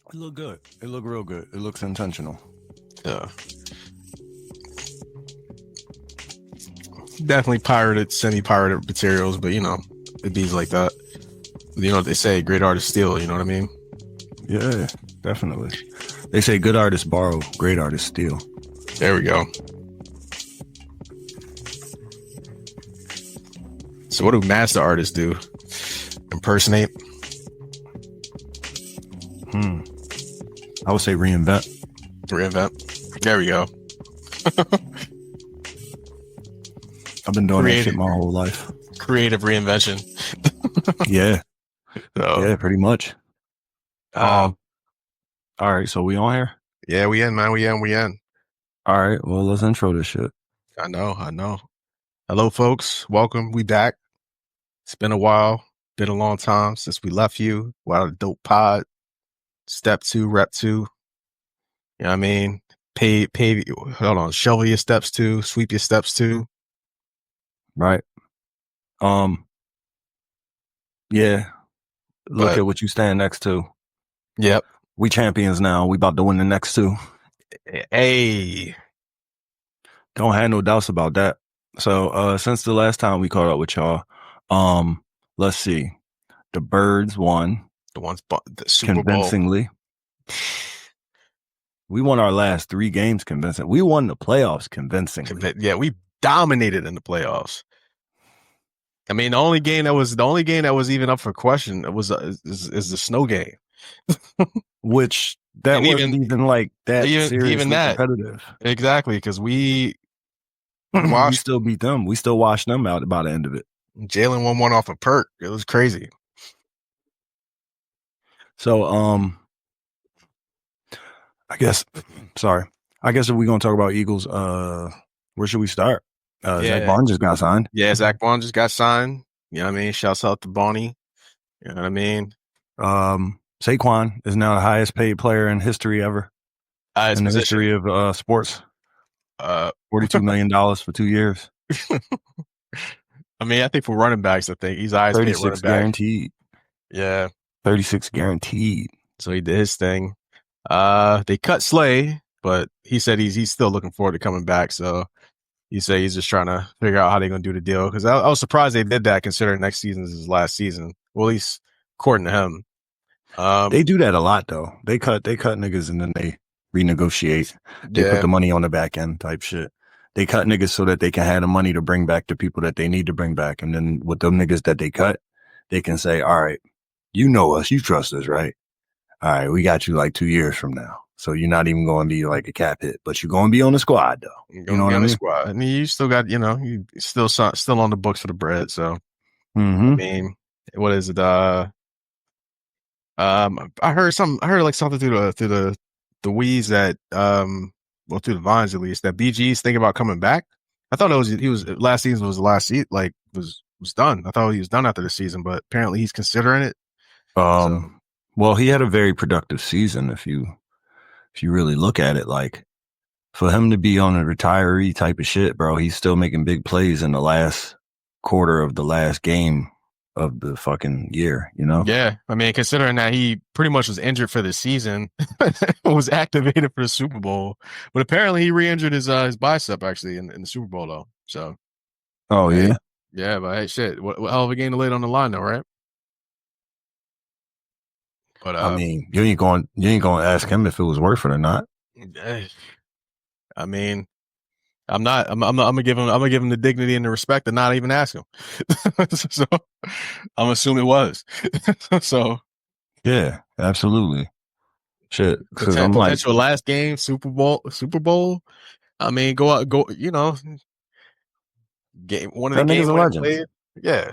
It looked good. It looked real good. It looks intentional. Yeah. Definitely pirated, semi-pirated materials, but it be like that. You know what they say, great artists steal, you know what I mean? Yeah, definitely. They say good artists borrow, great artists steal. There we go. So what do master artists do? Impersonate? I would say reinvent. Reinvent. There we go. I've been doing that shit my whole life. Creative reinvention. Yeah. So, yeah, pretty much. All right, so we on here? Yeah, we in, man. We in. All right, well, let's intro this shit. I know. Hello, folks. Welcome. We back. It's been a while. Been a long time since we left you. Wow, dope pod. Step 2, rep 2. You know what I mean? Hold on. Shovel your steps 2. Sweep your steps 2. Right. Yeah. Look at what you stand next to. Yep. We champions now. We about to win the next 2. Hey. Don't have no doubts about that. So since the last time we caught up with y'all, let's see. The Birds won. The Super convincingly. Bowl. We won our last 3 games convincingly. We won the playoffs convincingly. Yeah, we dominated in the playoffs. I mean, the only game that was even up for question is the snow game, which that wasn't even like that seriously even that competitive. Exactly, because we still beat them. We still washed them out by the end of it. Jalen won one off a perk. It was crazy. So, I guess if we're gonna talk about Eagles, where should we start? Zach Bond just got signed. Yeah, Zach Bond just got signed. You know what I mean? Shouts out to Bonnie. You know what I mean? Saquon is now the highest paid player in history ever. In the history of sports. $42 million for 2 years. I mean, I think for running backs, I think he's the highest paid running back. Guaranteed. Yeah. 36 guaranteed. So he did his thing. They cut Slay, but he said he's still looking forward to coming back. So he said he's just trying to figure out how they're going to do the deal. Because I was surprised they did that, considering next season is his last season. Well, at least according to him. They do that a lot, though. They cut niggas and then they renegotiate. They put the money on the back end type shit. They cut niggas so that they can have the money to bring back the people that they need to bring back. And then with them niggas that they cut, they can say, all right, you know us, you trust us, right? All right, we got you like 2 years from now. So you're not even going to be like a cap hit, but you're going to be on the squad, though. You know what I mean? Squad. I mean, you still got, you still on the books for the bread. So, I mean, what is it? I heard like something through the weeds that, through the vines at least, that BG's thinking about coming back. I thought he was last season was the last season, like was done. I thought he was done after the season, but apparently he's considering it. Well, he had a very productive season. If you really look at it, like for him to be on a retiree type of shit, bro, he's still making big plays in the last quarter of the last game of the fucking year, you know? Yeah. I mean, considering that he pretty much was injured for the season, was activated for the Super Bowl, but apparently he re-injured his bicep actually in the Super Bowl though. So. Oh, yeah? Yeah, but hey, shit. What hell of a game to lay on the line though, right? But I mean, you ain't going to ask him if it was worth it or not. I mean, I'm gonna give him the dignity and the respect to not even ask him. So I'm assuming it was. So yeah, absolutely. Shit, potential last game, Super Bowl. I mean, go out, game one of the games. Yeah.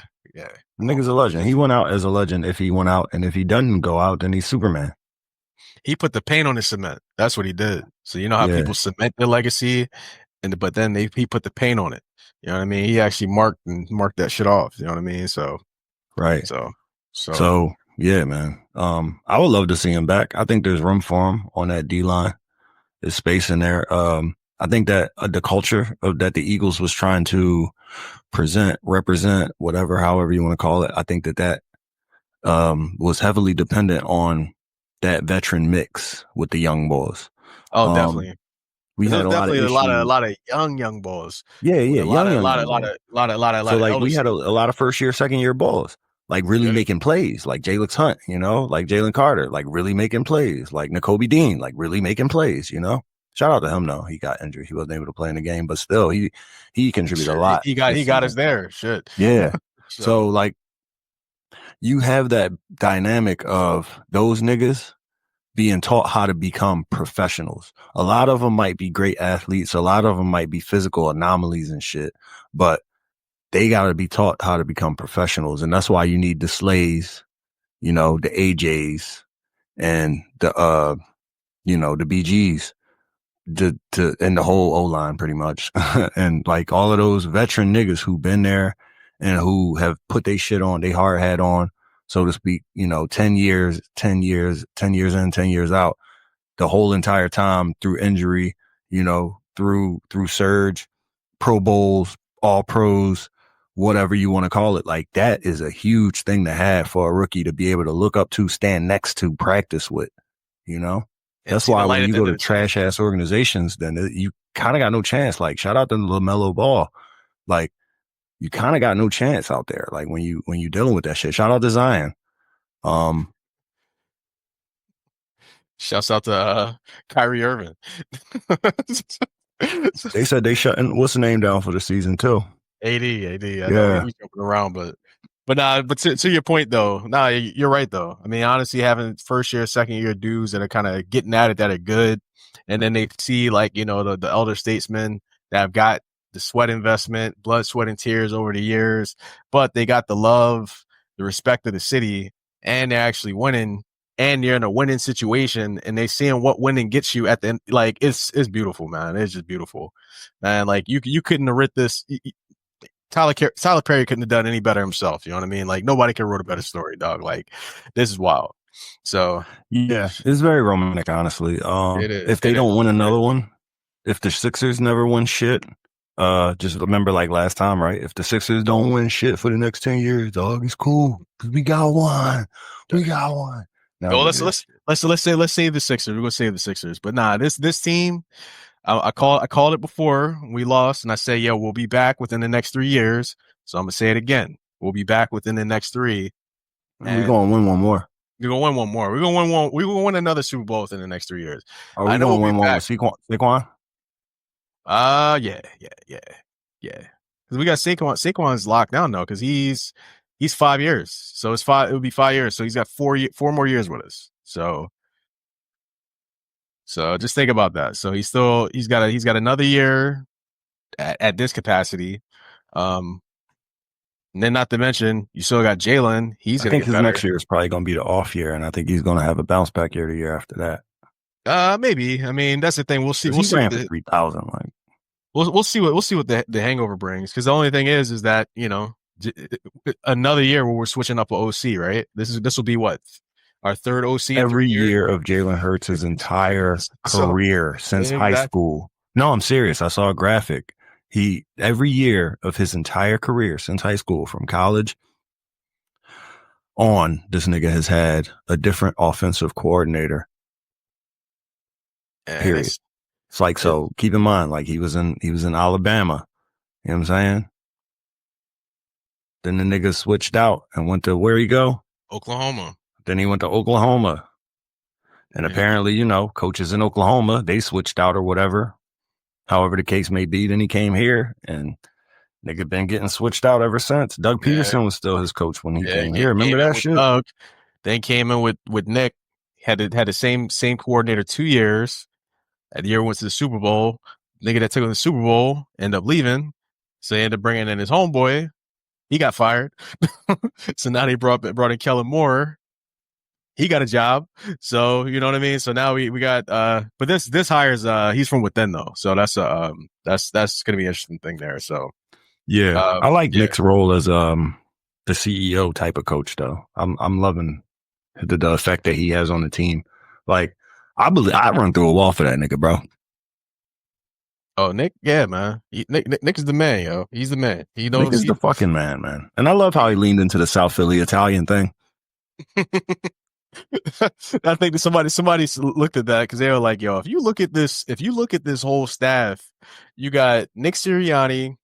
The nigga's a legend. He went out as a legend if he went out, and if he doesn't go out, then he's Superman. He put the paint on his cement. That's what he did. So you know how people cement their legacy, but then he put the paint on it. You know what I mean? He actually marked that shit off. You know what I mean? So right. So yeah, man. I would love to see him back. I think there's room for him on that D line. There's space in there. I think that the culture that the Eagles was trying to represent, whatever, however you want to call it, I think that was heavily dependent on that veteran mix with the young boys. Oh, definitely. We had There's a lot of definitely issues. a lot of young boys. Yeah, With a lot young of boys. So of like elder we had a lot of first year, second year balls, like really making plays, like Jalen Hunt, like Jalen Carter, like really making plays, like N'Kobe Dean, like really making plays, Shout out to him though. He got injured. He wasn't able to play in the game, but still he contributed a lot. He got us there. Shit. Yeah. So like you have that dynamic of those niggas being taught how to become professionals. A lot of them might be great athletes. A lot of them might be physical anomalies and shit, but they got to be taught how to become professionals. And that's why you need the Slays, the AJs and the BGs and the whole O-line pretty much. And like all of those veteran niggas who been there and who have put their shit on, they hard hat on, so to speak, 10 years in, 10 years out, the whole entire time through injury, through surge, Pro Bowls, all pros, whatever you want to call it. Like that is a huge thing to have for a rookie to be able to look up to, stand next to, practice with, That's why when you go to trash ass organizations, then you kind of got no chance. Like shout out to LaMelo Ball. Like you kind of got no chance out there. Like when you dealing with that shit, shout out to Zion. Shouts out to Kyrie Irving. They said they shutting what's the name down for the season too. AD. I know he's jumping around, but to your point though, you're right though. I mean, honestly, having first year, second year dudes that are kind of getting at it that are good, and then they see like the elder statesmen that have got the sweat investment, blood, sweat, and tears over the years, but they got the love, the respect of the city, and they're actually winning. And you're in a winning situation, and they seeing what winning gets you at the end. Like it's beautiful, man. It's just beautiful, man. Like you couldn't have written this. Tyler Perry couldn't have done any better himself. You know what I mean? Like nobody could have wrote a better story, dog. Like this is wild. So yeah, it's very romantic, honestly. If they don't win another one, if the Sixers never win shit, just remember like last time, right? If the Sixers don't win shit for the next 10 years, dog, it's cool because we got one. We got one. No, let's save the Sixers. We're gonna save the Sixers, but this team. I called it before we lost, and I say, we'll be back within the next 3 years. So I'm gonna say it again. We'll be back within the next 3. We're gonna win one more. We're gonna win one more. We're gonna win one. We're gonna win another Super Bowl within the next 3 years. Are we gonna win one with Saquon? Yeah. Because we got Saquon. Saquon's locked down though, because he's 5 years. So it would be 5 years. So he's got 4 more years with us. So just think about that. So he's got another year at this capacity. And then not to mention you still got Jalen. I think his next year is probably going to be the off year, and I think he's going to have a bounce back year the year after that. Maybe. I mean, that's the thing. We'll see. We'll see ran for 3,000. Like we'll see what the hangover brings. Because the only thing is that another year where we're switching up a OC, right? This will be what. Our third OC every year of Jalen Hurts' entire career since high school. No, I'm serious. I saw a graphic. Every year of his entire career since high school, from college on, this nigga has had a different offensive coordinator. Period. It's like, so keep in mind, like he was in Alabama. You know what I'm saying? Then the nigga switched out and went to where he go? Oklahoma. Then he went to Oklahoma. And apparently, coaches in Oklahoma, they switched out or whatever. However the case may be. Then he came here and nigga been getting switched out ever since. Doug Peterson was still his coach when he came here. Remember that shit? Doug, then came in with Nick. Had the same coordinator 2 years. That year went to the Super Bowl. Nigga that took him to the Super Bowl ended up leaving. So he ended up bringing in his homeboy. He got fired. So now they brought in Kellen Moore. He got a job. So, you know what I mean? So now we got, but this hires, he's from within though. So that's going to be an interesting thing there. So, yeah, I like Nick's role as, the CEO type of coach though. I'm loving the effect that he has on the team. Like, I run through a wall for that nigga, bro. Oh, Nick, yeah, man. Nick is the man, yo. He's the man. He knows. Nick is the fucking man. And I love how he leaned into the South Philly Italian thing. I think that somebody looked at that because they were like, "Yo, if you look at this whole staff, you got Nick Sirianni,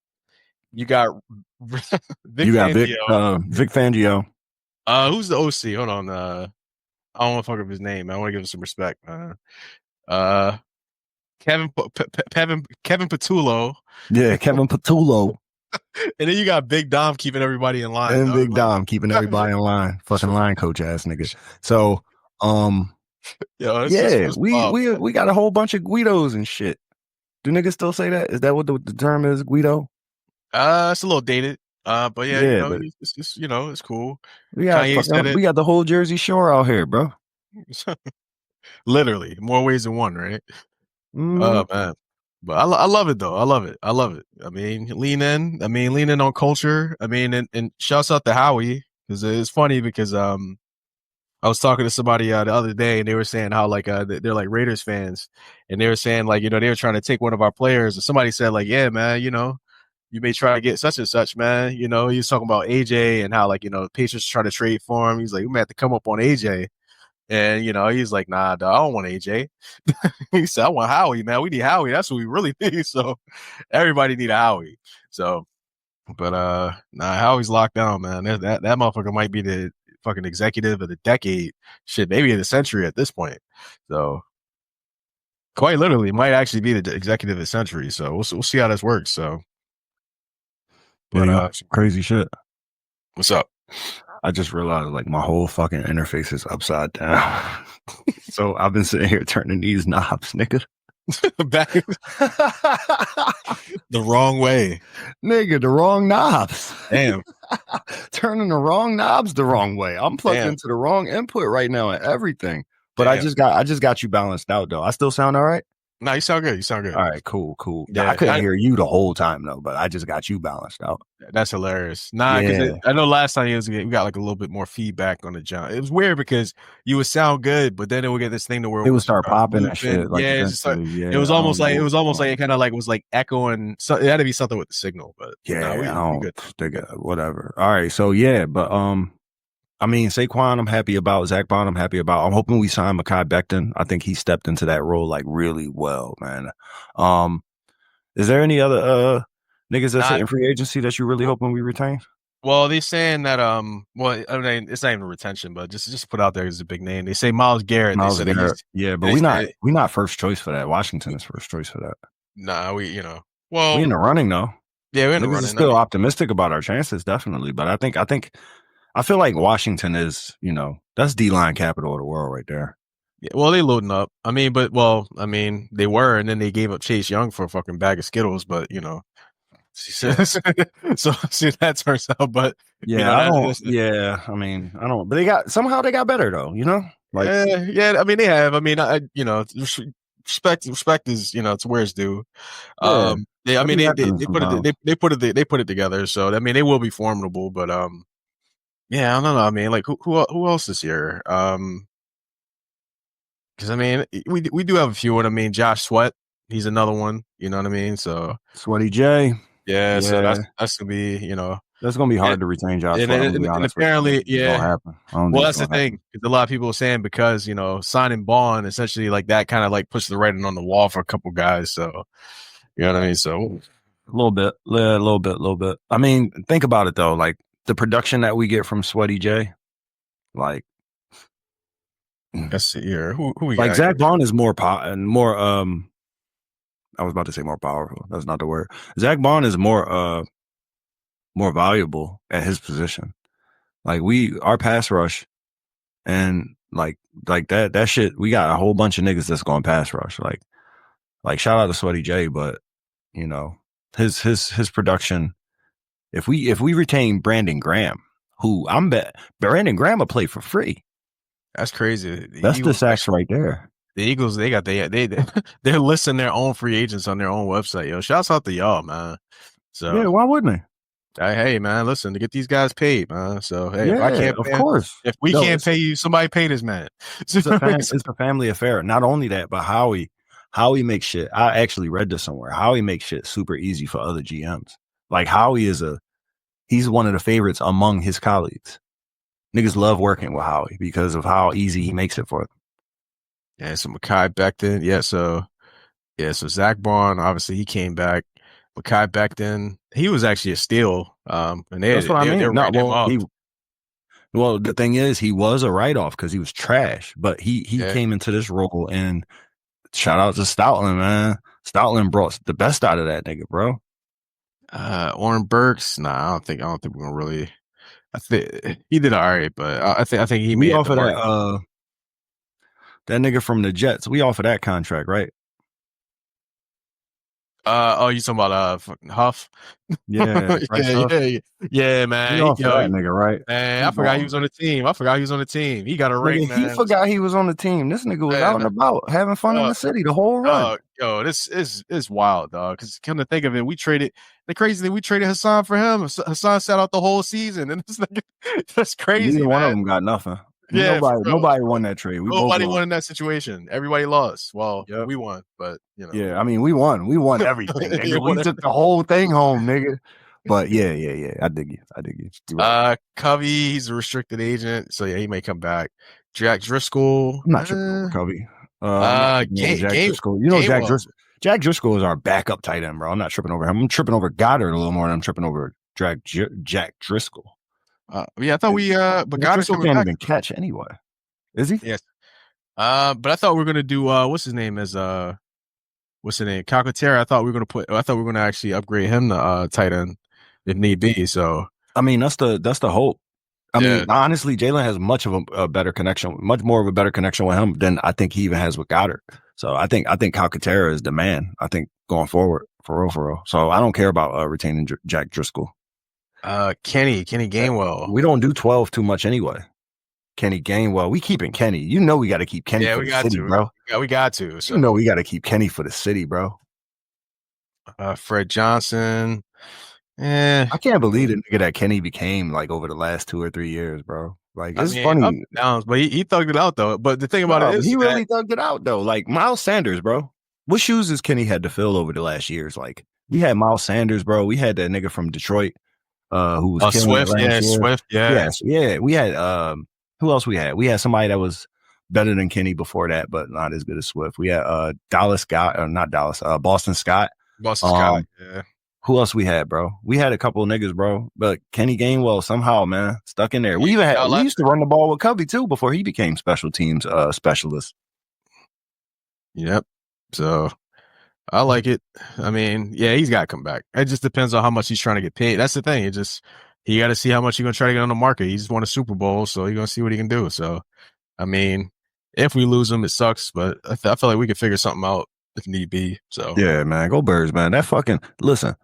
you got Vic You got Fangio. Vic Fangio. Who's the OC? Hold on. I don't want to fuck up his name. I want to give him some respect. Uh, Kevin Patullo, Yeah, Kevin Patullo and then you got Big Dom keeping everybody in line. and Big Dom keeping everybody in line. Fucking line coach ass nigga. So, Yo, this yeah, was we got a whole bunch of Guidos and shit. Do niggas still say that? Is that what the term is, Guido? It's a little dated. But yeah, Yeah, but it's just, it's cool. we got Kanye said we got the whole Jersey Shore out here, bro. it. Literally, more ways than one, right? Mm. Oh man. But I love it though. I love it. I love it. I mean, lean in. I mean, lean in on culture. I mean, and shouts out to Howie because it's funny because I was talking to somebody the other day and they were saying how like they're like Raiders fans and they were saying like they were trying to take one of our players and somebody said like yeah man you may try to get such and such man he was talking about AJ and how like the Patriots try to trade for him. He's like we may have to come up on AJ and he's like nah dog, I don't want AJ. He said I want Howie man, we need Howie, that's what we really need. So everybody need a Howie. So but nah, Howie's locked down man. That motherfucker might be the fucking executive of the decade, shit, maybe of the century at this point. So quite literally might actually be the executive of the century. So we'll see how this works. So, But some crazy shit. What's up? I just realized like my whole fucking interface is upside down. So I've been sitting here turning these knobs, nigga. Back the wrong way, nigga, the wrong knobs. Damn. Turning the wrong knobs the wrong way. I'm plugged into the wrong input right now and everything. But I just got you balanced out though. I still sound all right? No, you sound good. All right, cool. Yeah, I couldn't hear you the whole time though, but I just got you balanced out. That's hilarious. Nah, because I know last time we got like a little bit more feedback on the jump. It was weird because you would sound good, but then it would get this thing to where it would start popping and shit. Like it was almost like it kind of like was like echoing. So it had to be something with the signal, but yeah, whatever. All right, so yeah, but I mean, Saquon, I'm happy about. Zach Bond, I'm happy about. I'm hoping we sign Mekhi Becton. I think he stepped into that role like really well, man. Is there any other niggas that's hitting free agency that you really hoping we retain? Well, they're saying that well, I mean, it's not even retention, but just put out there as a big name. They say Myles Garrett. Yeah, but we not first choice for that. Washington is first choice for that. Nah, we we in the running though. Yeah, we're in the running. Still optimistic about our chances, definitely. But I feel like Washington is, that's D-line capital of the world right there. Yeah, well, they loading up. I mean, they were, and then they gave up Chase Young for a fucking bag of Skittles. But so see that turns out. But yeah, I don't. But they got better though. Like yeah. I mean, they have. I mean, respect is it's where it's due. Yeah. They put it together. So I mean, they will be formidable. But yeah, I don't know. I mean, like who else this year? Because I mean, we do have a few. And I mean, Josh Sweat, he's another one. You know what I mean? So Sweaty J. Yeah. So that's gonna be that's gonna be hard to retain Josh Sweat. And apparently, yeah. Well, that's the thing. A lot of people are saying because signing Bond essentially like that kind of like puts the writing on the wall for a couple guys. So you know what I mean? So a little bit. I mean, think about it though. Like the production that we get from Sweaty J, like. Let's see here. Who we like got? Zach Bond is more I was about to say more powerful. That's not the word. Zach Bond is more valuable at his position. Like our pass rush and like that shit, we got a whole bunch of niggas that's going pass rush. Like shout out to Sweaty J, but his production, if we retain Brandon Graham, who Brandon Graham will play for free. That's crazy. That's the sacks right there. The Eagles, they're listing their own free agents on their own website. Yo, shouts out to y'all, man. So yeah, why wouldn't they? Hey, man, listen, to get these guys paid, man. So hey, yeah, if I can't, of course, if we can't pay you, somebody pay this man. It's a family affair. Not only that, but Howie makes shit. I actually read this somewhere. Howie makes shit super easy for other GMs. Like Howie he's one of the favorites among his colleagues. Niggas love working with Howie because of how easy he makes it for them. Yeah, so Mekhi Becton. So Zach Bond, obviously he came back. Mekhi Becton, he was actually a steal. And That's what I they mean. were Not writing him well. off. The thing is, he was a write off because he was trash. But he Yeah. came into this role, and shout out to Stoutland, man. Stoutland brought the best out of that nigga, bro. Oren Burks, nah, I don't think we're gonna really. I think he did all right, but I think he may We hit the offer mark. that nigga from the Jets. We offer that contract, right? Oh, you talking about Huff? Yeah, Bryce Huff. Yeah, We man. offer that nigga, right? Man, He I forgot he balling. was on the team. He got a ring, Nigga, he man. forgot he was on the team. This nigga was out Man, and about having fun in uh, the city the whole run. this is wild, dog. Because come to think of it, we traded the crazy thing. We traded Hassan for him. Hassan sat out the whole season, and it's like that's crazy, Neither one of man. them got nothing. Yeah, for real. Nobody won that trade. We both Nobody lost. won in that situation. Everybody lost. Well, Yep. we won, but you know. Yeah, I mean, we won. We won everything, Yeah, nigga. We took the whole thing home, nigga. But yeah. I dig you. You're right. Covey, he's a restricted agent, so yeah, he may come back. Jack Driscoll, I'm not tripping over Covey. I'm not tripping over Jack Driscoll. You know, Gainwell. Jack Driscoll is our backup tight end, bro. I'm not tripping over him. I'm tripping over Goddard a little more than I'm tripping over Jack Driscoll. Yeah, I thought but Jack Goddard's Driscoll coming can't back. even catch anyway. Is he? Yes. But I thought we were gonna do what's his name as what's his name? Calcaterra. I thought we were gonna actually upgrade him to tight end if need be. So I mean, that's the hope. I yeah. mean, honestly, Jalen has much more of a better connection with him than I think he even has with Goddard. So I think Calcaterra is the man. I think going forward, for real. So I don't care about retaining Jack Driscoll. Kenny Gainwell. We don't do 12 too much anyway. Kenny Gainwell. We keeping Kenny. You know we got to keep Kenny for the city, bro. Yeah, we got to. So. You know we got to keep Kenny for the city, bro. Fred Johnson. I can't believe the nigga that Kenny became like over the last 2 or 3 years, bro. Like it's funny. Up and downs, but he thugged it out though. But the thing about it is he really thugged it out though. Like Miles Sanders, bro. What shoes has Kenny had to fill over the last years? Like we had Miles Sanders, bro. We had that nigga from Detroit, who was killing Swift, Swift, yeah. We had who else we had? We had somebody that was better than Kenny before that, but not as good as Swift. We had Boston Scott. Boston Scott, yeah. Who else we had, bro? We had a couple of niggas, bro. But Kenny Gainwell somehow, man, stuck in there. We used to run the ball with Covey too before he became special teams specialist. Yep. So I like it. I mean, yeah, he's got to come back. It just depends on how much he's trying to get paid. That's the thing. He got to see how much he's going to try to get on the market. He just won a Super Bowl, so he's going to see what he can do. So, I mean, if we lose him, it sucks, but I feel like we could figure something out if need be. So yeah, man, go Birds, man. That fucking listen.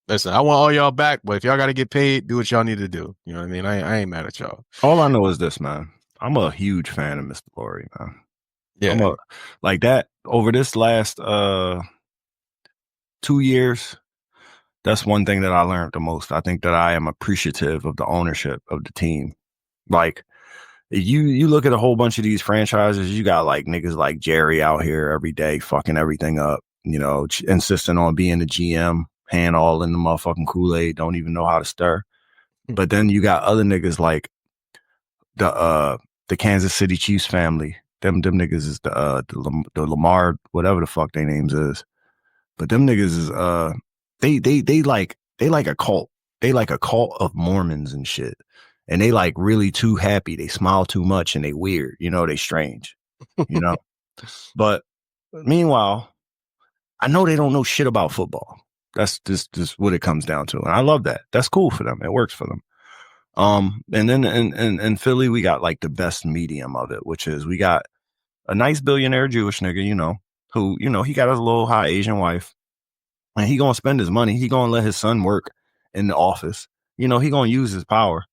Listen, I want all y'all back, but if y'all got to get paid, do what y'all need to do. You know what I mean? I ain't mad at y'all. All I know is this, man. I'm a huge fan of Mr. Laurie, man. Yeah. Like that over this last 2 years, that's one thing that I learned the most. I think that I am appreciative of the ownership of the team. Like you look at a whole bunch of these franchises, you got like niggas like Jerry out here every day fucking everything up, you know, insisting on being the GM, hand all in the motherfucking Kool-Aid, don't even know how to stir. But then you got other niggas like the Kansas City Chiefs family. Them niggas is the Lamar, whatever the fuck their names is. But them niggas is they like a cult. They like a cult of Mormons and shit. And they like really too happy. They smile too much and they weird. You know, they strange. You know? But meanwhile, I know they don't know shit about football. That's just what it comes down to. And I love that. That's cool for them. It works for them. And then in Philly, we got like the best medium of it, which is we got a nice billionaire Jewish nigga, you know, who, you know, he got a little high Asian wife and he gonna spend his money. He gonna let his son work in the office. You know, he gonna use his power.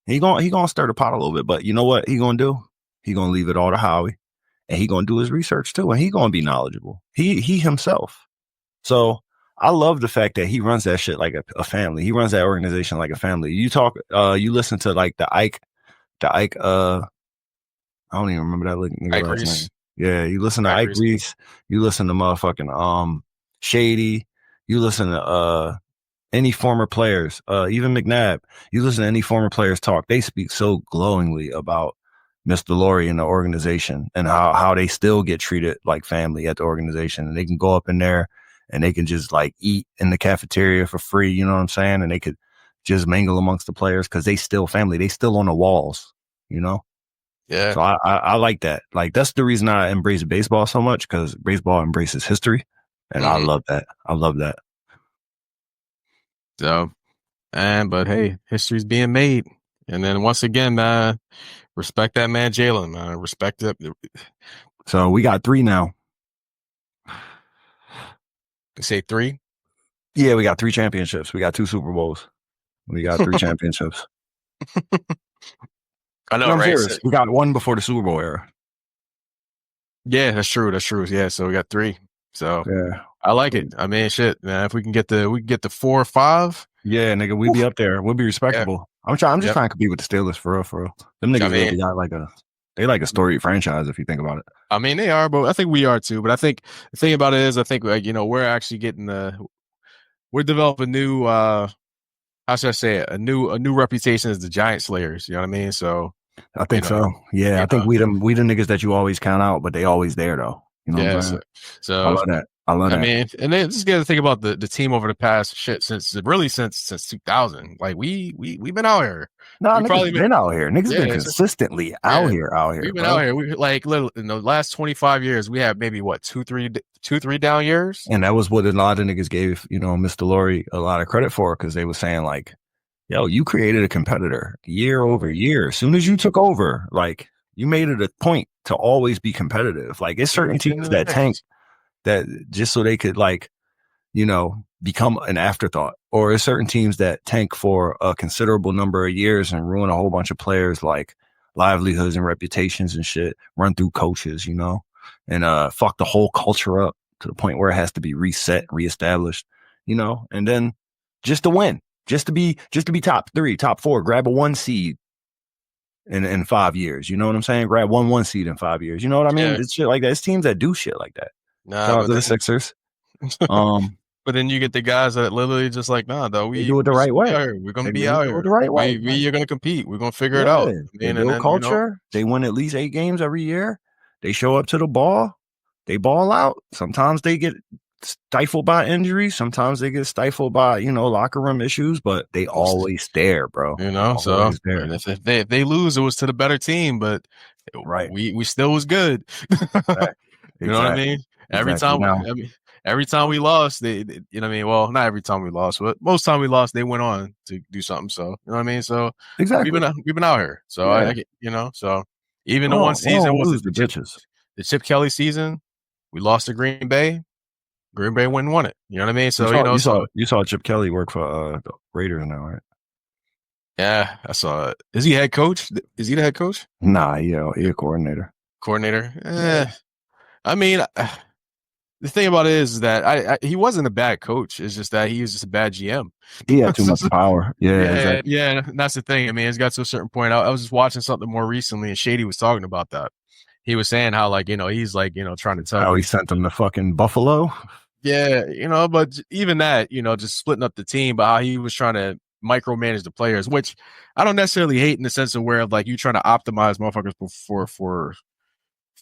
He gonna stir the pot a little bit, but you know what he gonna do? He gonna leave it all to Howie, and he gonna do his research too, and he gonna be knowledgeable. He himself. So I love the fact that he runs that shit like a family. He runs that organization like a family. You listen to like the Ike. I don't even remember that nigga last name. Yeah, you listen to Ike Reese. You listen to motherfucking Shady. You listen to any former players, even McNabb, you listen to any former players talk, they speak so glowingly about Mr. Laurie and the organization and how they still get treated like family at the organization. And they can go up in there and they can just like eat in the cafeteria for free. You know what I'm saying? And they could just mingle amongst the players because they still family. They still on the walls, you know? Yeah. So I like that. Like, that's the reason I embrace baseball so much, because baseball embraces history. And I love that. I love that. So, but hey, history's being made. And then once again, man, respect that man, Jalen, man. Respect it. So we got 3 now. You say 3? Yeah, we got 3 championships. We got 2 Super Bowls. We got 3 championships. I know, I'm right? serious. We got 1 before the Super Bowl era. Yeah, that's true. That's true. Yeah, so we got 3. So yeah, I like it. I mean, shit, man. If we can get the 4 or 5. Yeah, nigga, we'd be up there. We'll be respectable. Yeah. I'm just trying to compete with the Steelers for real. Them niggas really got like a storied franchise if you think about it. I mean, they are, but I think we are too. But I think the thing about it is, I think like, we're actually getting we're developing new how should I say it? A new reputation as the Giant Slayers. You know what I mean? So I think so. Yeah, I think we the niggas that you always count out, but they always there though. You know what I'm saying? So I love that. I mean, and then just got to think about the team over the past since 2000. Like we've been out here. No, niggas been out here. Niggas been consistently out here. We've been out here. We like in the last 25 years, we have maybe what 2-3 down years. And that was what a lot of niggas gave, Mr. Laurie a lot of credit for, because they were saying like, yo, you created a competitor year over year. As soon as you took over, like, you made it a point to always be competitive. Like, it's certain teams that tank that just so they could like, become an afterthought, or there's certain teams that tank for a considerable number of years and ruin a whole bunch of players' like livelihoods and reputations and shit, run through coaches, and fuck the whole culture up to the point where it has to be reset, reestablished, and then just to win, just to be top 3, top 4, grab a 1 seed in 5 years. You know what I'm saying? Grab 1 seed in 5 years. You know what I mean? Yeah. It's shit like that. It's teams that do shit like that. Shout out to the Sixers. But then you get the guys that literally just like, nah, though, we do it the right way. We're gonna be out here the right way. You're gonna compete. We're gonna figure it out. They build culture. They win at least 8 games every year. They show up to the ball. They ball out. Sometimes they get stifled by injuries. Sometimes they get stifled by locker room issues. But they always there, bro. So and if they lose, it was to the better team. But we still was good. Exactly. You know what I mean? Every time we lost, they you know what I mean? Well, not every time we lost, but most time we lost, they went on to do something. So, you know what I mean? So exactly, we've been out here. So so even the one season was the Chip Kelly season. We lost to Green Bay. Green Bay won it. You know what I mean? So you saw Chip Kelly work for the Raiders now, right? Yeah, I saw it. Is he head coach? Is he the head coach? Nah, he a coordinator. I mean, the thing about it is that he wasn't a bad coach. It's just that he was just a bad GM. He had too much power. Yeah, yeah. That's the thing. I mean, it's got to a certain point. I was just watching something more recently, and Shady was talking about that. He was saying how, like, he's like, trying to tell how he sent them to fucking Buffalo. Yeah, but even that, just splitting up the team, but how he was trying to micromanage the players, which I don't necessarily hate in the sense of where like you trying to optimize motherfuckers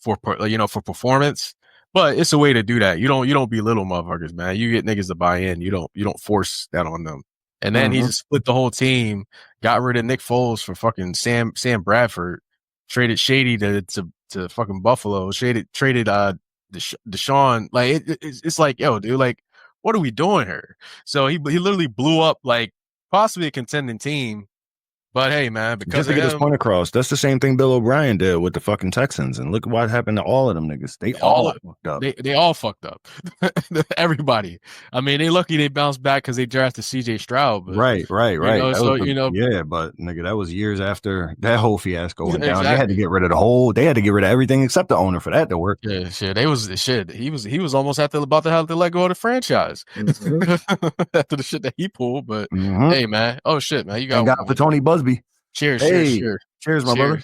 for performance. But it's a way to do that. You don't belittle motherfuckers, man. You get niggas to buy in. You don't force that on them. And then he just split the whole team, got rid of Nick Foles for fucking Sam Bradford, traded Shady to fucking Buffalo, traded Deshaun. Like it's like, yo, dude, like, what are we doing here? So he literally blew up like possibly a contending team. But hey, man, because just to get his point across, that's the same thing Bill O'Brien did with the fucking Texans, and look what happened to all of them niggas. They all fucked up. They all fucked up. Everybody. I mean, they lucky they bounced back because they drafted C.J. Stroud. But, right. Yeah, but nigga, that was years after that whole fiasco went down. They had to get rid of They had to get rid of everything except the owner for that to work. Yeah, shit. He was almost about to have to let go of the franchise after the shit that he pulled. But hey, man, oh shit, man, you got for Tony Busby. Cheers, cheers, my brother.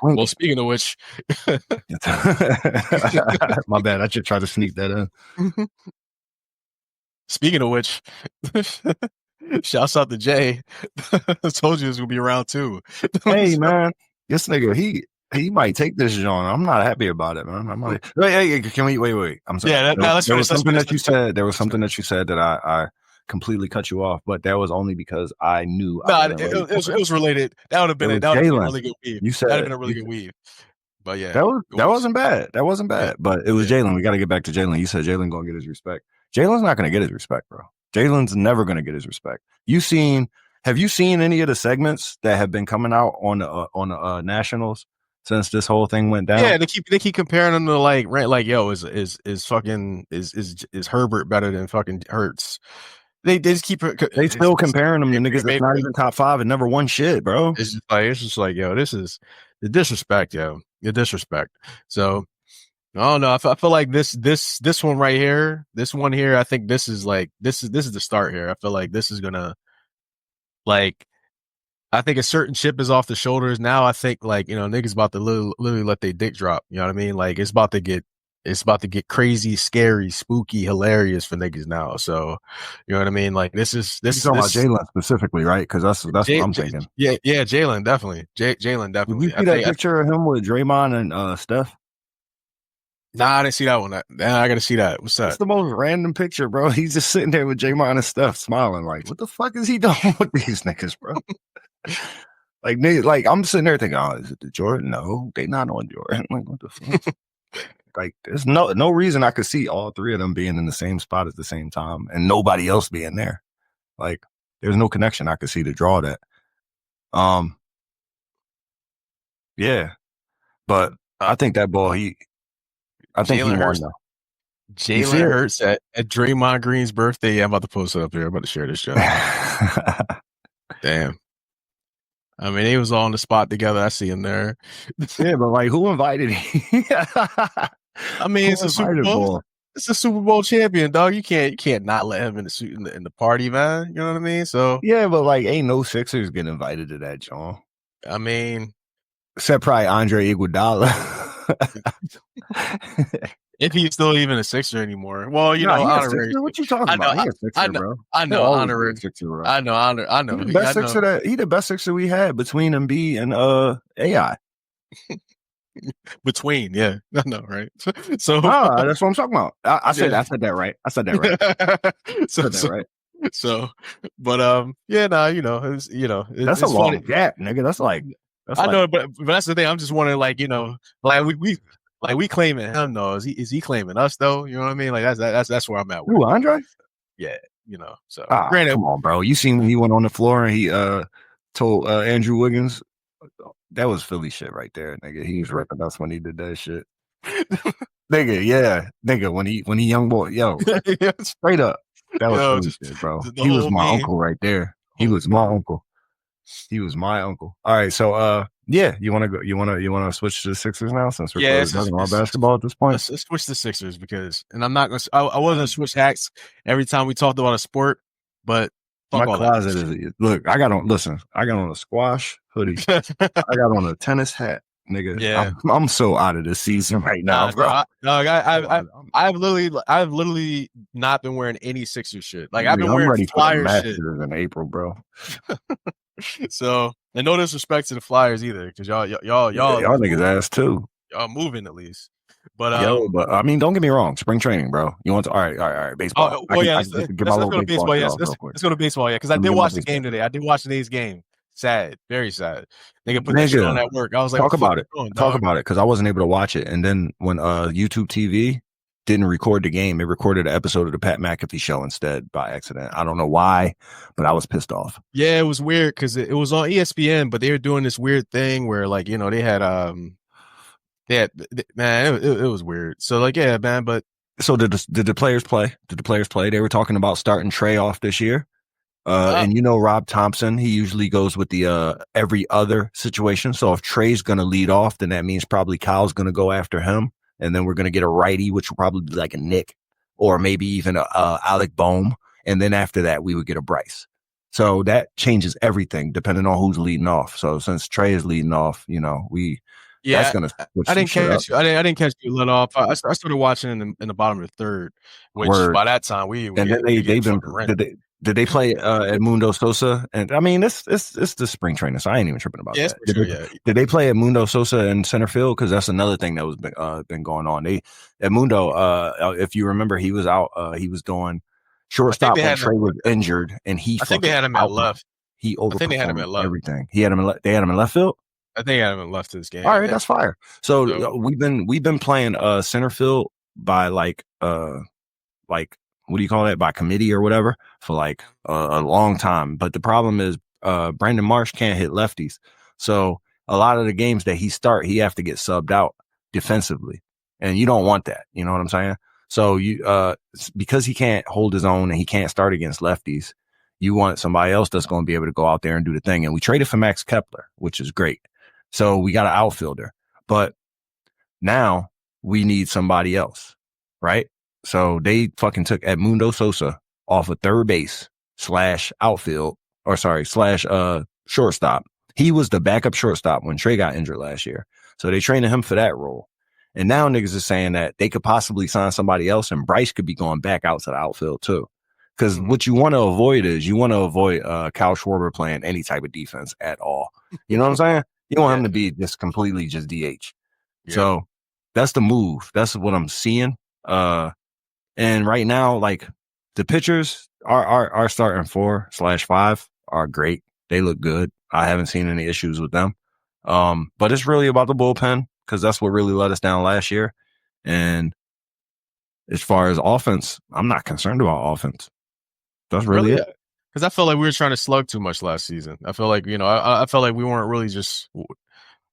Well, speaking of which, my bad. I should try to sneak that in. Speaking of which, shouts out to Jay. I told you it was gonna be round 2. Hey man, this nigga, he might take this John. I'm not happy about it, man. I'm like, can we wait? I'm sorry. Yeah, let's There finish. was something Let's that you said. There was something that you said that I completely cut you off, but that was only because I knew I wasn't ready. It was related. That would have been a really good weave. You said That'd have been a really good weave. But yeah, that wasn't bad. That wasn't bad. Yeah. But it was Jalen. We got to get back to Jalen. You said Jalen gonna get his respect. Jalen's not gonna get his respect, bro. Jalen's never gonna get his respect. Have you seen any of the segments that have been coming out on the Nationals since this whole thing went down? Yeah, they keep comparing them to like yo, is Herbert better than fucking Hurts? They just keep still comparing them to niggas that's not even top 5 and never won shit, bro. It's just like yo, this is the disrespect, yo, the disrespect. So I don't know. I feel like this one right here, this one here. I think this is the start here. I feel like this is gonna like. I think a certain chip is off the shoulders now. I think like niggas about to literally let their dick drop. You know what I mean? Like it's about to get crazy, scary, spooky, hilarious for niggas now. So you know what I mean? Like this. You're talking about Jalen specifically, right? Because that's what I'm thinking. Yeah, Jalen definitely. Jalen definitely. Did you see that picture of him with Draymond and Steph? Nah, I didn't see that one. I gotta see that. What's that? It's the most random picture, bro. He's just sitting there with Draymond and Steph, smiling like, what the fuck is he doing with these niggas, bro? like I'm sitting there thinking, oh, is it the Jordan? No, they not on Jordan. Like, what the fuck? Like, there's no reason I could see all 3 of them being in the same spot at the same time and nobody else being there. Like, there's no connection I could see to draw that. Yeah, but I think that ball, I think he won though. Jalen Hurts at Draymond Green's birthday. Yeah, I'm about to post it up here. I'm about to share this show. Damn. I mean, they was all on the spot together. I see him there. Yeah, but like, who invited him? I mean, it's a Super Bowl. It's a Super Bowl champion, dog. You can't not let him in the suit in the party, man. You know what I mean? So yeah, but like, ain't no Sixers getting invited to that, John. I mean, except probably Andre Iguodala. If he's still even a Sixer anymore. Well, honorary. What you talking about? He's a Sixer, bro. I know, honorary. Sixer, bro. I know. He the best Sixer we had between Embiid and AI. Between, yeah. I know, right? So that's what I'm talking about. I said that right. So, but yeah, that's a long gap, nigga. That's like I know, but that's the thing. I'm just wondering, like, we claiming him though. Is he claiming us though? You know what I mean? Like that's where I'm at. Who, Andre? Yeah, So granted, come on, bro. You seen when he went on the floor and he told Andrew Wiggins, that was Philly shit right there, nigga. He was ripping us when he did that shit. nigga, when he young boy, straight up. That was Philly shit, bro. He was my uncle right there. He was my uncle. All right, so you want to go? You want to switch to the Sixers now since we're talking about basketball at this point? Let's switch to Sixers because, and I'm not gonna. I wasn't gonna switch hats every time we talked about a sport, but my closet is. Look, I got on a squash hoodie. I got on a tennis hat, nigga. Yeah, I'm so out of this season right now, bro. I've literally not been wearing any Sixers shit. Like I've been wearing ready Flyers for shit in April, bro. So, and no disrespect to the Flyers either, because y'all niggas ass too. Y'all moving at least, but but I mean, don't get me wrong. Spring training, bro. You want to? All right. Baseball. Let's go to baseball. Yes, let's go to baseball. Yeah, because I did watch the game today. I did watch today's game. Sad, very sad. Nigga put that shit on at work. I was like, talk about it, because I wasn't able to watch it. And then when YouTube TV didn't record the game, it recorded an episode of the Pat McAfee show instead by accident. I don't know why, but I was pissed off. Yeah, it was weird because it was on ESPN, but they were doing this weird thing where, like, they had man, it was weird. So, like, yeah, man, but so did the players play? They were talking about starting Trey off this year. And Rob Thompson, he usually goes with the every other situation. So if Trey's going to lead off, then that means probably Kyle's going to go after him. And then we're going to get a righty, which will probably be like a Nick or maybe even a Alec Boehm. And then after that, we would get a Bryce. So that changes everything depending on who's leading off. So since Trey is leading off, we Yeah, that's gonna switch I some didn't shit up. catch you. I didn't catch you let off. I started watching in the bottom of the third, which Word. by that time we And then getting they've been fucking rent. did they play Edmundo Sosa? And I mean, it's the spring training, so I ain't even tripping about Yeah, that. for sure. Yeah, Did they play Edmundo Sosa in center field? Because that's another thing that was been going on. Edmundo, if you remember, he was out. He was doing shortstop when Trey was injured, and he I think they fucking had him at out. left. He I think they had him overperformed at left. everything. He had him. They had him in left field. I think they had him at left this game. All right, that's fire. So we've been playing center field by like what do you call that, by committee or whatever, for like a long time. But the problem is Brandon Marsh can't hit lefties, so a lot of the games that he have to get subbed out defensively, and you don't want that. You know what I'm saying? So because he can't hold his own and he can't start against lefties, you want somebody else that's going to be able to go out there and do the thing. And we traded for Max Kepler, which is great. So we got an outfielder, but now we need somebody else, right? So they fucking took Edmundo Sosa off of third base / outfield, or sorry, / shortstop. He was the backup shortstop when Trey got injured last year. So they trained him for that role. And now niggas is saying that they could possibly sign somebody else and Bryce could be going back out to the outfield too. Because what you want to avoid Kyle Schwarber playing any type of defense at all. You know what I'm saying? You want him to be just completely just DH. Yeah. So that's the move. That's what I'm seeing. And right now, like the pitchers, our starting 4/5 are great. They look good. I haven't seen any issues with them. But it's really about the bullpen because that's what really let us down last year. And as far as offense, I'm not concerned about offense. That's really it. Because I felt like we were trying to slug too much last season. I felt like, I felt like we weren't really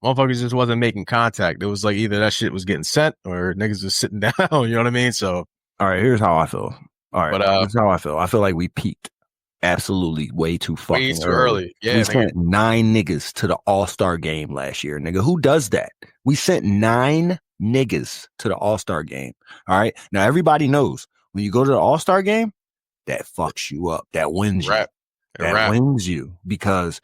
motherfuckers just wasn't making contact. It was like either that shit was getting sent or niggas was sitting down. You know what I mean? So, all right, here's how I feel. All right, here's how I feel. I feel like we peaked absolutely way too fucking early. Yeah, we sent 9 niggas to the All-Star game last year, nigga. Who does that? We sent 9 niggas to the All-Star game. All right, now everybody knows when you go to the All-Star game, that fucks you up. That wins you. That wins you because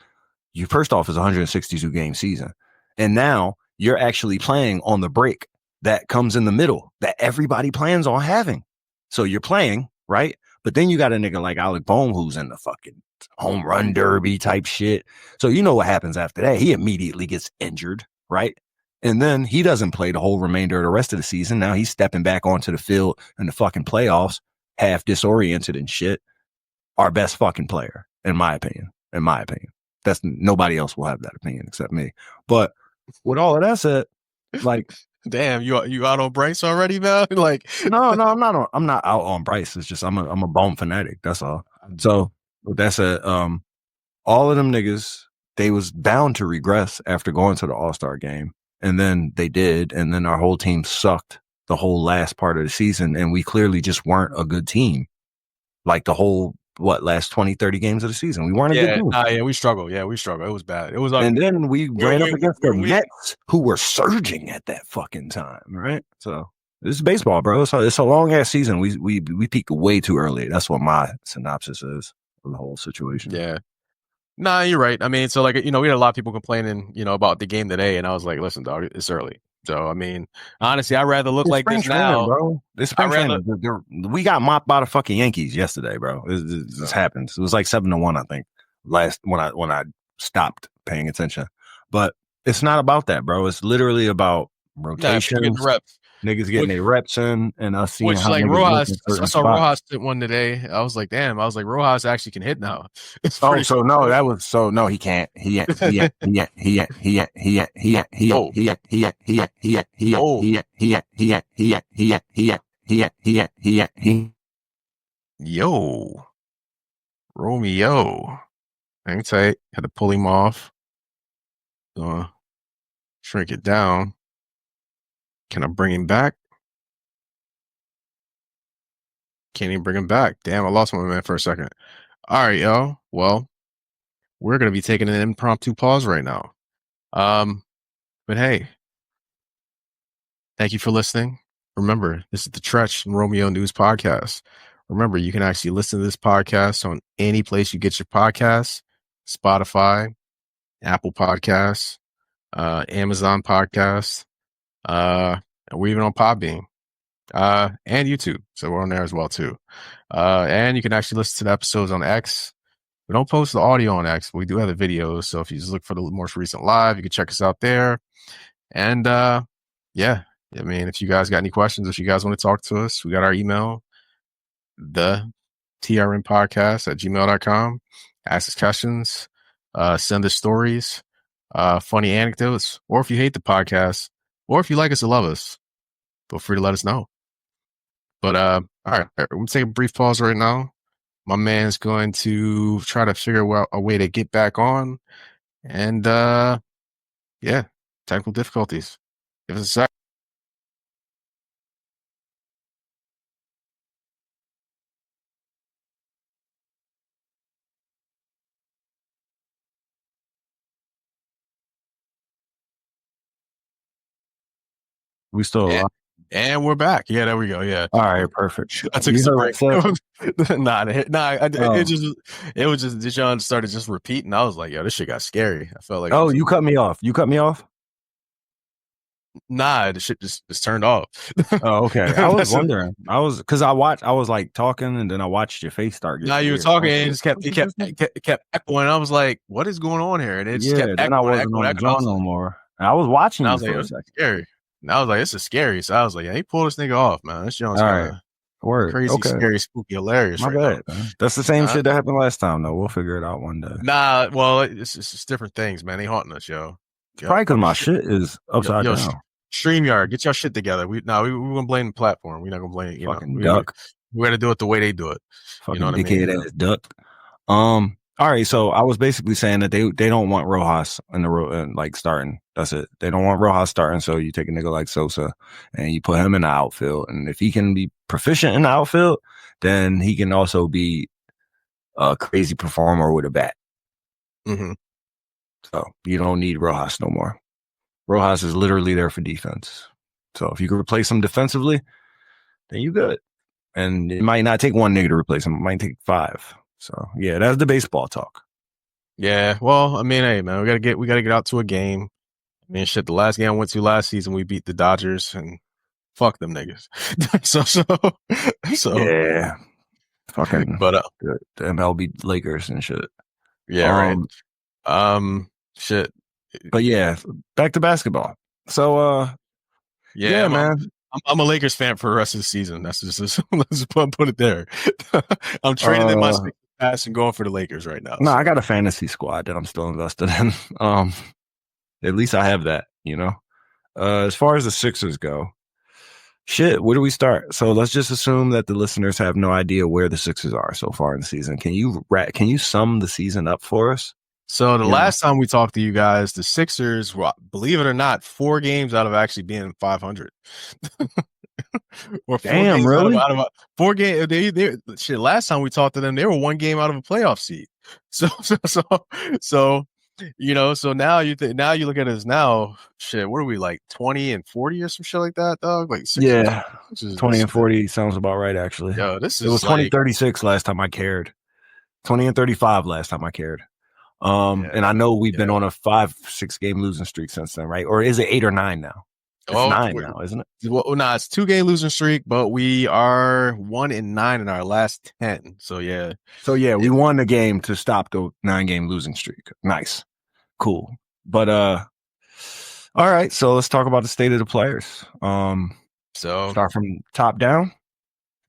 you first off is a 162 game season. And now you're actually playing on the break that comes in the middle that everybody plans on having. So you're playing, right? But then you got a nigga like Alec Bohm who's in the fucking home run derby type shit. So you know what happens after that. He immediately gets injured, right? And then he doesn't play the whole remainder of the rest of the season. Now he's stepping back onto the field in the fucking playoffs, half disoriented and shit. Our best fucking player, in my opinion. That's nobody else will have that opinion except me. But with all of that said, like, damn, you out on Bryce already, man? Like, no, I'm not out on Bryce. It's just I'm a Bone fanatic. That's all. So with that said, all of them niggas, they was bound to regress after going to the All-Star game, and then they did, and then our whole team sucked the whole last part of the season, and we clearly just weren't a good team. Like the whole last 20, 30 games of the season. We weren't a good team. Yeah, we struggled. Yeah, we struggled. It was bad. It was and then we ran up against the Mets, who were surging at that fucking time, right? So this is baseball, bro. It's a long ass season. We peaked way too early. That's what my synopsis is of the whole situation. Yeah. Nah, you're right. I mean, so like, we had a lot of people complaining, about the game today, and I was like, listen, dog, it's early. So, I mean, honestly, I'd rather look like this now, bro. This spring training, we got mopped by the fucking Yankees yesterday, bro. This happens. It was like 7-1, I think, last when I stopped paying attention. But it's not about that, bro. It's literally about rotation. Niggas getting their reps in and us seeing how like Rojas. I saw Rojas hit one today. I was like, damn. I was like, Rojas actually can hit now. He can't. He Yo, Romeo. Hang tight. Had to pull him off. Shrink it down. Can I bring him back? Can't even bring him back. Damn, I lost my man for a second. All right, y'all. Well, we're going to be taking an impromptu pause right now. But hey, thank you for listening. Remember, this is the Tretch and Romeo News Podcast. Remember, you can actually listen to this podcast on any place you get your podcasts, Spotify, Apple Podcasts, Amazon Podcast, and we're even on Podbean, and YouTube. So we're on there as well too. And you can actually listen to the episodes on X. We don't post the audio on X, but we do have the videos. So if you just look for the most recent live, you can check us out there. And yeah, I mean, if you guys got any questions, if you guys want to talk to us, we got our email, the trnpodcast@gmail.com. Ask us questions, send us stories, funny anecdotes, or if you hate the podcast, or if you like us or love us, feel free to let us know. But all right, we're gonna take a brief pause right now. My man's going to try to figure out a way to get back on, and yeah, technical difficulties. Give us a sec. We still alive? And we're back. Yeah, there we go. Yeah. All right, perfect. I took You some heard break. what It was just Deshaun started just repeating. I was like, yo, this shit got scary. I felt like Oh, you cut me off. You cut me off? Nah, the shit just turned off. Oh, okay. I was wondering. I was like talking and then I watched your face start getting You were weird. talking and it kept echoing. I was like, what is going on here? And it just kept then I wasn't on the draw no more. And I was watching you for a second. Scary. And I was like, this is scary. So I was like, yeah, he pulled this nigga off, man. This shit's kind of crazy, scary, spooky, hilarious. My bad. Man. That's the same shit that happened last time, though. We'll figure it out one day. Nah, well, it's just different things, man. They haunting us, yo. Probably because my shit is upside down. StreamYard, get your shit together. We're gonna blame the platform. We're not gonna blame fucking duck. We gotta do it the way they do it. Fucking dickhead ass duck. All right, so I was basically saying that they don't want Rojas in the like starting. That's it. They don't want Rojas starting. So you take a nigga like Sosa and you put him in the outfield, and if he can be proficient in the outfield, then he can also be a crazy performer with a bat. Mm-hmm. So you don't need Rojas no more. Rojas is literally there for defense. So if you can replace him defensively, then you good. And it might not take one nigga to replace him. It might take 5. So yeah, that's the baseball talk. Yeah, well, I mean, hey man, we gotta get out to a game. I mean, shit, the last game I went to last season, we beat the Dodgers, and fuck them niggas. so yeah, fucking. But the MLB Lakers and shit. Yeah, right. Shit. But yeah, back to basketball. So yeah, man. I'm a Lakers fan for the rest of the season. That's just let's put it there. I'm trading in my pass and going for the Lakers right now. No, I got a fantasy squad that I'm still invested in. At least I have that, you know. As far as the Sixers go, shit, where do we start? So let's just assume that the listeners have no idea where the Sixers are so far in the season. Can you sum the season up for us? So the last time we talked to you guys, the Sixers were, believe it or not, 4 games out of actually being 500. Or 4 Damn, really? Out of 4 games. They shit. Last time we talked to them, they were 1 game out of a playoff seed. So you know. So now you look at us now. Shit, what are we like 20 and 40 or some shit like that, dog? Like 6 20 and 40 sounds about right, actually. Yo, it was 20-36 last time I cared. 20 and 35 last time I cared. And I know we've been on a 5-6 game losing streak since then, right? Or is it 8 or 9 now? It's 9 now, isn't it? Well, no, it's 2-game losing streak, but we are 1-9 in our last 10. So yeah. We won the game to stop the 9-game losing streak. Nice, cool. But all right. So let's talk about the state of the players. So start from top down.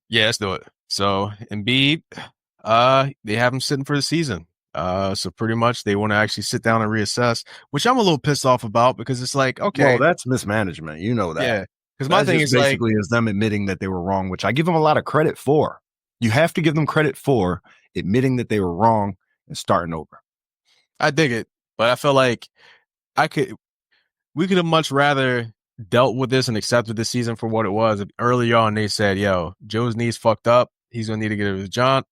Yeah, let's do it. So Embiid, they have him sitting for the season. So pretty much they want to actually sit down and reassess, which I'm a little pissed off about because it's like, okay, well, that's mismanagement. You know that. Yeah. Because my thing is basically is them admitting that they were wrong, which I give them a lot of credit for. You have to give them credit for admitting that they were wrong and starting over. I dig it, but I feel like we could have much rather dealt with this and accepted this season for what it was. Early on, they said, yo, Joe's knee's fucked up. He's going to need to get it with John.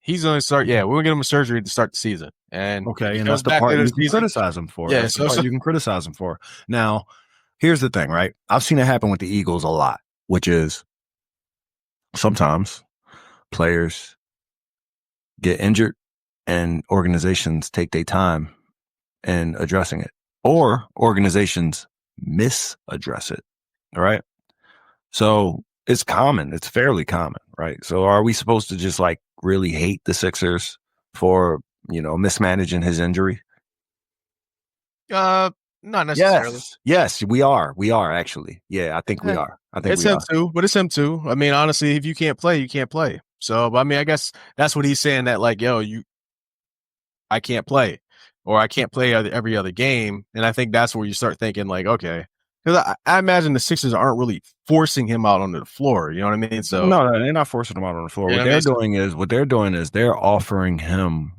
He's going to start. Yeah, we're going to get him a surgery to start the season. And okay, and that's the part you can criticize him for. Yeah, that's the part you can criticize him for. Now, here's the thing, right? I've seen it happen with the Eagles a lot, which is sometimes players get injured and organizations take their time in addressing it. or organizations misaddress it. All right. So it's common. It's fairly common, right? So are we supposed to just like really hate the Sixers for, mismanaging his injury? Not necessarily. Yes, we are. We are actually. Yeah, I think we are. It's him too, but it's him too. I mean, honestly, if you can't play, you can't play. So, I mean, I guess that's what he's saying, that like, I can't play, or I can't play every other game. And I think that's where you start thinking like, okay, because I imagine the Sixers aren't really forcing him out onto the floor. You know what I mean? So no, they're not forcing him out on the floor. What they're doing is they're offering him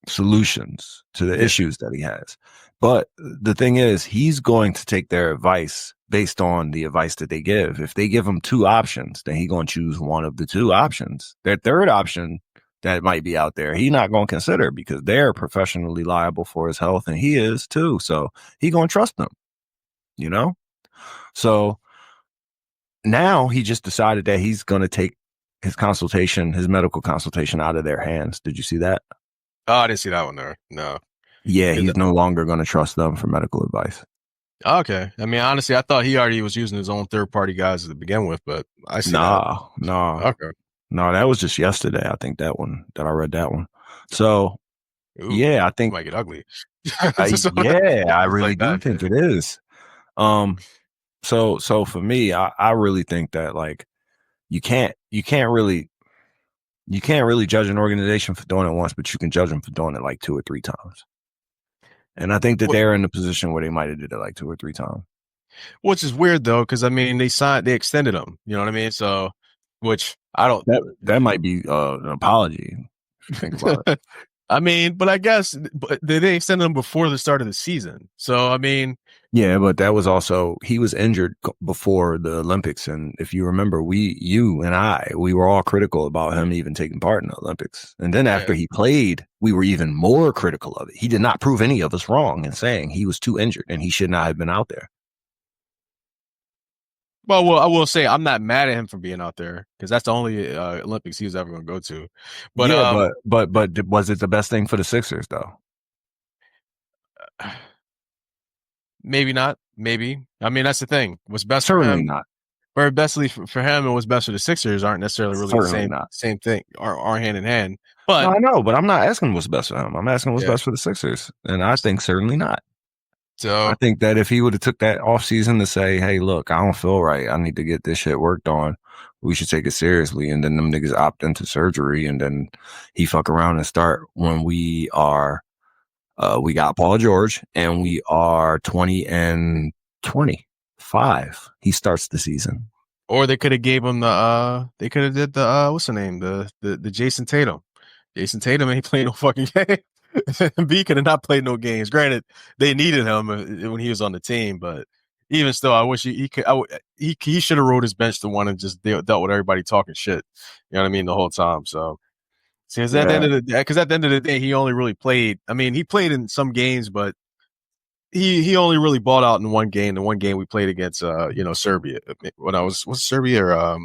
solutions to the issues that he has. But the thing is, he's going to take their advice based on the advice that they give. If they give him two options, then he's going to choose one of the two options. Their third option that might be out there, he's not going to consider because they're professionally liable for his health, and he is too. So he's going to trust them, So now he just decided that he's going to take his medical consultation out of their hands. Did you see that? Oh, I didn't see that one there. No. Yeah, he's no longer going to trust them for medical advice. Okay. I mean, honestly, I thought he already was using his own third-party guys to begin with, but I see that. No. Okay. No, that was just yesterday. I think that I read that one. So, yeah, I think it might get ugly. I really do think it is. So for me, I really think that like you can't really judge an organization for doing it once, but you can judge them for doing it like 2 or 3 times. And I think that they're in the position where they might have did it like 2 or 3 times. Which is weird though, because I mean they extended them. You know what I mean? So, which I don't. That might be an apology. Think about it. I mean, but I guess they extended them before the start of the season. So I mean, yeah, but that was also, he was injured before the Olympics, and if you remember, you and I were all critical about him even taking part in the Olympics. And then after he played, we were even more critical of it. He did not prove any of us wrong in saying he was too injured and he should not have been out there. Well, I will say I'm not mad at him for being out there because that's the only Olympics he was ever going to go to. But yeah, but was it the best thing for the Sixers though? Maybe not. Maybe. I mean, that's the thing. What's best Certainly for him? Not. Or bestly for him and what's best for the Sixers aren't necessarily really the same thing, or hand in hand. But no, I know, but I'm not asking what's best for him. I'm asking what's best for the Sixers, and I think certainly not. So I think that if he would have took that off season to say, "Hey, look, I don't feel right. I need to get this shit worked on. We should take it seriously," and then them niggas opt into surgery, and then he fuck around and start when we are, we got Paul George, and we are 20-25. He starts the season. Or they could have gave him they could have did the what's the name, the Jason Tatum. Jason Tatum ain't playing no fucking game. B could have not played no games. Granted, they needed him when he was on the team, but even still, I wish he could. He should have rode his bench to one and just dealt with everybody talking shit. You know what I mean, the whole time. So, because at the end of the day, he only really played. I mean, he played in some games, but he only really balled out in one game. The one game we played against, Serbia. When I was Serbia or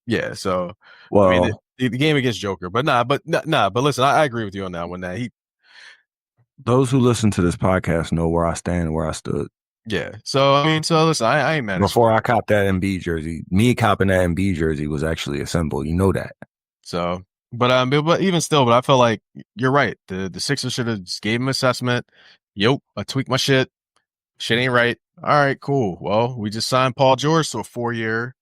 yeah. So, well, I mean, the game against Joker, but but listen, I agree with you on that one. That those who listen to this podcast know where I stand and where I stood. Yeah. So, I mean, listen, I ain't mad. Before I copped that MB jersey, me copping that MB jersey was actually a symbol. You know that. So, but even still, I felt like you're right. The Sixers should have just gave him assessment. Yo, I tweaked my shit. Shit ain't right. All right, cool. Well, we just signed Paul George to a 4-year,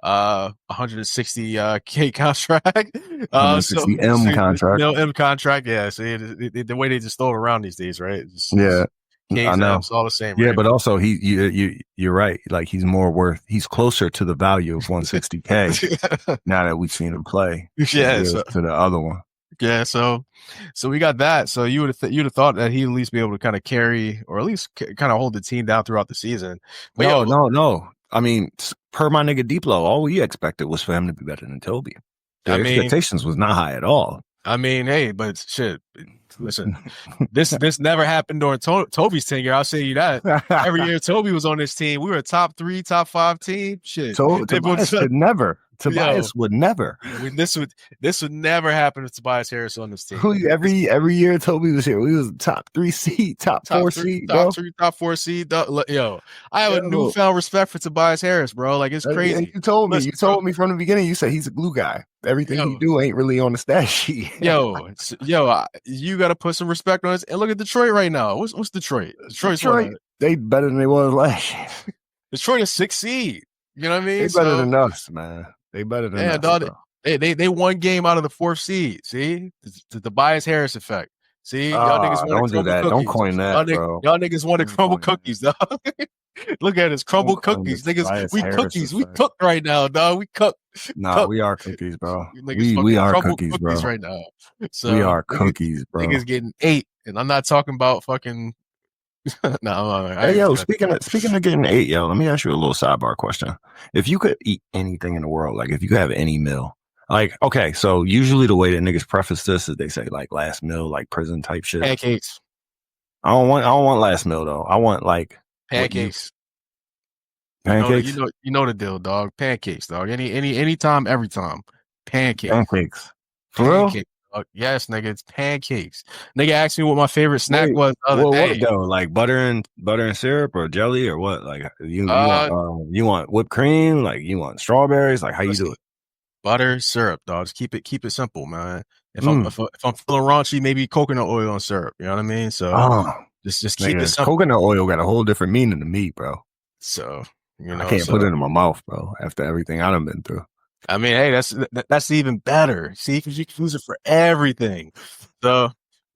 160K contract. 160 M contract. No M contract. Yeah. So the way they just throw it around these days, right? Yeah. I know. It's all the same. Yeah, right? But also you're right. Like he's closer to the value of 160K now that we've seen him play. Yeah. To the other one. Yeah, so we got that. So you'd have thought that he'd at least be able to kind of carry or at least kind of hold the team down throughout the season. But no. I mean, per my nigga Diplo, all we expected was for him to be better than Toby. The expectations was not high at all. I mean, hey, but shit. Listen, this never happened during Toby's tenure. I'll say you that. Every year Toby was on this team, we were a top 3, top 5 team. Shit, Tobias could never. Tobias would never. This would never happen if Tobias Harris on this team. Every year Toby was here, we was top 3 seed, top 4 seed, bro. Top 4 seed. Yo, I have a newfound respect for Tobias Harris, bro. Like, it's crazy. And you told me from the beginning. You said he's a glue guy. Everything he do ain't really on the stat sheet. yo, you got to put some respect on this. And look at Detroit right now. What's Detroit? Detroit, they better than they was last year. Detroit is 6th seed. You know what I mean? They better than us, man. They better than us. Dog, they won game out of the 4th seed. See, the Tobias Harris effect. See, y'all niggas want to crumble cookies. Don't coin that, bro. Y'all niggas want to crumble cookies, dog. Look at us, crumble cookies, niggas. We cookies. We cooked right now, dog. We cooked. Nah, we are cookies, bro. We are cookies, bro. Right now. So we are cookies, bro. Niggas getting 8, and I'm not talking about fucking. Hey, yo, speaking of getting 8, yo, let me ask you a little sidebar question. If you could eat anything in the world, like if you could have any meal, like, okay, so usually the way that niggas preface this is they say like last meal, like prison type shit. Pancakes. I don't want last meal though. I want like pancakes. Pancakes. You know the deal, dog. Pancakes, dog. Anytime, every time. Pancakes. Pancakes. For real? Yes, nigga, it's pancakes. Nigga asked me what my favorite snack was the other day. What though? Like butter and syrup or jelly or what? Like you want whipped cream? Like you want strawberries? Like how you do it? Butter, syrup, dog. Just keep it simple, man. If I'm feeling raunchy, maybe coconut oil and syrup. You know what I mean? So just keep it simple. Coconut oil got a whole different meaning to me, bro. So I can't put it in my mouth, bro. After everything I done been through. I mean, hey, that's even better. See, because you can use it for everything. So,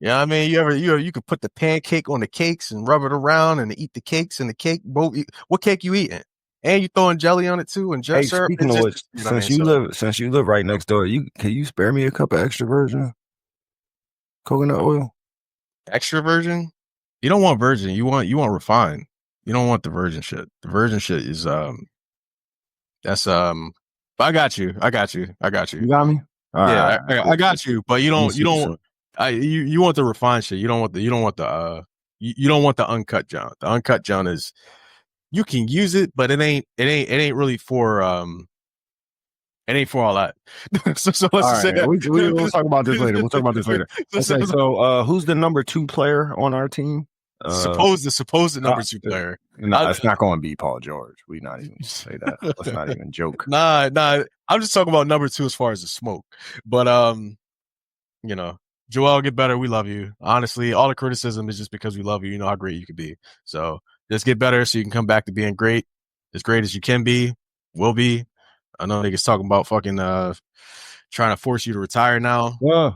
I mean, you could put the pancake on the cakes and rub it around and eat the cakes and the cake. What cake you eating? And you throwing jelly on it too and syrup. Speaking of which, since you live right next door, can you spare me a cup of extra virgin coconut oil? Extra virgin? You don't want virgin. You want refined. You don't want the virgin shit. The virgin shit is that's I got you. You got me? All right. I got you. But you want the refined shit. You don't want the uncut John. The uncut John is you can use it, but it ain't really for it ain't for all that. so let's say that. We'll talk about this later. Okay, so who's the number 2 player on our team? Supposed number 2 player. No, it's not going to be Paul George. We not even say that. Let's not even joke. Nah. I'm just talking about number 2 as far as the smoke. But Joel, get better. We love you. Honestly, all the criticism is just because we love you. You know how great you can be. So just get better so you can come back to being great as you can be, will be. I know niggas talking about fucking trying to force you to retire now. Yeah.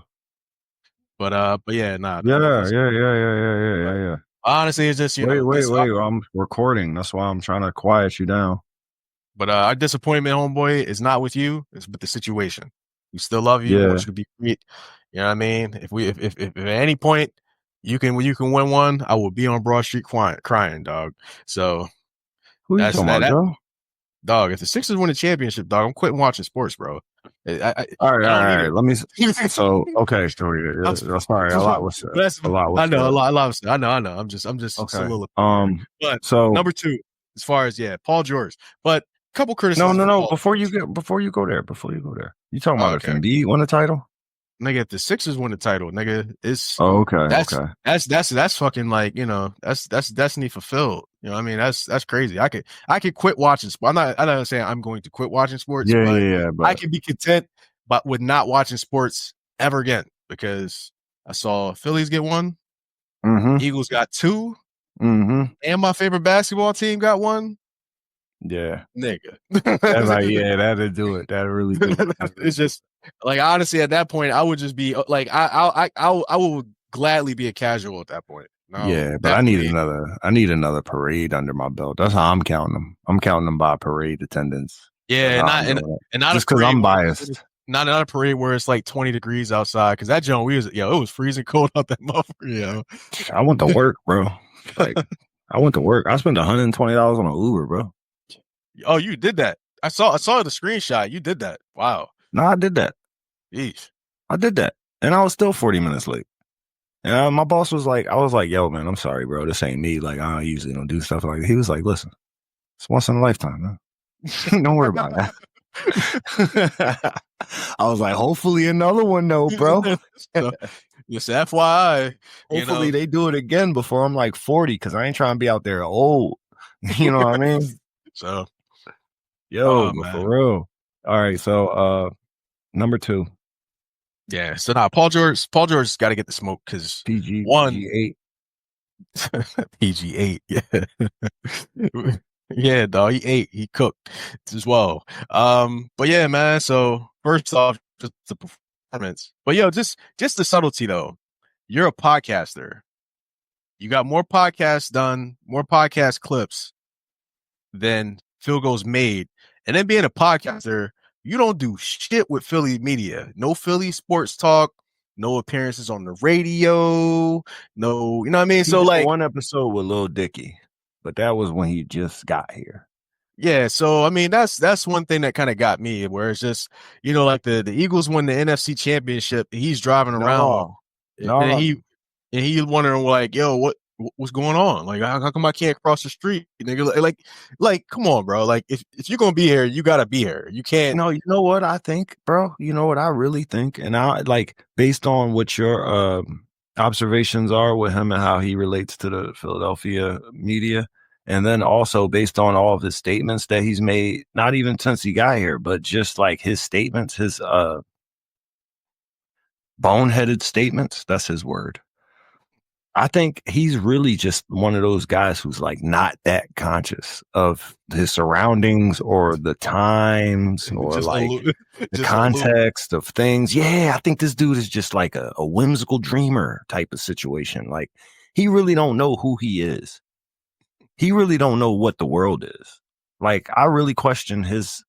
But yeah, nah. Yeah. Honestly, it's just wait. I'm recording. That's why I'm trying to quiet you down. But our disappointment, homeboy, is not with you. It's with the situation. We still love you. Yeah. It should be great. You know what I mean? If at any point you can win one, I will be on Broad Street crying, dog. So who you talking about, Joe? Dog, if the Sixers win the championship, dog, I'm quitting watching sports, bro. All right. Let me. So okay, sorry. A lot was said. I know. I'm just okay. But so number 2, as far as Paul George, but a couple criticisms. No. Before you go there, you talking about if Embiid won the title? Nigga, if the Sixers win the title, nigga, it's okay. That's fucking like that's destiny fulfilled. You know what I mean? That's crazy. I could quit watching sports. I'm not saying I'm going to quit watching sports. But I can be content, but with not watching sports ever again because I saw Phillies get 1, Eagles got 2, and my favorite basketball team got 1. Yeah, nigga. That'll do it. That'll really do it. It's just like honestly, at that point, I would just be like, I will gladly be a casual at that point. No, but I need another parade under my belt. That's how I'm counting them. I'm counting them by parade attendance. Yeah, and not just because I'm biased. Not a parade where it's like 20 degrees outside. Because that joint, it was freezing cold out that motherfucker. I went to work, bro. Like I went to work. I spent $120 on an Uber, bro. Oh, you did that? I saw the screenshot. You did that. Wow. No, I did that. Yeesh. I did that, and I was still 40 minutes late. And my boss was like, I was like, yo, man, I'm sorry, bro. This ain't me. Like, I usually don't do stuff like that. He was like, listen, it's once in a lifetime, man. Don't worry about that. I was like, hopefully another one though, bro. So, just FYI, Hopefully they do it again before I'm like 40, because I ain't trying to be out there old. You know what I mean? So, Yo, but for real. All right, so number 2. Yeah, so now Paul George got to get the smoke because PG8. PG8, yeah. Yeah, dog, he cooked as well. But yeah, man, so first off, just the performance. But yo, just the subtlety though. You're a podcaster. You got more podcasts done, more podcast clips than field goals made. And then being a podcaster, you don't do shit with Philly media. No Philly sports talk, no appearances on the radio, no, you know what I mean? So like one episode with Lil Dicky, but that was when he just got here. Yeah, so I mean that's one thing that kind of got me, where it's just, you know, like the Eagles won the NFC championship, he's driving around and he wondering like, yo, what's going on? Like how come I can't cross the street? Nigga, like come on, bro. Like if you're gonna be here, you gotta be here. You can't. No, you know what I think, bro? You know what I really think? And I like, based on what your observations are with him and how he relates to the Philadelphia media, and then also based on all of his statements that he's made, not even since he got here, but just like his statements, his boneheaded statements, that's his word. I think he's really just one of those guys who's like not that conscious of his surroundings or the times or just like the context of things. Yeah, I think this dude is just like a whimsical dreamer type of situation. Like he really don't know who he is. He really don't know what the world is. Like I really question his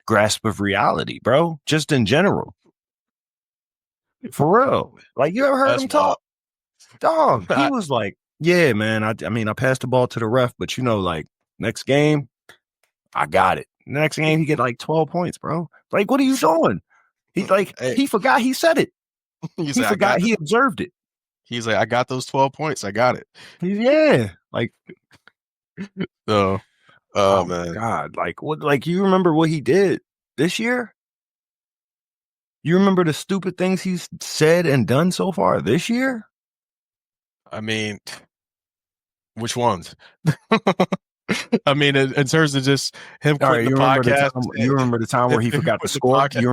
grasp of reality, bro, just in general. For real. Like you ever heard him talk? Dog, he was like, yeah, man, I mean, I passed the ball to the ref, but you know, like next game, I got it. Next game, he get like 12 points, bro. Like, what are you doing? He's like, he forgot he said it. He forgot he observed it. He's like, I got those 12 points. I got it. Yeah. Like, so, oh man. My God. Like, what, like, you remember what he did this year? You remember the stupid things he's said and done so far this year? I mean, which ones? I mean, in terms of just him quitting the podcast. You remember the time where he forgot to score? You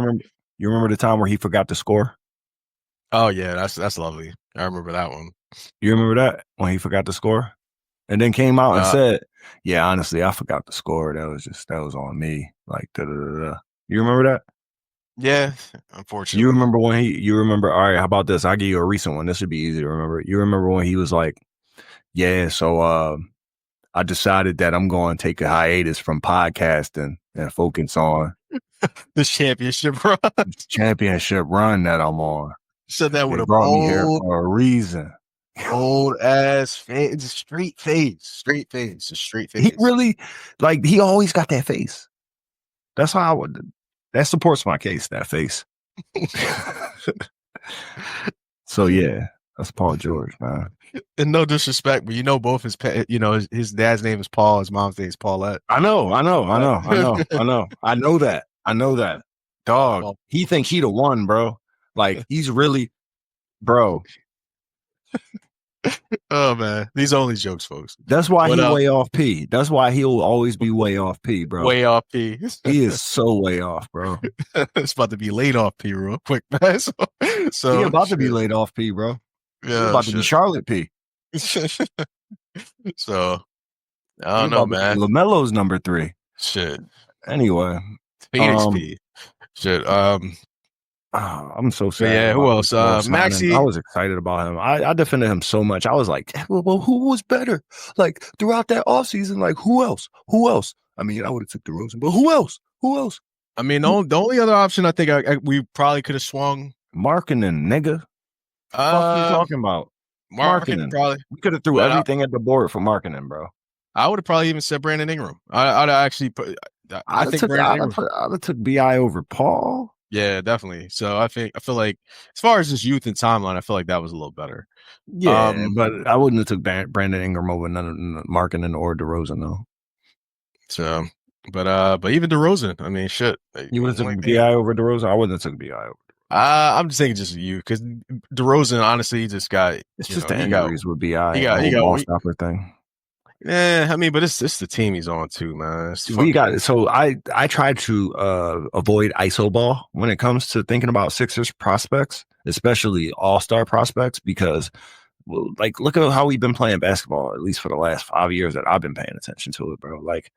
remember the time where he forgot to score? Oh yeah, that's lovely. I remember that one. You remember that when he forgot to score, and then came out and said, "Yeah, honestly, I forgot to score. That was on me." Like, da da da da. You remember that? Yeah, unfortunately. You remember? All right, how about this? I'll give you a recent one. This should be easy to remember. You remember when he was like, "Yeah, so I decided that I'm going to take a hiatus from podcasting and focus on the championship run. Championship run that I'm on." Said that with a brought me here for a reason. Old ass face, straight face. He really, like, he always got that face. That's how that supports my case, that face. So yeah, that's Paul George, man. And no disrespect, but you know, both his dad's name is Paul, his mom's name is Paulette. I know that. Dog, he thinks he the one, bro. Like, he's really, bro. Oh man, these are only jokes, folks. That's why he's way off P. That's why he'll always be way off P, bro. Way off P. He is so way off, bro. It's about to be laid off P real quick, man. So he about to be laid off P, bro. Yeah, about to be Charlotte P. So I don't know, man. LaMelo's number 3. Shit. Anyway, Phoenix P. Shit. I'm so sad. Yeah, who else? Maxey. I was excited about him. I defended him so much. I was like, well, who was better? Like, throughout that offseason, like, who else? I mean, I would have took DeRozan, but who else? I mean, the only other option I think we probably could have swung. Markkanen, nigga. What are you talking about? Markkanen. Probably. We could have threw everything at the board for Markkanen, bro. I would have probably even said Brandon Ingram. I'd actually put. I think Brandon Ingram. I'd have took BI over Paul. Yeah, definitely. So I feel like, as far as just youth and timeline, I feel like that was a little better. Yeah, but I wouldn't have took Brandon Ingram over none of Markkanen or DeRozan though. So But even DeRozan, I mean, shit. You would have Like, took Bi over DeRozan. I wouldn't have took Bi over. I'm just thinking just you because DeRozan honestly he just got It's you just know the injuries with Bi, the he whole got ball stopper thing. yeah. I mean, but it's the team he's on too, man. It's We got fucking so I try to avoid iso ball when it comes to thinking about Sixers prospects, especially all-star prospects, because well, like look at how we've been playing basketball, at least for the last 5 years that I've been paying attention to it, bro. Like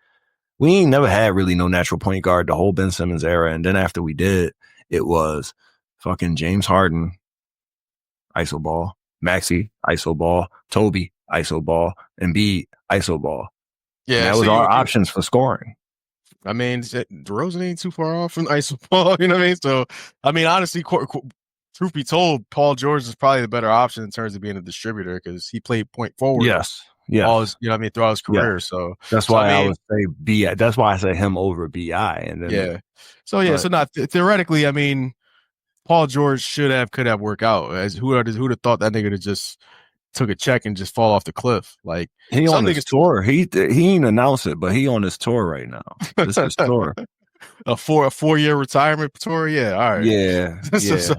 we ain't never had really no natural point guard the whole Ben Simmons era. And then after we did, it was fucking James Harden, iso ball, Maxey, iso ball, Toby, iso ball, and B iso ball. And yeah. that So was our options for scoring. I mean, DeRozan ain't too far off from iso ball. You know what I mean? So I mean, honestly, truth be told, Paul George is probably the better option in terms of being a distributor because he played point forward Yes. all Yes. his, you know what I mean, throughout his Yeah. career. So that's I why I mean, would say Bi. That's why I say him over Bi. And then yeah. So yeah, so not theoretically, I mean, Paul George could have worked out. As who'd have thought that nigga to just took a check and just fall off the cliff? Like he some on his niggas tour. He ain't announced it, but he on his tour right now. This is tour. a 4-year retirement tour. Yeah, all right. Yeah. Yeah.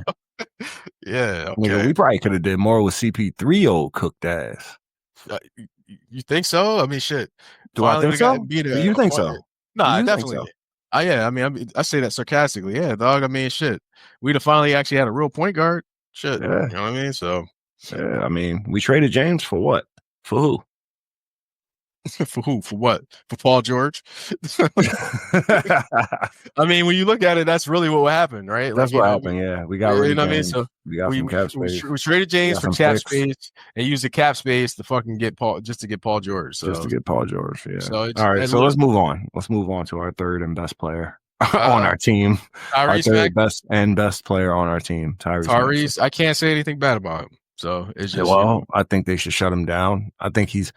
Yeah, okay. Nigga, we probably could have did more with CP3 old cooked ass. You think so? I mean, shit. Do I think so? Do you think so? Nah, You think definitely. so? Yeah. I mean, I say that sarcastically. Yeah, dog. I mean, shit. We'd have finally actually had a real point guard. Shit. Yeah. You know what I mean? So. Yeah. I mean, we traded James for what? For who? For who? For what? For Paul George? I mean, when you look at it, that's really what happened, right? That's like, what happened. Yeah, we got rid of James. I mean? So we got some cap space. We traded James for cap space and used the cap space to fucking get Paul, just to get Paul George. So. Just to get Paul George. Yeah. So all right. So let's move on. Let's move on to our third and best player on our team. Our third best player on our team, Tyrese. I can't say anything bad about him. So it's just I think they should shut him down. I think it's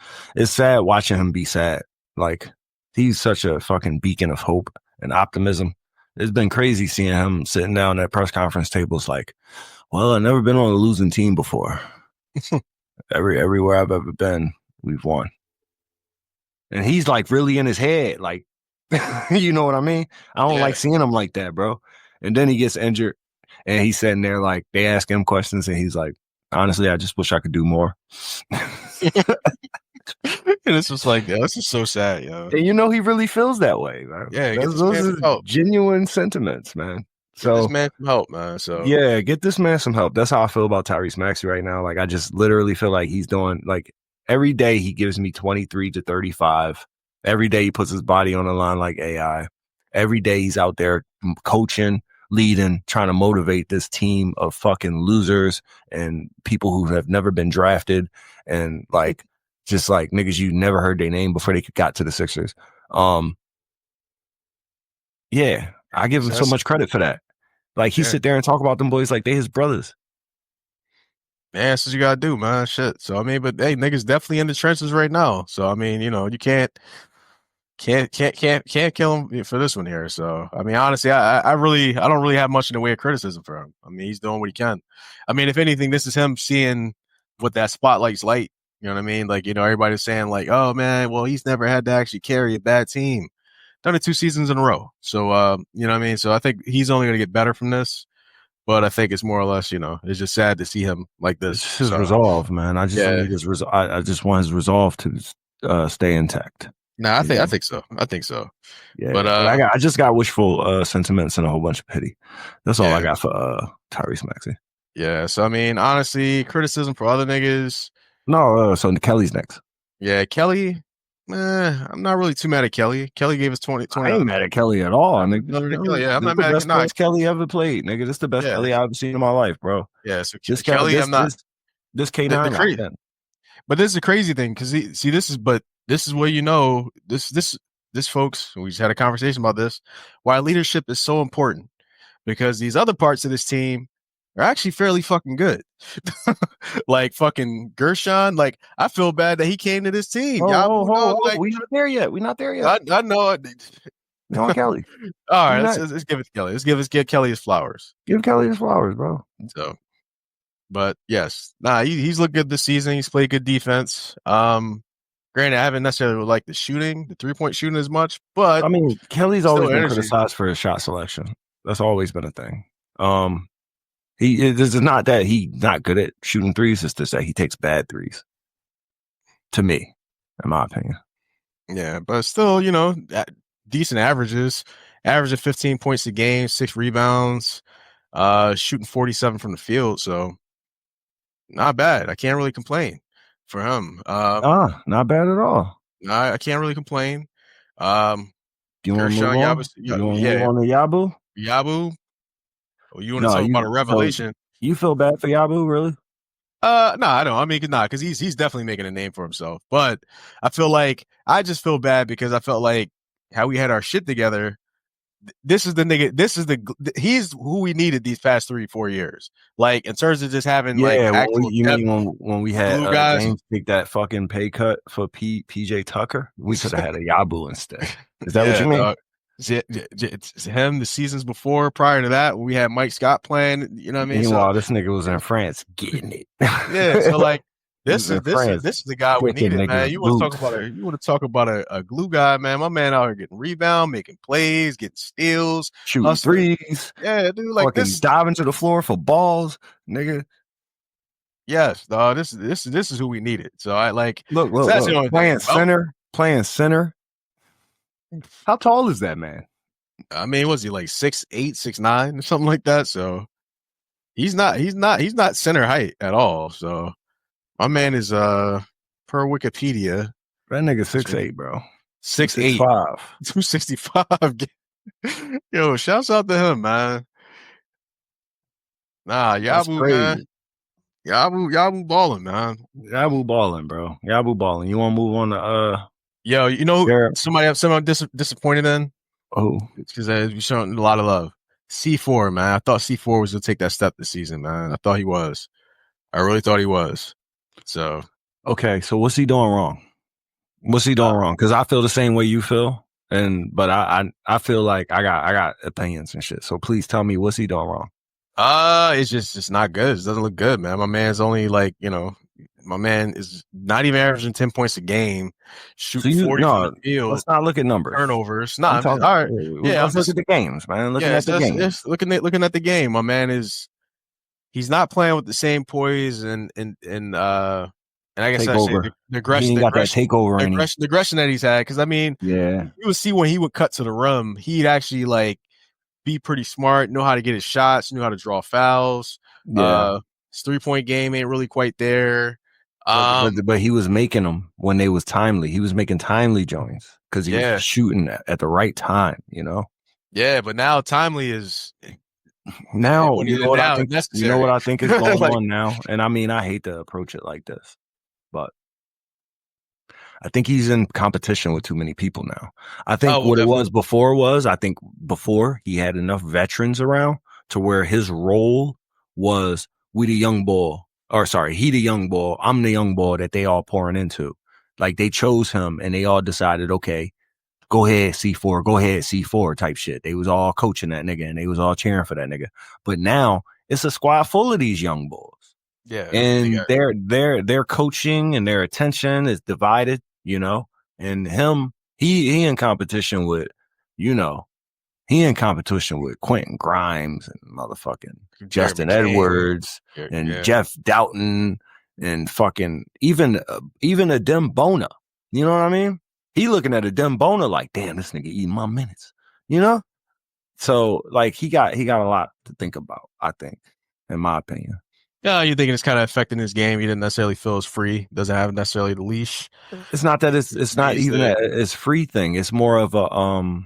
sad watching him be sad. Like he's such a fucking beacon of hope and optimism. It's been crazy seeing him sitting down at press conference tables like, well, I've never been on a losing team before. Everywhere I've ever been, we've won. And he's like really in his head, like, you know what I mean? I don't like seeing him like that, bro. And then he gets injured and he's sitting there like they ask him questions and he's like, honestly, I just wish I could do more. And it's just like, this is so sad, yo. And you know, he really feels that way, man. Yeah, those are genuine sentiments, man. So get this man some help, man. So yeah, get this man some help. That's how I feel about Tyrese Maxey right now. Like I just literally feel like he's doing like every day he gives me 23 to 35. Every day he puts his body on the line like AI. Every day he's out there coaching, leading, trying to motivate this team of fucking losers and people who have never been drafted and like just like niggas you never heard their name before they got to the Sixers. Yeah, I give him so much credit for that. Like he sit there and talk about them boys like they his brothers. Yeah, that's what you gotta do, man. Shit. So I mean, but hey, niggas definitely in the trenches right now. So I mean, you know, you can't kill him for this one here. So I mean, honestly, I don't really have much in the way of criticism for him. I mean, he's doing what he can. I mean, if anything, this is him seeing what that spotlight's like. You know what I mean? Like, you know, everybody's saying like, oh man, well, he's never had to actually carry a bad team. Done it 2 seasons in a row. So you know what I mean? So I think he's only gonna get better from this. But I think it's more or less, you know, it's just sad to see him like this. It's his resolve, man. I just I just want his resolve to stay intact. No, I think so. I think so. Yeah, but I just got wishful sentiments and a whole bunch of pity. That's all I got for Tyrese Maxey. Yeah, so I mean, honestly, criticism for other niggas. No, so Kelly's next. Yeah, Kelly. I'm not really too mad at Kelly. Kelly gave us 20. I ain't mad at Kelly at all. I'm not mad at Kelly. Kelly ever played, nigga. This is the best Kelly I've ever seen in my life, bro. Yeah, so this Kelly, this K9. But this is a crazy thing because this is where you know this folks. We just had a conversation about this. Why leadership is so important because these other parts of this team are actually fairly fucking good. Like fucking Gershon. Like I feel bad that he came to this team. We're not there yet. We're not there yet. I know it. Come on, Kelly. All right, let's give it to Kelly. Let's give Kelly his flowers. Give Kelly his flowers, bro. So, but yes, he's looked good this season. He's played good defense. Granted, I haven't necessarily liked the 3-point shooting as much, but I mean, Kelly's still always been energy. criticized for his shot selection. That's always been a thing. This is not that he's not good at shooting threes. It's just that he takes bad threes. To me, in my opinion. Yeah, but still, decent averages. Average of 15 points a game, 6 rebounds, shooting 47 from the field. So not bad. I can't really complain for him. Not bad at all. I can't really complain. Do you want to move on? You want to move on to Yabu? Yabu. Oh, you want to talk about a revelation? You feel bad for Yabu, really? No, I don't. I mean, because he's definitely making a name for himself. But I just feel bad because I felt like how we had our shit together. This is the nigga. He's who we needed these past 3-4 years. Like in terms of just having actual. You mean when we had guys James take that fucking pay cut for PJ Tucker? We could have had a Yabu instead. Is that what you mean? It's him the seasons prior to that when we had Mike Scott playing. You know what I mean? Meanwhile, this nigga was in France getting it. Yeah. So like. This is the guy we needed, man. You want to talk about a glue guy, man. My man out here getting rebound, making plays, getting steals, shooting threes. Yeah, dude, like this diving to the floor for balls, nigga. Yes, dog. This is who we needed. So I like look playing center. How tall is that man? I mean, was he like 6'8", 6'9", or something like that? So he's not center height at all. So my man is per Wikipedia. That nigga 6'8", bro. 6'8", 265. Yo, shouts out to him, man. Nah, Yabu, man. Yabu balling, man. Yabu balling, bro. Yabu balling. You want to move on to Yo, somebody disappointed in? Oh, because we're showing a lot of love. C4, man. I thought C4 was gonna take that step this season, man. I thought he was. I really thought he was. So okay, so what's he doing wrong? What's he doing wrong? Because I feel the same way you feel, but I feel like I got opinions and shit. So please tell me, what's he doing wrong? It's not good. It doesn't look good, man. My man's only my man is not even averaging 10 points a game, shooting 40 from the field. Let's not look at numbers. Turnovers. All right. Yeah, let's look at the games, man. Looking at the game. Looking at the game. My man he's not playing with the same poise and I guess I say the aggression that he's had. Because I mean, yeah, you would see when he would cut to the rim, he'd actually be pretty smart, know how to get his shots, knew how to draw fouls. Yeah, his 3-point game ain't really quite there. But he was making them when they was timely. He was making timely joints because he was shooting at the right time, you know? Yeah, but now timely is now you know what I think. You know what I think is going on now, and I mean I hate to approach it like this, but I think he's in competition with too many people now. I think what it was before I think before he had enough veterans around to where his role was he the young boy, I'm the young boy that they all pouring into. Like they chose him and they all decided, okay, go ahead, C4 type shit. They was all coaching that nigga and they was all cheering for that nigga. But now it's a squad full of these young boys. Yeah. And their coaching and their attention is divided, you know, and he in competition with, Quentin Grimes and motherfucking Justin Edwards and Jeff Doughton and fucking even a Dem Bona. You know what I mean? He looking at a Dem Bona like, damn, this nigga eating my minutes, you know? So like he got a lot to think about, I think, in my opinion. Yeah, you thinking it's kind of affecting his game? He didn't necessarily feel as free. Doesn't have necessarily the leash. It's not that it's not even it's free thing. It's more of a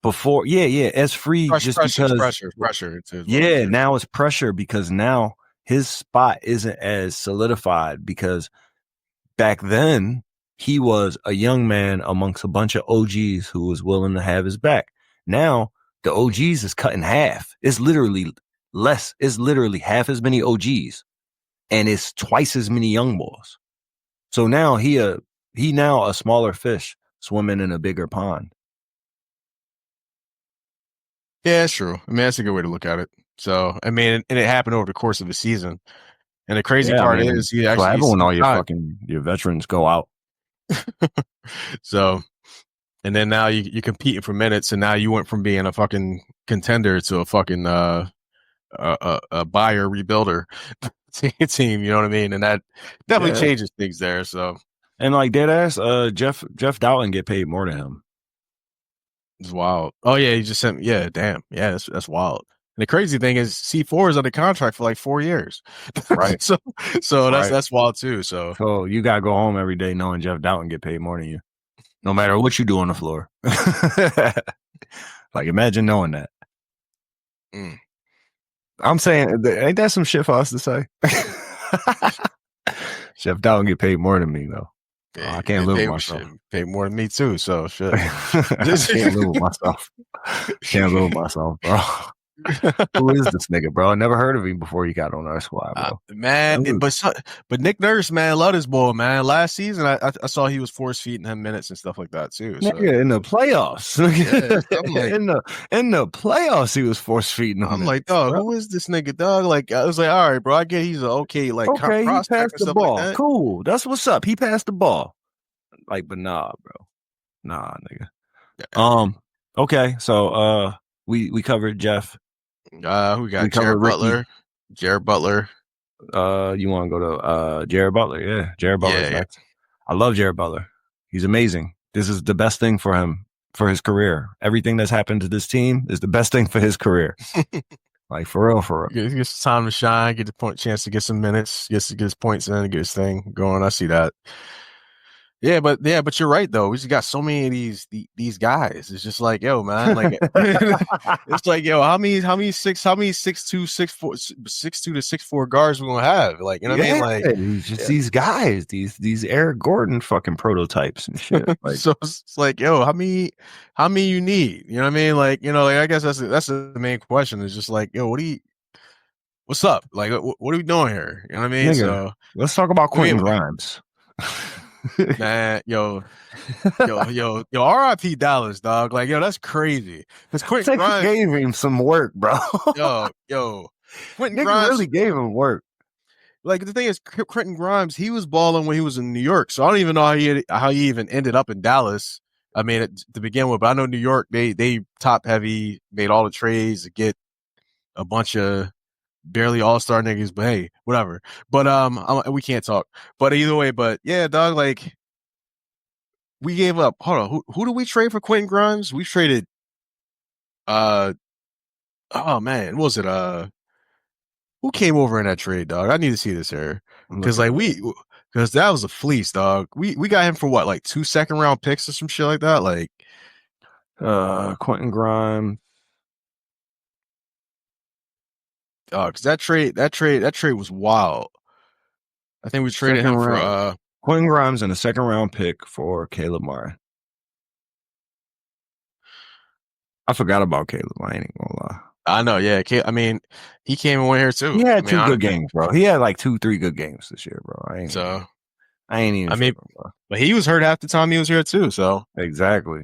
before it's free because pressure. Yeah, now it's pressure because now his spot isn't as solidified because back then he was a young man amongst a bunch of OGs who was willing to have his back. Now the OGs is cut in half. It's literally less. It's literally half as many OGs, and it's twice as many young boys. So now he now a smaller fish swimming in a bigger pond. Yeah, it's true. I mean, that's a good way to look at it. So, I mean, and it happened over the course of the season. And the crazy part is he actually when all your veterans go out. So, and then now you're competing for minutes, and now you went from being a fucking contender to a fucking a buyer rebuilder team. You know what I mean? And that definitely changes things there. So, and like dead ass, Jeff Dowling get paid more than him. It's wild. Oh yeah, he just sent me. Yeah, damn. Yeah, that's wild. And the crazy thing is, C4 is under contract for like 4 years. Right. so that's wild too. So you gotta go home every day knowing Jeff Dowling get paid more than you, no matter what you do on the floor. Like, imagine knowing that. I'm saying, ain't that some shit for us to say? Jeff Dowling get paid more than me though. Yeah, I can't live with myself. Pay more than me too. So shit. Can't live with myself. Can't live with myself, bro. Who is this nigga, bro? I never heard of him before he got on our squad, bro. Man, but Nick Nurse, man, loved his boy, man. Last season, I saw he was force feeding him minutes and stuff like that too. So. Nigga, in the playoffs, in the playoffs, he was force feeding him. I'm like, dog, who is this nigga, dog? Like, I was like, all right, bro, I get he's okay, he passed the ball. Like cool, that's what's up. He passed the ball. Like, but nah, bro, nah, nigga. Yeah. Okay, so we covered Jeff. We got Jared Butler. Jared Butler. You want to go to Jared Butler? Yeah, Jared Butler. Yeah. I love Jared Butler. He's amazing. This is the best thing for him, for his career. Everything that's happened to this team is the best thing for his career. Like, for real. He gets time to shine, get the chance to get some minutes, get his points in, get his thing going. I see that. Yeah, but you're right though. We just got so many of these guys. It's just like, yo, man, like it's like, yo, how many 6'2", 6'2" to 6'4" guards we gonna have? Like, you know what I mean? Like, just these guys, these Eric Gordon fucking prototypes and shit. Like, so it's like, yo, how many you need? You know what I mean? Like, you know, like I guess that's the main question. Is just like, yo, what's up? Like, what are we doing here? You know what I mean? Nigga, so let's talk about Quentin Grimes. Man, yo, RIP Dallas, dog. Like, yo, that's crazy. Because Quentin Grimes gave him some work, bro. Quentin Grimes really gave him work. Like, the thing is, Quentin Grimes, he was balling when he was in New York, so I don't even know how he even ended up in Dallas. I mean, to begin with, but I know New York, they top heavy, made all the trades to get a bunch of barely all-star niggas, but hey, whatever. But we can't talk. But either way, but yeah, dog, like, we gave up. Hold on, who do we trade for Quentin Grimes? We traded oh man, what was it? Who came over in that trade, dog? I need to see this here. Because because that was a fleece, dog. We got him for what, like 2 second-round picks or some shit like that? Like Quentin Grimes. Because that trade was wild. I think we traded him for Quentin Grimes and a second-round pick for Caleb Murray. I forgot about Caleb. I ain't even gonna lie. I know, yeah. I mean, he came and went here too. He had 2 good games, bro. He had like 2-3 good games this year, bro. I ain't even. I mean, but he was hurt half the time he was here too. So exactly.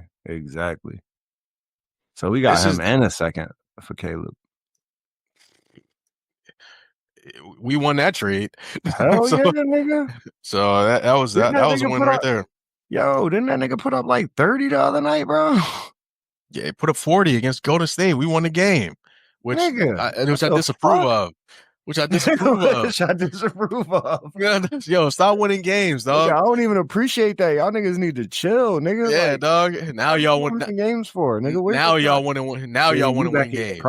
So we got him and a second for Caleb. We won that trade. Hell yeah, nigga. So that was a win right there. Yo, didn't that nigga put up like 30 the other night, bro? Yeah, he put up 40 against Golden State. We won the game, which I disapprove of. Which I disapprove of. Yo, stop winning games, dog. Nigga, I don't even appreciate that. Y'all niggas need to chill, nigga. Yeah, like, dog. Now y'all want games for, nigga. Now y'all want to win. Now y'all want to win games.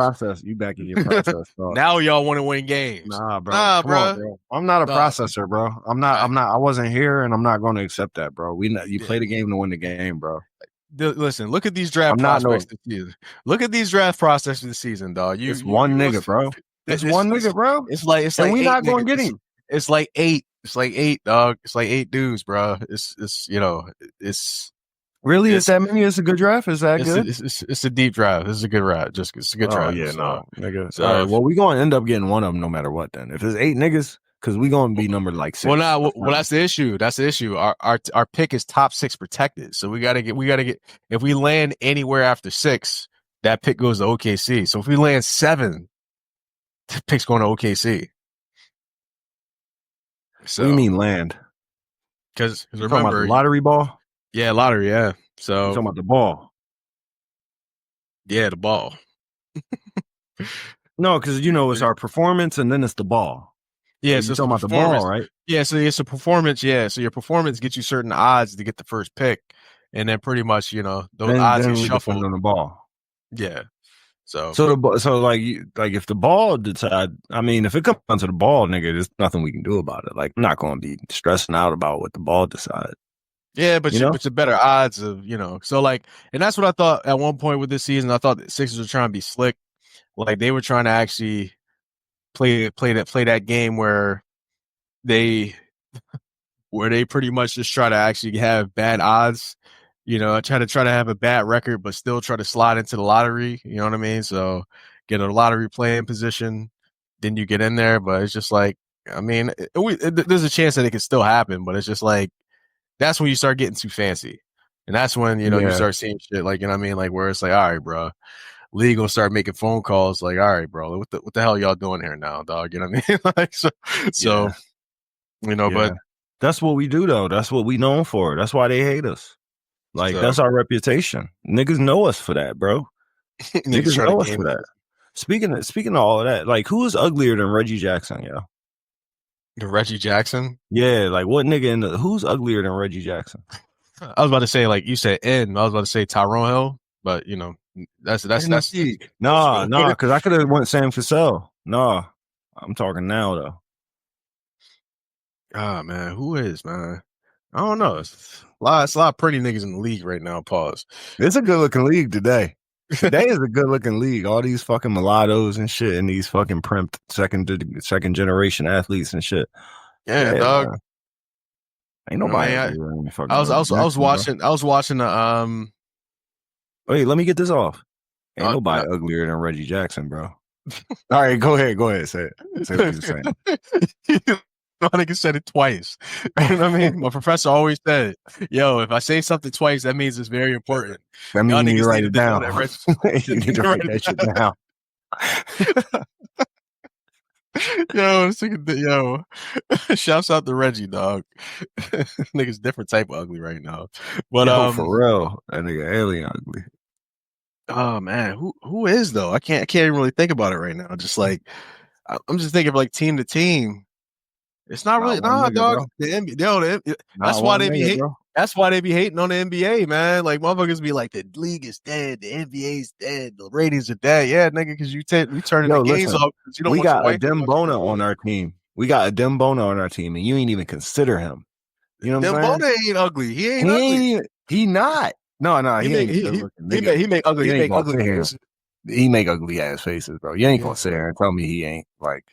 You back in your process, bro. Now y'all want to win games. Nah, bro. Bro. I'm not a processor, bro. I'm not. I wasn't here, and I'm not going to accept that, bro. You play the game to win the game, bro. Listen, look at these draft prospects this season. Look at these draft prospects this season, dog. It's one nigga, bro. It's one nigga, bro. It's like we not going to get him. It's like 8. It's like 8, dog. It's like 8 dudes, bro. It's really is that many? It's a good draft. Is that good? It's a deep draft. This is a good draft. It's a good draft. Yeah, no, nigga. So, all right, well, we going to end up getting one of them no matter what. Then if it's 8 niggas, because we going to be numbered like 6. Well, that's the issue. That's the issue. Our pick is top 6 protected. So we gotta get. If we land anywhere after 6, that pick goes to OKC. So if we land 7. The pick's going to OKC. So, what do you mean land? Because remember, lottery ball. Yeah, lottery. Yeah. You So talking about the ball? yeah, the ball. No, because it's our performance and then it's the ball. So Yeah, so you it's the talking about the ball, performance. right? Yeah, so it's a performance. Yeah, so your performance gets you certain odds to get the first pick, and then pretty much those odds get Then we depend shuffled. on the ball. Yeah. So So like if the ball decide, I mean, if it comes down to the ball, nigga, there's nothing we can do about it. Like I'm not going to be stressing out about what the ball decides. yeah, You but know? but the better odds of so like, and that's what I thought at one point with this season. I thought the Sixers were trying to be slick, like they were trying to actually play that game they where they pretty much just try to actually have bad odds, try to have a bad record, but still try to slide into the lottery. You know what I mean? So get a lottery playing position, then you get in there. But it's just like, I mean, there's a chance that it could still happen, but it's just like that's when you start getting too fancy, and that's when you Yeah, start seeing shit like what I mean, like where it's like, all right, bro. League gonna start making phone calls like, all right, bro, what the hell y'all doing here now, dog? You know what I mean? Like so yeah, yeah. but That's what we do, though. That's what we known for. That's why they hate us. Like so that's our reputation. Niggas know us for that, bro. niggas Niggas trying to know us game for that. Speaking of all of that, like who is uglier than Reggie Jackson, yo? Reggie Jackson. Yeah, like what nigga who's uglier than Reggie Jackson? I was about to say, like you said, I was about to say Tyrone Hill, but In the league. Nah, because I could have went Sam Cassell. Nah, I'm talking now though. Ah, man, who is, man? I don't know. It's a lot of pretty niggas in the league right now. Pause. It's a good looking league today. Today is a good looking league. All these fucking mulattoes and shit, and these fucking primped second generation athletes and shit. Yeah, Yeah, dog. man. Ain't I nobody mean, uglier than fucking I was Reggie also I was Jackson, bro. watching I was watching the Wait, let me get this off. Ain't no. nobody uglier than Reggie Jackson, bro. All right, go ahead. Say it. Say what you're saying. My nigga said it twice. You know what I mean? My professor always said, "Yo, if I say something twice, that means it's very important." That means Y'all you need to niggas write needed it to know down. that. Reggie, You need to write that shit down. Yo, shouts out to Reggie, dog. Nigga's different type of ugly right now. But Yo, for real. That nigga alien ugly. oh man, who is though? I can't even really think about it right now. Just like I'm just thinking of like team to team. It's not really Not one nigga, dog. bro. The NBA, that's Not why one they be nigga, hate. bro. That's why they be hating on the NBA, man. Like motherfuckers be like, the league is dead, the NBA's dead, the ratings are dead. Yeah, nigga, because you turning the Yo, games listen. off because you don't We want your got a wife to watch your Dembona on boy. our team. And you ain't even consider him. You know what I'm saying? Dembona ain't ugly. He ain't He ain't ugly. even. He not. No. He He make ain't a he good he looking he nigga. You ain't make gonna ugly sit here. faces. He make ugly ass faces, bro. You ain't Yeah. gonna sit here and tell me he ain't like.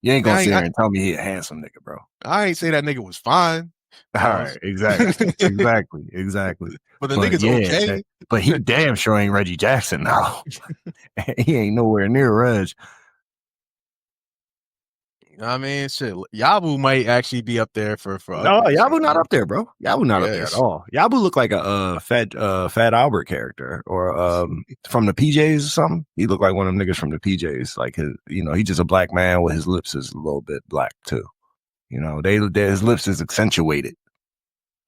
You ain't gonna Now sit here and tell me he a handsome nigga, bro. I ain't say that nigga was fine. All right, exactly. But the But nigga's yeah, okay. but he damn sure ain't Reggie Jackson now. He ain't nowhere near Reg. I mean, shit. Yabu might actually be up there for No, ugliest. Yabu not up there, bro. Yabu not up there at Yes. all. Yabu look like a fat Albert character or from the PJs or something. He looked like one of them niggas from the PJs. Like he's just a black man with his lips is a little bit black too. His lips is accentuated.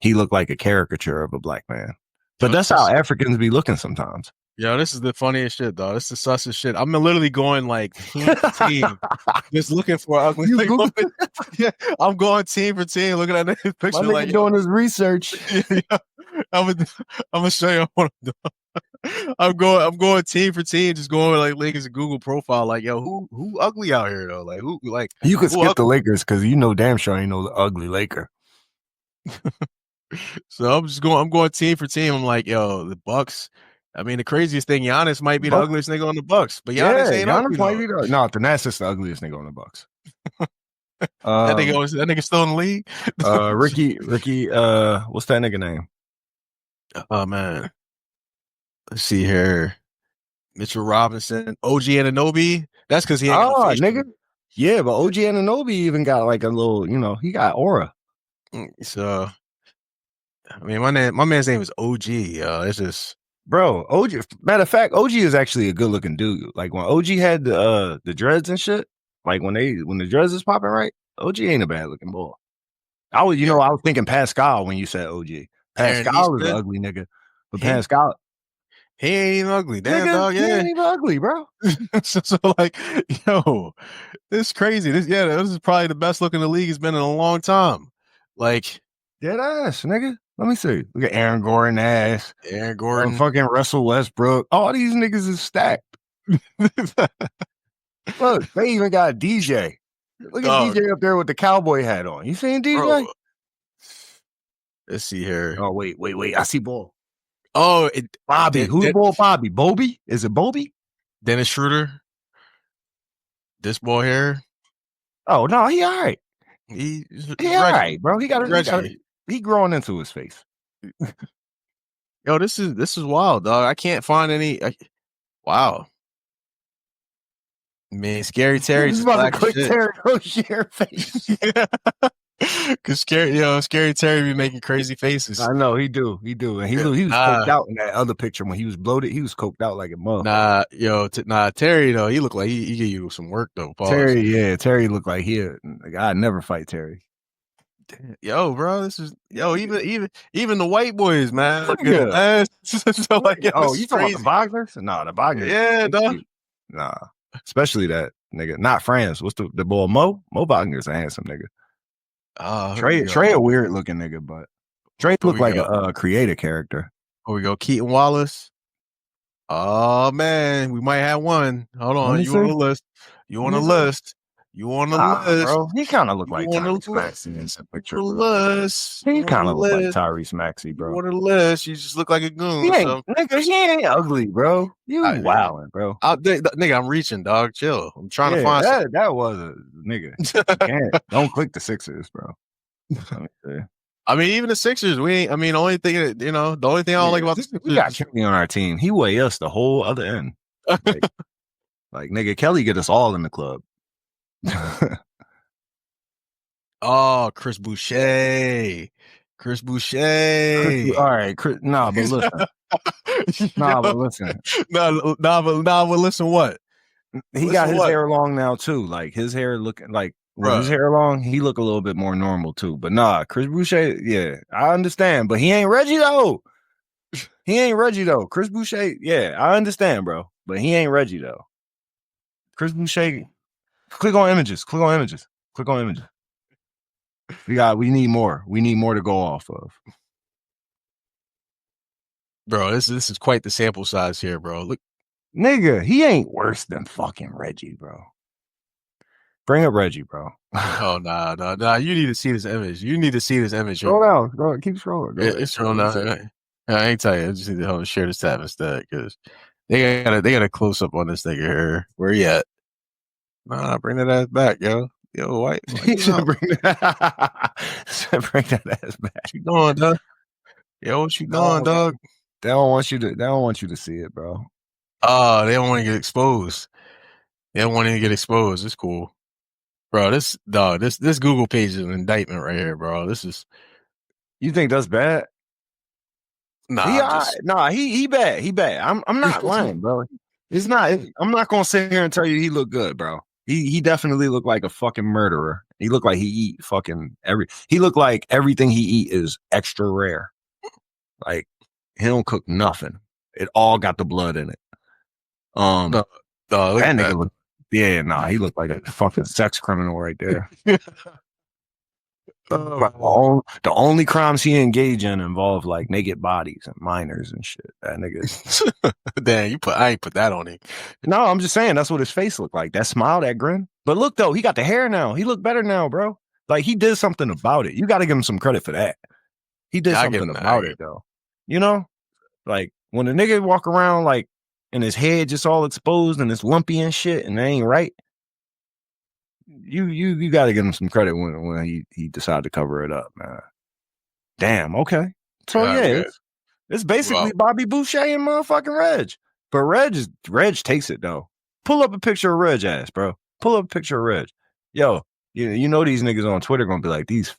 He looked like a caricature of a black man. But that's how Africans be looking sometimes. Yo, this is the funniest shit, dog. This is the sussest shit. I'm literally going like team for team, just looking for ugly. Yeah, I'm going team for team, looking at this picture. My like nigga doing his research. yeah, I'm gonna show you what I'm doing. I'm going team for team, just going like Lakers Google profile. Like, yo, who ugly out here though? Like, who like You could who skip the ugly? Lakers because you know damn sure ain't no ugly Laker. So I'm going team for team. I'm like, yo, the Bucks. I mean, the craziest thing, Giannis might be the ugliest nigga on the Bucks, but Giannis ain't ugly Giannis might though. be no, the Nats the ugliest nigga on the Bucks. That nigga still in the league. Ricky, what's that nigga name? Oh man, let's see here. Mitchell Robinson, OG Anunoby. That's because he ain't got no face. Nigga. Yeah, but OG Anunoby even got like a little, he got aura. So, I mean, my man's name is OG. It's just, bro. OG. Matter of fact, OG is actually a good looking dude. Like when OG had the dreads and shit. Like when the dreads is popping right, OG ain't a bad looking boy. I was, I was thinking Pascal when you said OG. Pascal is an ugly nigga. But He- Pascal, he ain't even ugly. Damn, nigga, dog. he Yeah. ain't even ugly, bro. so like, yo, this is crazy. This is probably the best look in the league has been in a long time. Like, dead ass, nigga. Let me see. Look at Aaron Gordon ass. Aaron Gordon. Fucking Russell Westbrook. All these niggas is stacked. Look, they even got DJ. Look at DJ up there with the cowboy hat on. You seen DJ? Bro. Let's see here. Oh, wait. I see ball. Oh, Bobby. Who's the ball? Bobby? Bobby? Is it Bobby? Dennis Schroeder. This boy here. Oh, no, he all right. He all right, bro. He growing into his face. Yo, this is wild, dog. I can't find any. Wow. Man, Scary Terry just about to click Terry Rozier face. Cause Scary Terry be making crazy faces. I know he do, and he was coked out in that other picture when he was bloated. He was coked out like a motherfucker. Terry though, he looked like he gave you some work though. Pause. Terry looked like I'd never fight Terry. Yo, bro, this is even the white boys, man. So like, you talking about the Wagners? No, the Wagners. Yeah, dog. Nah, especially that nigga. Not France. What's the boy Mo? Mo Wagner's a handsome nigga. Trey a weird looking nigga, but Trey look like a creative character. Here we go. Keaton Wallace. Oh man, we might have one. Hold on. You on the list? You on the list? You on the list, bro? He kind of look like Tyrese Maxey in some picture. He kind of look like Tyrese Maxey, bro. You on the list? You just look like a goon. He ain't ugly, bro. You wildin', bro. Nigga, I'm reaching, dog. Chill. I'm trying to find that was a nigga. Don't click the Sixers, bro. Let me see. I mean, even the Sixers, we ain't. I mean, the only thing I don't like about the Sixers, we got Kelly on our team. He weigh us the whole other end. Like nigga, Kelly get us all in the club. Oh, Chris Boucher. All right, Chris. But listen. But listen. But listen. What? He got his hair long now too. Like his hair looking like when his hair long, he look a little bit more normal too. But Chris Boucher, yeah, I understand, but he ain't Reggie though. Chris Boucher, yeah, I understand, bro, but he ain't Reggie though. Chris Boucher. Click on images. We need more. We need more to go off of. Bro, this is quite the sample size here, bro. Look. Nigga, he ain't worse than fucking Reggie, bro. Bring up Reggie, bro. Oh, nah. You need to see this image. Scroll down. Keep scrolling. It's scrolling down. I ain't tell you. I just need to share this tab instead because they got a close up on this nigga here. Where you at? Nah, bring that ass back, yo. Yo, white. Bring that ass back. What you doing, dog? Yo, what you doing, dog? They don't want you to see it, bro. Oh, they don't want to get exposed. It's cool. Bro, this Google page is an indictment right here, bro. This is. You think that's bad? Nah, he bad. He bad. I'm not lying, bro. It's not. I'm not gonna sit here and tell you he look good, bro. He definitely looked like a fucking murderer. He looked like he eat fucking he looked like everything he eat is extra rare. Like he don't cook nothing. It all got the blood in it. Look that nigga look. Yeah, he looked like a fucking sex criminal right there. The only crimes he engaged in involve like naked bodies and minors and shit. That nigga. Damn, I ain't put that on him. No, I'm just saying that's what his face looked like. That smile, that grin. But look though, he got the hair now. He look better now, bro. Like he did something about it. You got to give him some credit for that. He did something about it though. You know, like when a nigga walk around like and his head just all exposed and it's lumpy and shit, and that ain't right. You got to give him some credit when he decided to cover it up, man. Damn. Okay. So it's basically Bobby Boucher and motherfucking Reg. But Reg takes it though. Pull up a picture of Reg ass, bro. Pull up a picture of Reg. Yo, you know these niggas on Twitter gonna be like these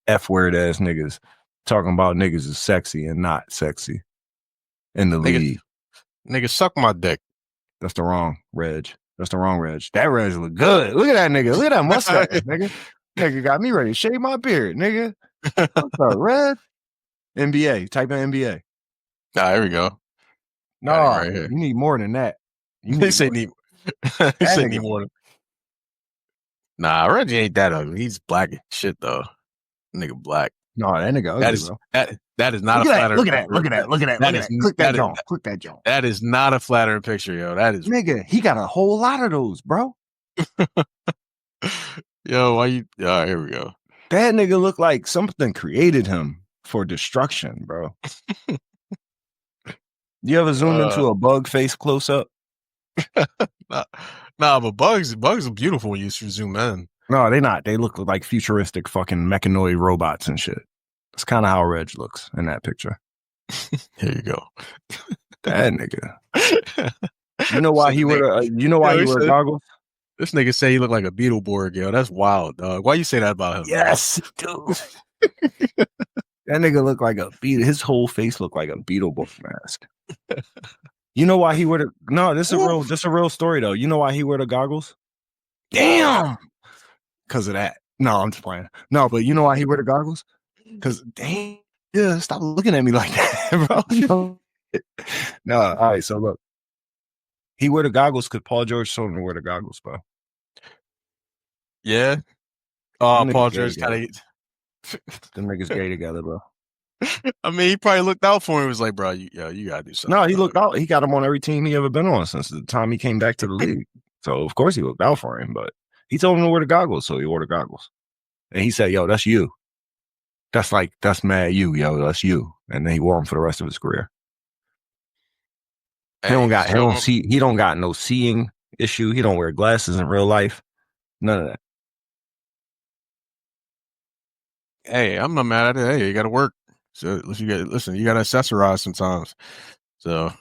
F word ass niggas talking about niggas is sexy and not sexy in the league. Nigga, suck my dick. That's the wrong Reg. That Reg look good. Look at that nigga. Look at that mustache, nigga. Nigga got me ready to shave my beard, nigga. What's up, Reg? NBA. Type in NBA. Ah, here we go. No, Got it right here. you need more than that. You They need say more. need. They say need more. Nah, Reggie ain't that ugly. He's black as shit though. Nigga black. No, that nigga That ugly, is bro. that is not Look a at that. flattering Look at that. picture. Look at that. Look at that. That Look at is that. Click that that is joint. Click that joint. that is not a flattering picture, yo. That is Nigga, he got a whole lot of those, bro. Yo, why you? All right, here we go. That nigga look like something created him for destruction, bro. You ever zoomed into a bug face close up? Nah, but bugs are beautiful when you zoom in. No, they not. They look like futuristic fucking mechanoid robots and shit. That's kind of how Reg looks in that picture. Here you go. That nigga. You know why he wear? You know why he wear goggles? This nigga say he look like a Beetleborg, yo. That's wild, dog. Why you say that about him? Yes, dude. That nigga look like a beetle. His whole face look like a Beetleborg mask. You know why he wear the? No, this is a real story though. You know why he wear the goggles? Damn. Because of that. No, I'm just playing. No, but you know why he wear the goggles? Because damn, yeah, stop looking at me like that, bro. No, all right. So look, he wear the goggles because Paul George told him to wear the goggles, bro. Yeah. Paul George kind of them niggas gay together, bro. I mean, he probably looked out for him. He was like, bro, you gotta do something. No, he looked out. He got him on every team he ever been on since the time he came back to the league. So of course he looked out for him, but he told him to wear the goggles, so he wore the goggles. And he said, "Yo, that's you. That's mad you, yo. That's you." And then he wore them for the rest of his career. He don't got no seeing issue. He don't wear glasses in real life. None of that. Hey, I'm not mad at it. Hey, you got to work. So you got to accessorize sometimes. So,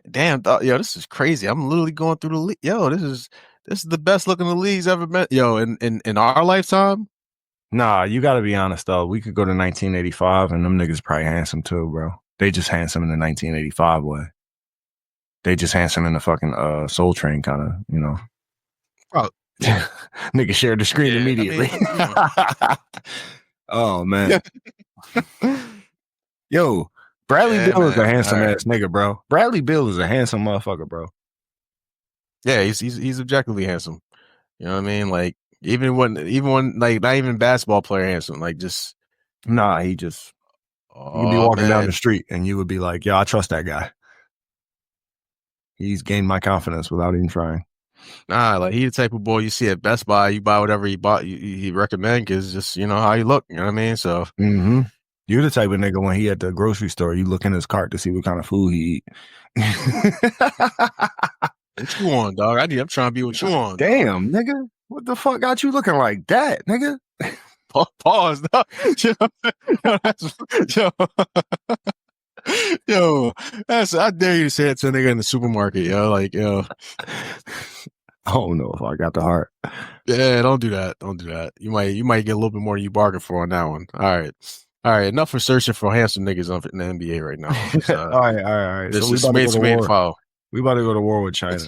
damn, yo, this is crazy. I'm literally going through the league. Yo, this is the best looking the league's ever been. Yo, in our lifetime. Nah, you got to be honest though. We could go to 1985, and them niggas probably handsome too, bro. They just handsome in the 1985 way. They just handsome in the fucking Soul Train kind of, you know. Oh. Nigga shared the screen immediately. I mean, oh man. Yo, Bradley Beal is a handsome ass nigga, bro. Bradley Beal is a handsome motherfucker, bro. Yeah, he's objectively handsome. You know what I mean? Like even when like not even basketball player handsome, like just nah, he just you'd be walking down the street and you would be like, "Yeah, I trust that guy. He's gained my confidence without even trying." Nah, like he the type of boy you see at Best Buy, you buy whatever he recommend because just you know how he look. You know what I mean? So you're the type of nigga when he at the grocery store, you look in his cart to see what kind of food he eat. What you on, dog? I'm trying to be what you on. Damn, dog. Nigga. What the fuck got you looking like that, nigga? Pause, dog. Yo, I dare you to say it to a nigga in the supermarket, yo. Like, yo. I don't know if I got the heart. Yeah, don't do that. Don't do that. You might get a little bit more than you bargained for on that one. All right. Enough for searching for handsome niggas in the NBA right now. All right. This is made foul. We about to go to war with China.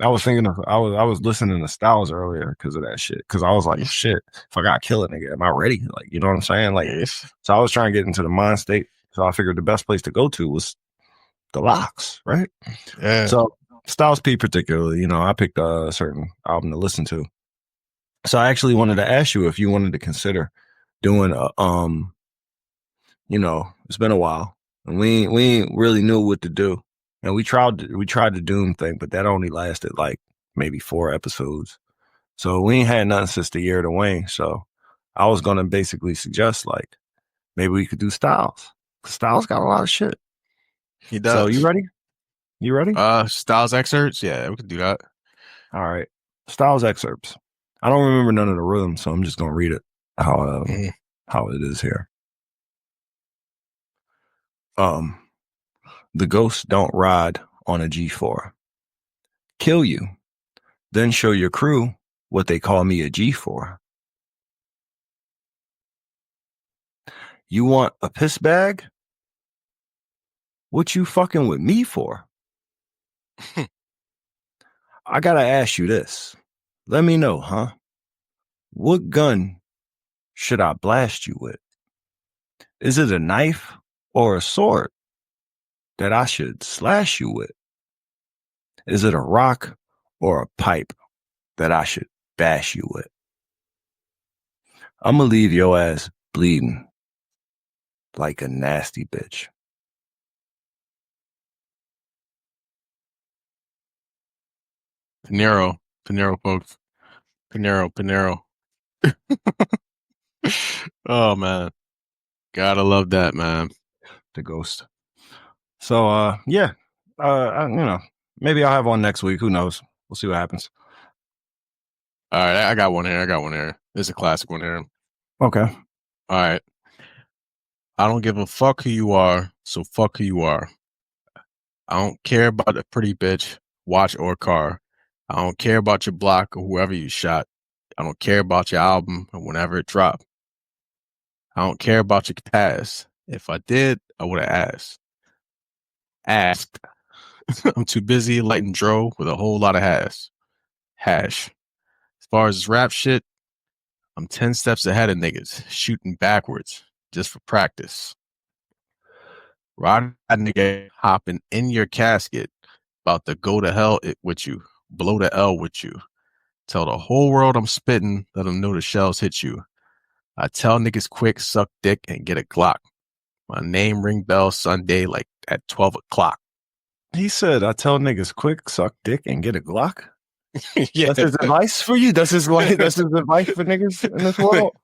I was thinking I was listening to Styles earlier because of that shit. Because I was like, shit, if I got to kill a nigga, am I ready? Like, you know what I'm saying? Like, so I was trying to get into the mind state. So I figured the best place to go to was the locks, right? Yeah. So Styles P particularly, you know, I picked a certain album to listen to. So I actually wanted to ask you if you wanted to consider doing a, you know, it's been a while and we ain't really knew what to do. And we tried the Doom thing, but that only lasted like maybe 4 episodes. So we ain't had nothing since the year of the Wayne. So I was going to basically suggest like, maybe we could do Styles. Styles got a lot of shit. He does. So you ready? You ready? Styles excerpts? Yeah, we could do that. All right. Styles excerpts. I don't remember none of the rhythms, so I'm just going to read it how it is here. The ghosts don't ride on a G4. Kill you. Then show your crew what they call me a G4. You want a piss bag? What you fucking with me for? I gotta ask you this. Let me know, huh? What gun should I blast you with? Is it a knife or a sword that I should slash you with? Is it a rock or a pipe that I should bash you with? I'm gonna leave your ass bleeding like a nasty bitch. Pinero, folks. Pinero. Oh man, gotta love that, man. The ghost. So yeah, maybe I'll have one next week. Who knows? We'll see what happens. All right, I got one here. This is a classic one here. Okay. All right. I don't give a fuck who you are, so fuck who you are. I don't care about a pretty bitch, watch, or car. I don't care about your block or whoever you shot. I don't care about your album or whenever it dropped. I don't care about your past. If I did, I would have asked. I'm too busy lighting dro with a whole lot of hash. As far as this rap shit, I'm 10 steps ahead of niggas, shooting backwards just for practice. Rod nigga hopping in your casket, about to go to hell with you, blow the L with you. Tell the whole world I'm spitting, let them know the shells hit you. I tell niggas quick, suck dick, and get a Glock. My name ring bell Sunday like at 12 o'clock. He said, I tell niggas quick, suck dick, and get a Glock. Yeah. That's his advice for you? That's his advice for niggas in this world?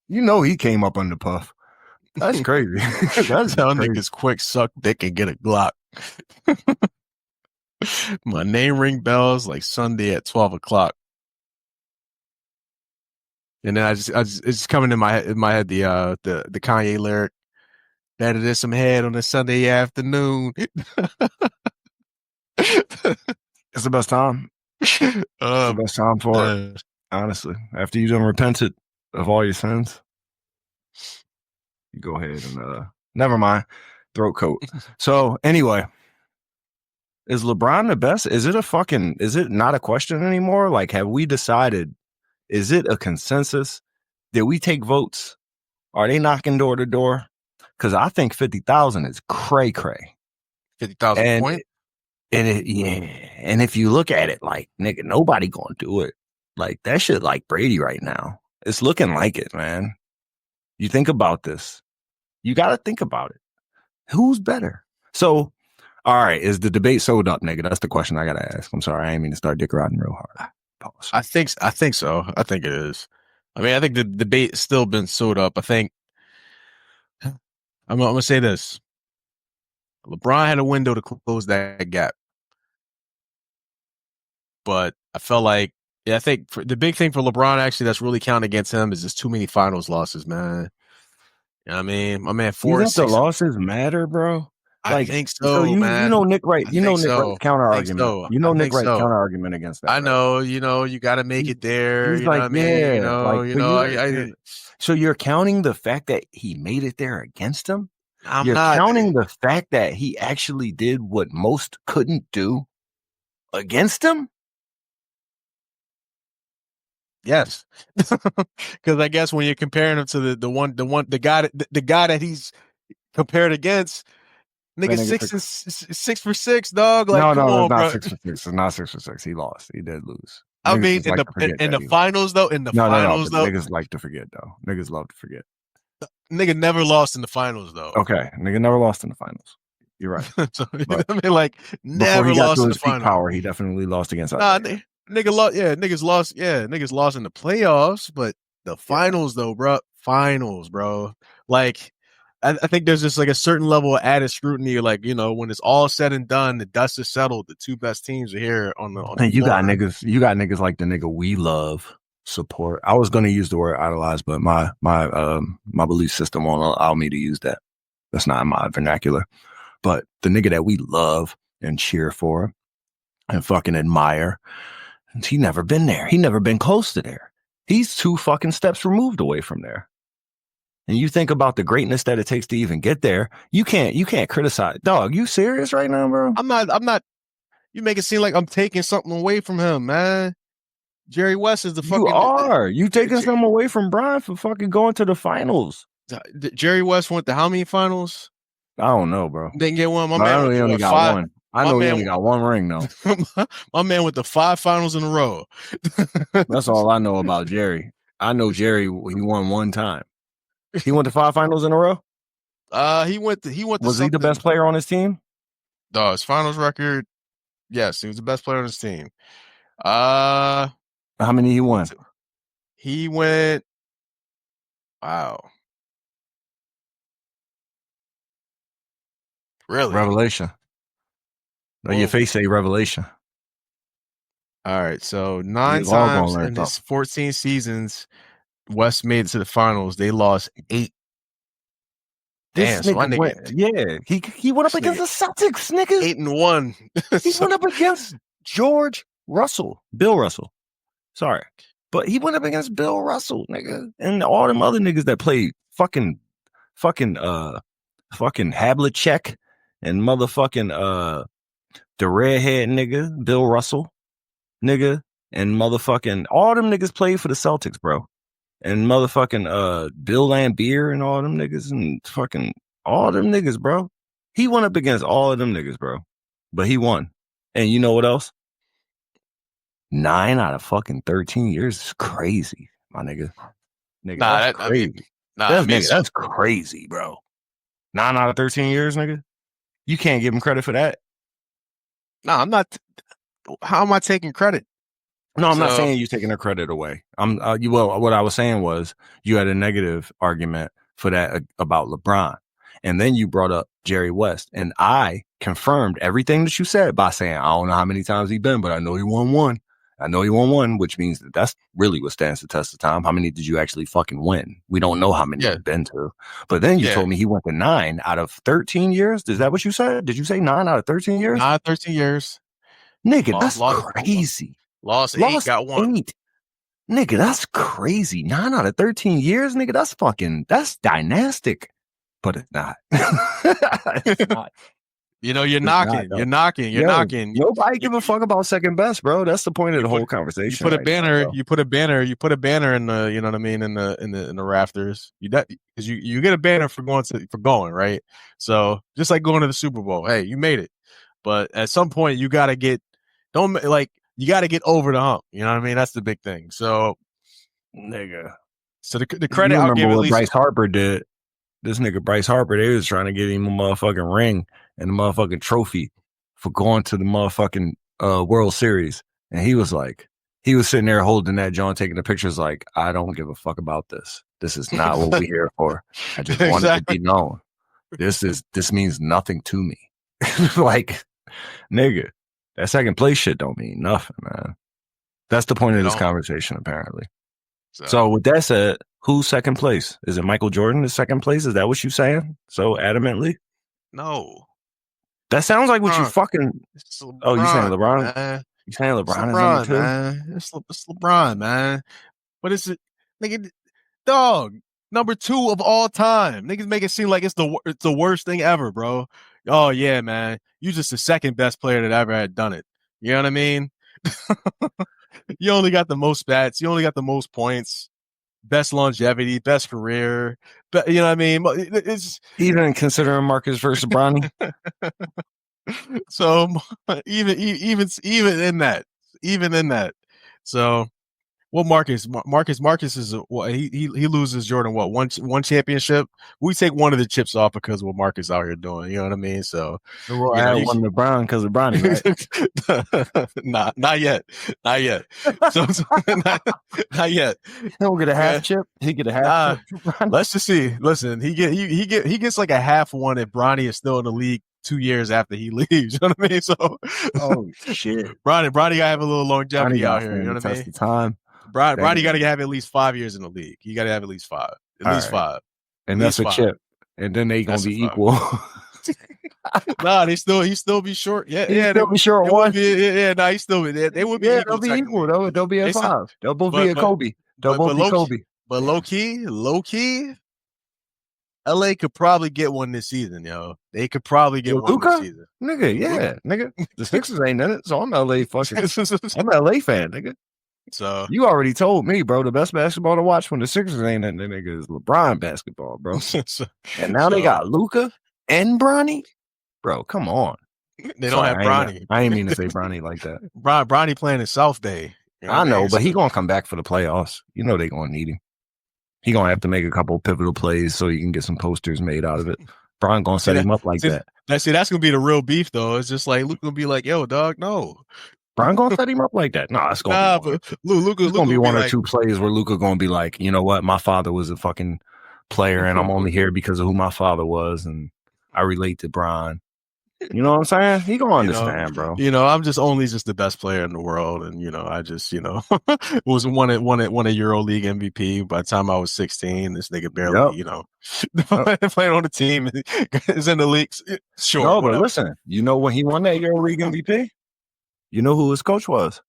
You know he came up under Puff. That's crazy. That's tell crazy. Niggas quick, suck dick, and get a Glock. My name ring bells like Sunday at 12 o'clock. And then it's just coming in my head the Kanye lyric. Better than some head on a Sunday afternoon. It's the best time. It's the best time for it. Honestly, after you done repented of all your sins, you go ahead and never mind. Throat coat. So anyway, is LeBron the best? Is it not a question anymore? Like, have we decided? Is it a consensus? Did we take votes? Are they knocking door to door? Because I think 50,000 is cray. 50,000 point? And if you look at it, like, nigga, nobody gonna do it. Like, that shit like Brady right now. It's looking like it, man. You think about this. You got to think about it. Who's better? So, all right, is the debate sold up, nigga? That's the question I got to ask. I'm sorry. I ain't mean to start dick riding real hard. Pause. I think so. I think it is. I mean, I think the debate has still been sewed up. I think I'm going to say this. LeBron had a window to close that gap. But I felt like, I think the big thing for LeBron actually that's really counting against him is just too many finals losses, man. You know what I mean? My man, you think the losses matter, bro? I think so, man. You know Nick Wright. You know Nick Wright's counter argument. You know Nick Wright's counter argument against that. I know. You got to make it there. He's you know what I mean? So you're counting the fact that he made it there against him? You're not counting the fact that he actually did what most couldn't do against him? Yes, because I guess when you're comparing him to the guy that he's compared against, nigga 6 for 6, dog. Like, no, it's not 6 for 6. It's not 6 for 6. He lost. He did lose. I mean, in the finals though. Niggas like to forget though. Niggas love to forget. Nigga never lost in the finals though. Okay, nigga never lost in the finals. You're right. So, you know what I mean, like, never lost in the finals. Power, he definitely lost against. Nigga lost. Yeah, niggas lost. Yeah, niggas lost in the playoffs, but the finals though, bro. Finals, bro. Like, I think there's just like a certain level of added scrutiny. Like, you know, when it's all said and done, the dust is settled. The two best teams are here on the. And you got niggas like the nigga we love, support. I was going to use the word idolize, but my belief system won't allow me to use that. That's not my vernacular. But the nigga that we love and cheer for and fucking admire, he never been there. He never been close to there. He's 2 fucking steps removed away from there. And you think about the greatness that it takes to even get there. You can't criticize. Dog, you serious right now, bro? I'm not. You make it seem like I'm taking something away from him, man. Jerry West is the fucking. You are. You taking something away from Brian for fucking going to the finals. Jerry West went to how many finals? I don't know, bro. Didn't get one. My But man I know he only got 5. one. I know he only got one ring, though. My man went to 5 finals in a row. That's all I know about Jerry. I know Jerry, he won one time. He went to 5 finals in a row? He went to Was he the best player on his team? No, his finals record, yes, he was the best player on his team. How many he won? He went, wow. Really? Revelation. No, your face say revelation. All right, so 9 times in his 14 seasons, West made it to the finals. They lost 8. This nigga went, he went up against the Celtics, nigga. 8-1. He went up against Bill Russell. Sorry. But he went up against Bill Russell, nigga. And all them other niggas that played fucking Havlicek and motherfucking the redhead nigga, Bill Russell, nigga, and motherfucking all them niggas played for the Celtics, bro. And motherfucking Bill Lambier and all them niggas and fucking all them niggas, bro. He went up against all of them niggas, bro. But he won. And you know what else? 9 out of fucking 13 years is crazy, my nigga. That's crazy. That's crazy, bro. 9 out of 13 years, nigga. You can't give him credit for that. No, I'm not. How am I taking credit? No, I'm not saying you're taking the credit away. What I was saying was you had a negative argument for that about LeBron. And then you brought up Jerry West. And I confirmed everything that you said by saying, I don't know how many times he's been, but I know he won one. Which means that's really what stands the test of time. How many did you actually fucking win? We don't know how many you've been to. But then you told me he went to 9 out of 13 years. Is that what you said? Did you say 9 out of 13 years? 9 out of 13 years. Nigga, that's crazy. Lost 8, got 1. 8. Nigga, that's crazy. 9 out of 13 years, nigga, that's dynastic. But it's not. It's not. You know, you're knocking. Nobody give a fuck about second best, bro. That's the point of the whole conversation. You put a banner in the, you know what I mean, in the rafters. Because you get a banner for going, right? So just like going to the Super Bowl, hey, you made it. But at some point you gotta get over the hump. You know what I mean? That's the big thing. So nigga. So the credit I'll give at least Bryce Harper did. This nigga Bryce Harper, they was trying to get him a motherfucking ring and a motherfucking trophy for going to the motherfucking World Series. And he was sitting there holding that John, taking the pictures like, I don't give a fuck about this. This is not what we're here for. I just want it to be known. This means nothing to me. Like, nigga, that second place shit don't mean nothing, man. That's the point of this conversation, apparently. So with that said, who's second place? Is it Michael Jordan is second place? Is that what you're saying so adamantly? No. That sounds like what you fucking... Oh, you saying LeBron? Man. You saying LeBron is number 2? Man. It's LeBron, man. What is it? Nigga, dog, number 2 of all time. Niggas make it seem like it's the worst thing ever, bro. Oh, yeah, man. You just the second best player that ever had done it. You know what I mean? You only got the most bats. You only got the most points. Best longevity, best career. But you know what I mean? It's even considering Marcus versus Bronny. So even in that. So well, Marcus is he loses Jordan one championship. We take one of the chips off because of what Marcus out here doing. You know what I mean? So I won LeBron because of Bronny, right? Not yet. So not yet. He'll get a half chip. He get a half chip. Let's just see. Listen, he gets like a half one if Bronny is still in the league 2 years after he leaves. You know what I mean? So oh shit, Bronny gotta have a little longevity out here. You know what I mean? Time. Bronny got to have at least 5 years in the league. You got to have at least 5. At least 5. And that's a chip. And then they gonna be equal. Nah, he still be short. Yeah, they'll be short one. He still be. They would be. Yeah, they'll be equal. They'll be at 5. They'll both be a Kobe. They'll both be Kobe. But low key, LA could probably get one this season, yo. They could probably get one this Luka? season. Nigga, yeah, nigga. The Sixers ain't in it, so I'm LA fucking. I'm an LA fan, nigga. So you already told me, bro, the best basketball to watch when the Sixers ain't in it, nigga, is LeBron basketball, bro. And now they got Luka and Bronny, bro. Come on. They don't have Bronny. I ain't mean to say Bronny like that. Bronny playing in South Bay. You know I know, but he gonna come back for the playoffs. You know they gonna need him. He gonna have to make a couple pivotal plays so you can get some posters made out of it. Bron gonna set him up like that. That's gonna be the real beef though. It's just like Luka gonna be like, "Yo, dog, no." Bron gonna set him up like that. Nah, it's gonna be Luka gonna be one or two plays where Luka gonna be like, you know what, my father was a fucking player, and I'm only here because of who my father was, and I relate to Bron. You know what I'm saying? He gonna understand, bro. I'm just the best player in the world, and I just was won a EuroLeague MVP. By the time I was 16, this nigga barely playing on the team is in the leagues. Sure, no, but listen, when he won that EuroLeague MVP, you know who his coach was?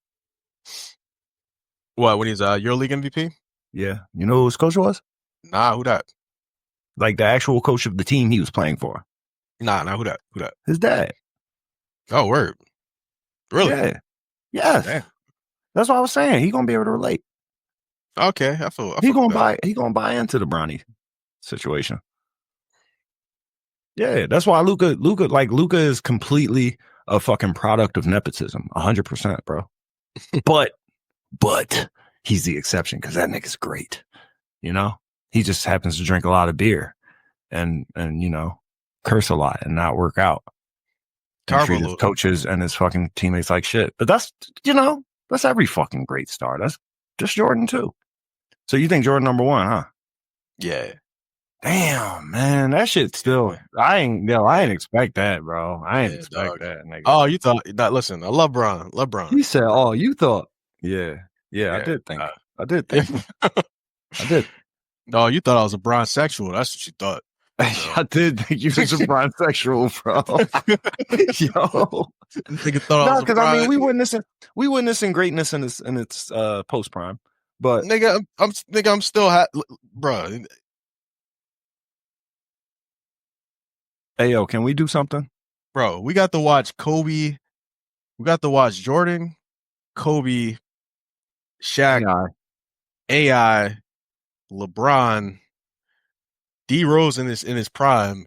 What, when he's EuroLeague MVP? Yeah, you know who his coach was? Nah, who that? Like the actual coach of the team he was playing for. Nah, who that? His dad. Oh, word. Really? Yeah. Yes. Damn. That's what I was saying. He gonna be able to relate. Okay, I feel he gonna buy into the Bronny situation. Yeah, that's why Luka is completely a fucking product of nepotism, 100%, bro. but he's the exception because that nigga's great. He just happens to drink a lot of beer and curse a lot and not work out. And treat his coaches and his fucking teammates like shit. But that's every fucking great star. That's just Jordan too. So you think Jordan number one, huh? Yeah. Damn, man, that shit still. I ain't expect that, bro. I ain't expect that, nigga. Oh, you thought that? Listen, I love LeBron. He said, "Oh, you thought." Yeah. I did think. I did. No, you thought I was a bronzexual. That's what you thought. I did think you was a bronzexual, bro. Yo, because I mean, we witnessing greatness in its post prime, but I'm still bro. Hey, yo, can we do something, bro? We got to watch Kobe. We got to watch Jordan, Kobe, Shaq, AI, LeBron. D Rose in his prime.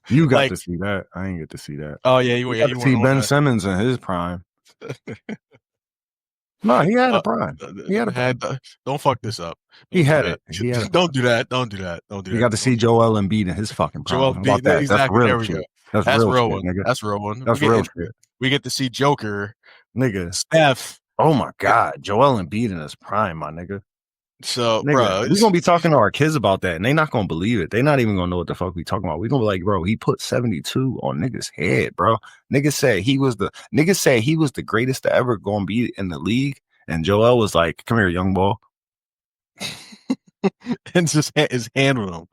You got to see that. I ain't get to see that. Oh yeah, you got to see Ben Simmons in his prime. No, he had a prime. Don't fuck this up. Don't do that. You got to see Joel Embiid in his fucking prime. Joel Embiid, that? Exactly. That's real shit. That's real one. Nigga. That's real one. That's real shit. We get to see Joker, nigga. Steph. Oh my God, Joel Embiid in his prime, my nigga. So, nigga, bro, we're gonna be talking to our kids about that, and they not gonna believe it. They not even gonna know what the fuck we talking about. We gonna be like, bro, he put 72 on niggas' head, bro. Niggas said he was the greatest to ever go and be in the league, and Joel was like, "Come here, young boy," and just his hand with him.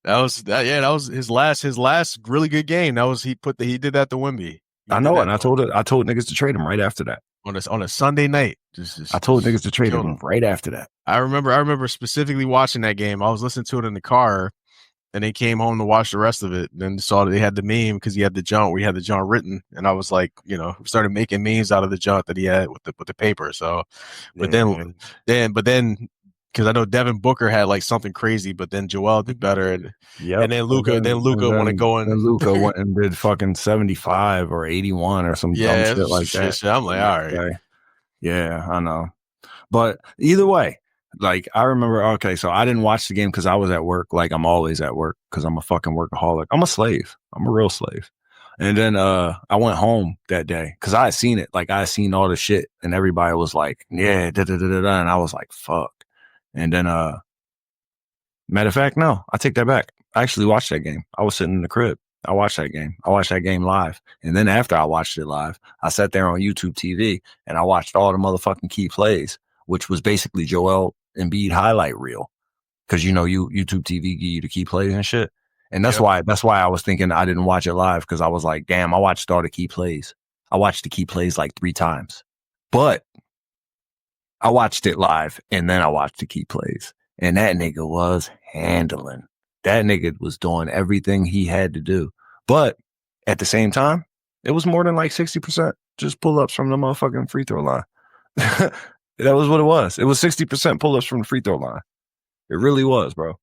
That was his last really good game. He did that to Wemby. I know, and I told niggas to trade him right after that. On a Sunday night. I told niggas to trade him right after that. I remember specifically watching that game. I was listening to it in the car, and they came home to watch the rest of it. Then saw that they had the meme because he had the jaunt where he had the jaunt written, and I was like, started making memes out of the jaunt that he had with the paper. So, but then because I know Devin Booker had like something crazy, but then Joel did better, and then Luka want to go in. And Luka went and did fucking 75 or 81 or some dumb shit like that. I'm like, all right, okay. Yeah, I know. But either way, like I remember. Okay, so I didn't watch the game because I was at work. Like I'm always at work because I'm a fucking workaholic. I'm a slave. I'm a real slave. And then I went home that day because I had seen it. Like I had seen all the shit, and everybody was like, "Yeah, da da da da," and I was like, "Fuck." And then, matter of fact, no, I take that back. I actually watched that game. I was sitting in the crib. I watched that game. I watched that game live. And then after I watched it live, I sat there on YouTube TV and I watched all the motherfucking key plays, which was basically Joel Embiid highlight reel. Cause YouTube TV give you the key plays and shit. And that's why I was thinking I didn't watch it live. Cause I was like, damn, I watched all the key plays. I watched the key plays like 3 times, but I watched it live and then I watched the key plays, and that nigga was handling. That nigga was doing everything he had to do. But at the same time, it was more than like 60% just pull-ups from the motherfucking free throw line. That was what it was. It was 60% pull-ups from the free throw line. It really was, bro.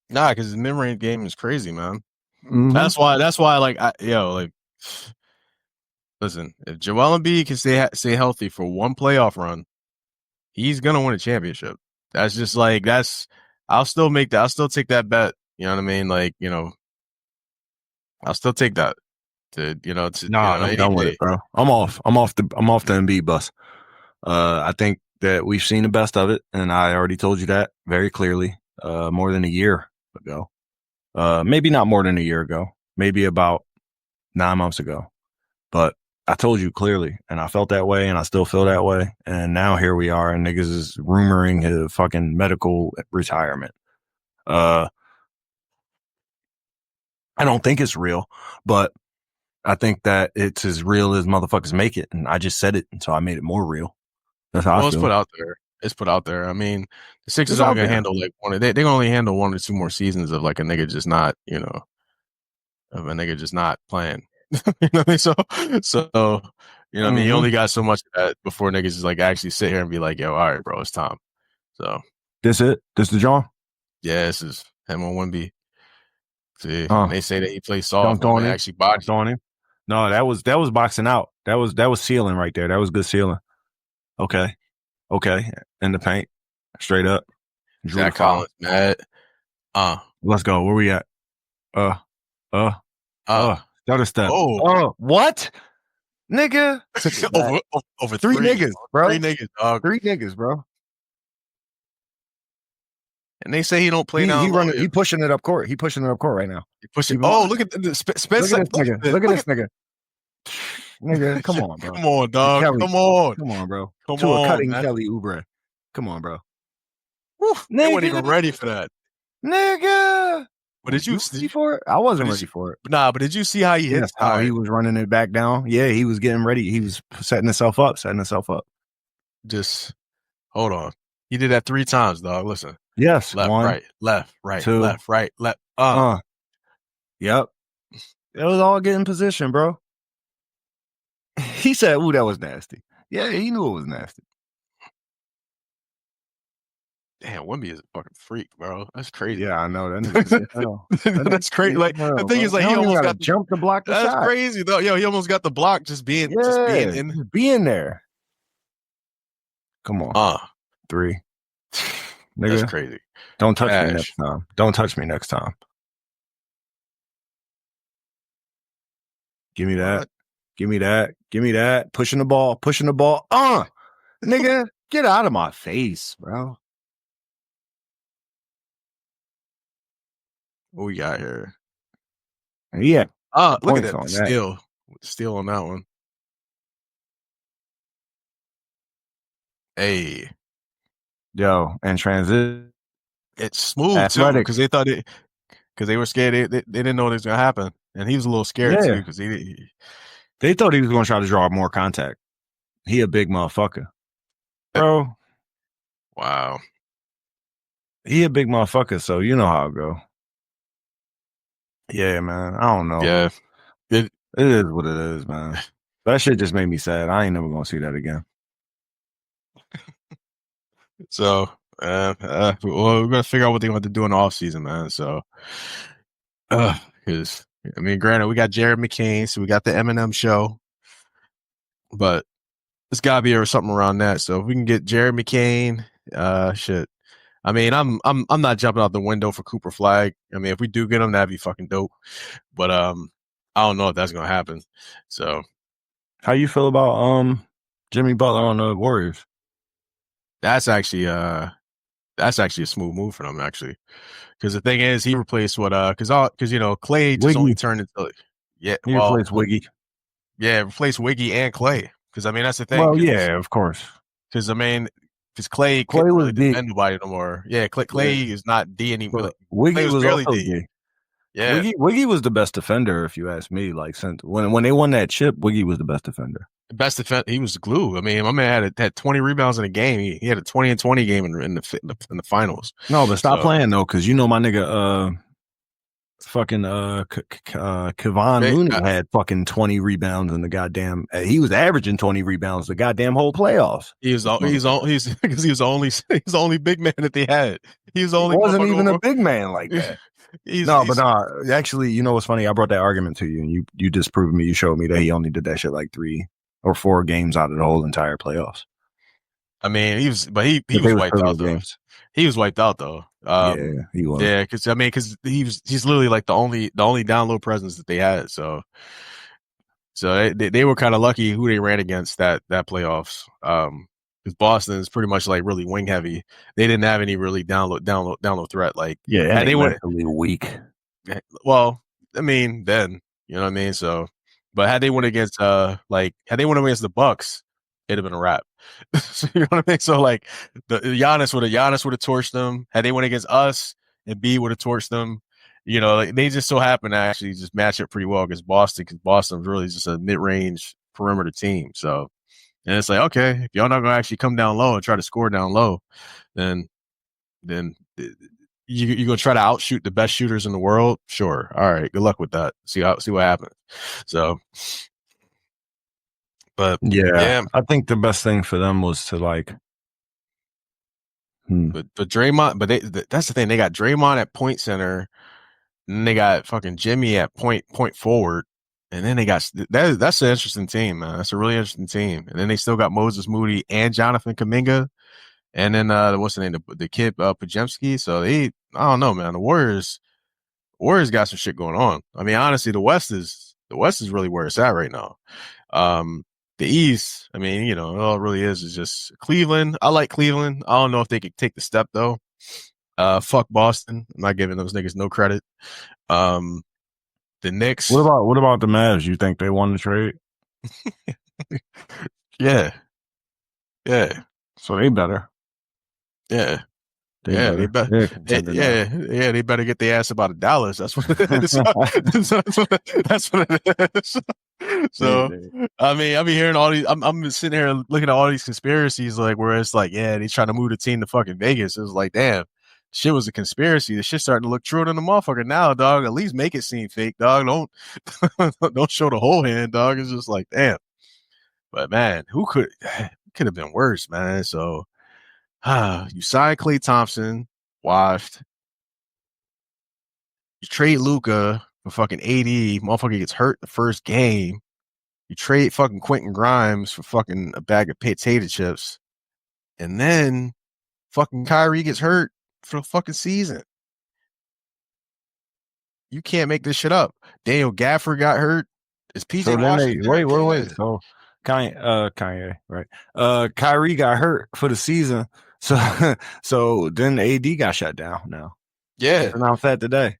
Nah, because the mid-range game is crazy, man. Mm-hmm. That's why, like, listen, if Joel Embiid can stay healthy for one playoff run, he's gonna win a championship. That's just like I'll still take that bet. You know what I mean? Like, I'll still take that. I'm done with it, bro. I'm off the Embiid bus. I think that we've seen the best of it, and I already told you that very clearly. More than a year ago. Maybe not more than a year ago. Maybe about 9 months ago. But I told you clearly, and I felt that way, and I still feel that way. And now here we are, and niggas is rumoring his fucking medical retirement. I don't think it's real, but I think that it's as real as motherfuckers make it. And I just said it, and so I made it more real. That's how I feel. It's put out there. It's put out there. I mean, the Sixers aren't gonna handle like they can only handle 1 or 2 more seasons of like a nigga just not, of a nigga just not playing. You know what I mean? So I mean, you only got so much of that before niggas just like actually sit here and be like, yo, all right, bro, it's time. So this it? This the John? Yeah, this is him on Wemby. See, they say that he plays soft. Don't they actually boxed on him. No, that was boxing out. That was sealing right there. That was good sealing. Okay. In the paint. Straight up. Zach Collins, mad. Let's go. Where we at? Stutter step. Oh, what? Nigga. over three niggas, bro. 3 niggas, dog. 3 niggas, bro. And they say he don't play now. He pushing it up court. He pushing it up court right now. Look at the Spencer. Look at this nigga. Nigga, come on, bro. Come on, dog. Come on, bro. Come to on, a cutting man. Kelly Oubre. Come on, bro. They weren't even ready for that. Nigga. But did you ready for it? I wasn't ready for it. Nah, but did you see how he hit? How he was running it back down? Yeah, he was getting ready. He was setting himself up. Just hold on. He did that 3 times, dog. Listen. Yes. Left, 1, right, left, right, 2, left, right, left. Yep. It was all getting position, bro. He said, ooh, that was nasty. Yeah, he knew it was nasty. Damn, Wemby is a fucking freak, bro. That's crazy. Yeah, I know. That's crazy. Like the thing is, like he almost got jump to block the shot. That's crazy, though. Yo, he almost got the block just being there. Come on. 3. Nigga, that's crazy. Don't touch me next time. Don't touch me next time. Give me that. What? Give me that. Pushing the ball. Nigga, get out of my face, bro. What we got here? Yeah. Look at that. Steal on that one. Hey. Yo, and transition. It's smooth athletic. Too, because they were scared. They didn't know what was gonna happen, and he was a little scared too because they thought he was gonna try to draw more contact. He a big motherfucker, bro. Wow, he a big motherfucker. So you know how it go. Yeah, man. I don't know. Yeah, it is what it is, man. That shit just made me sad. I ain't never gonna see that again. So. Well, we're gonna figure out what they're going to do in the offseason, man. So, because I mean, granted, we got Jared McCain, so we got the Eminem show, but it's got to be something around that. So if we can get Jared McCain, shit. I mean, I'm not jumping out the window for Cooper Flag. I mean, if we do get him, that'd be fucking dope. But I don't know if that's gonna happen. So, how you feel about Jimmy Butler on the Warriors? That's actually a smooth move for them, actually, because the thing is, he replaced because Clay just only turned into replaced Wiggy. Yeah, replaced Wiggy and Clay, because I mean that's the thing. Well, yeah, of course. Because I mean, because Clay couldn't really defend nobody no more. Yeah, Clay is not D anymore. Wiggy was barely D. Yeah, Wiggy was the best defender, if you ask me. Like since when they won that chip, Wiggy was the best defender. Best defense, he was the glue. I mean, my man had 20 rebounds in a game. He had a 20 and 20 game in the finals. No, but stop playing though, because you know my nigga fucking Kevon Looney had fucking 20 rebounds in the goddamn. He was averaging 20 rebounds the goddamn whole playoffs. He's because he was the only big man that they had. He was the only wasn't even a big man like that. Actually, you know what's funny? I brought that argument to you, and you disproved me. You showed me that he only did that shit like 3 or 4 games out of the whole entire playoffs. I mean, he was wiped out though. He was wiped out though. Yeah, he was. Yeah, because he's literally like the only down low presence that they had. So they were kind of lucky who they ran against that playoffs. Because Boston is pretty much like really wing heavy. They didn't have any really down low threat. Like had they went really weak. Well, I mean, then you know what I mean. So, but had they went against had they went against the Bucks, it'd have been a wrap. So, you know what I mean? So like the Giannis would have torched them. Had they went against us, and B would have torched them. You know, like, they just so happen to actually just match up pretty well against Boston, because Boston's really just a mid-range perimeter team. So, and it's like, okay, if y'all not gonna actually come down low and try to score down low, then you're gonna try to outshoot the best shooters in the world. Sure, all right, good luck with that. See what happens. So, but yeah, I think the best thing for them was to like. But Draymond, that's the thing. They got Draymond at point center, and they got fucking Jimmy at point forward, and then they got that's an interesting team, man. That's a really interesting team. And then they still got Moses Moody and Jonathan Kuminga, and then what's the name, the kid Pajemski. So I don't know, man. The Warriors got some shit going on. I mean, honestly, the West is really where it's at right now. The East, I mean, you know, all it really is just Cleveland. I like Cleveland. I don't know if they could take the step though. Fuck Boston. I'm not giving those niggas no credit. The Knicks. What about the Mavs? You think they won the trade? Yeah. So they better. Yeah. They better get their ass about Dallas. That's what it is. That's what it is. So, I mean, I've been hearing all these. I'm sitting here looking at all these conspiracies, like where it's like, yeah, they trying to move the team to fucking Vegas. It was like, damn, shit was a conspiracy. The shit starting to look truer than the motherfucker now, dog. At least make it seem fake, dog. Don't show the whole hand, dog. It's just like, damn. But man, who could have been worse, man? So. You sign Klay Thompson, washed. You trade Luka for fucking AD, motherfucker gets hurt the first game. You trade fucking Quentin Grimes for fucking a bag of potato chips. And then fucking Kyrie gets hurt for the fucking season. You can't make this shit up. Daniel Gafford got hurt. Is PJ Washington? Wait. So Kanye, right? Kyrie got hurt for the season. So then AD got shut down now. Yeah. Announced that today.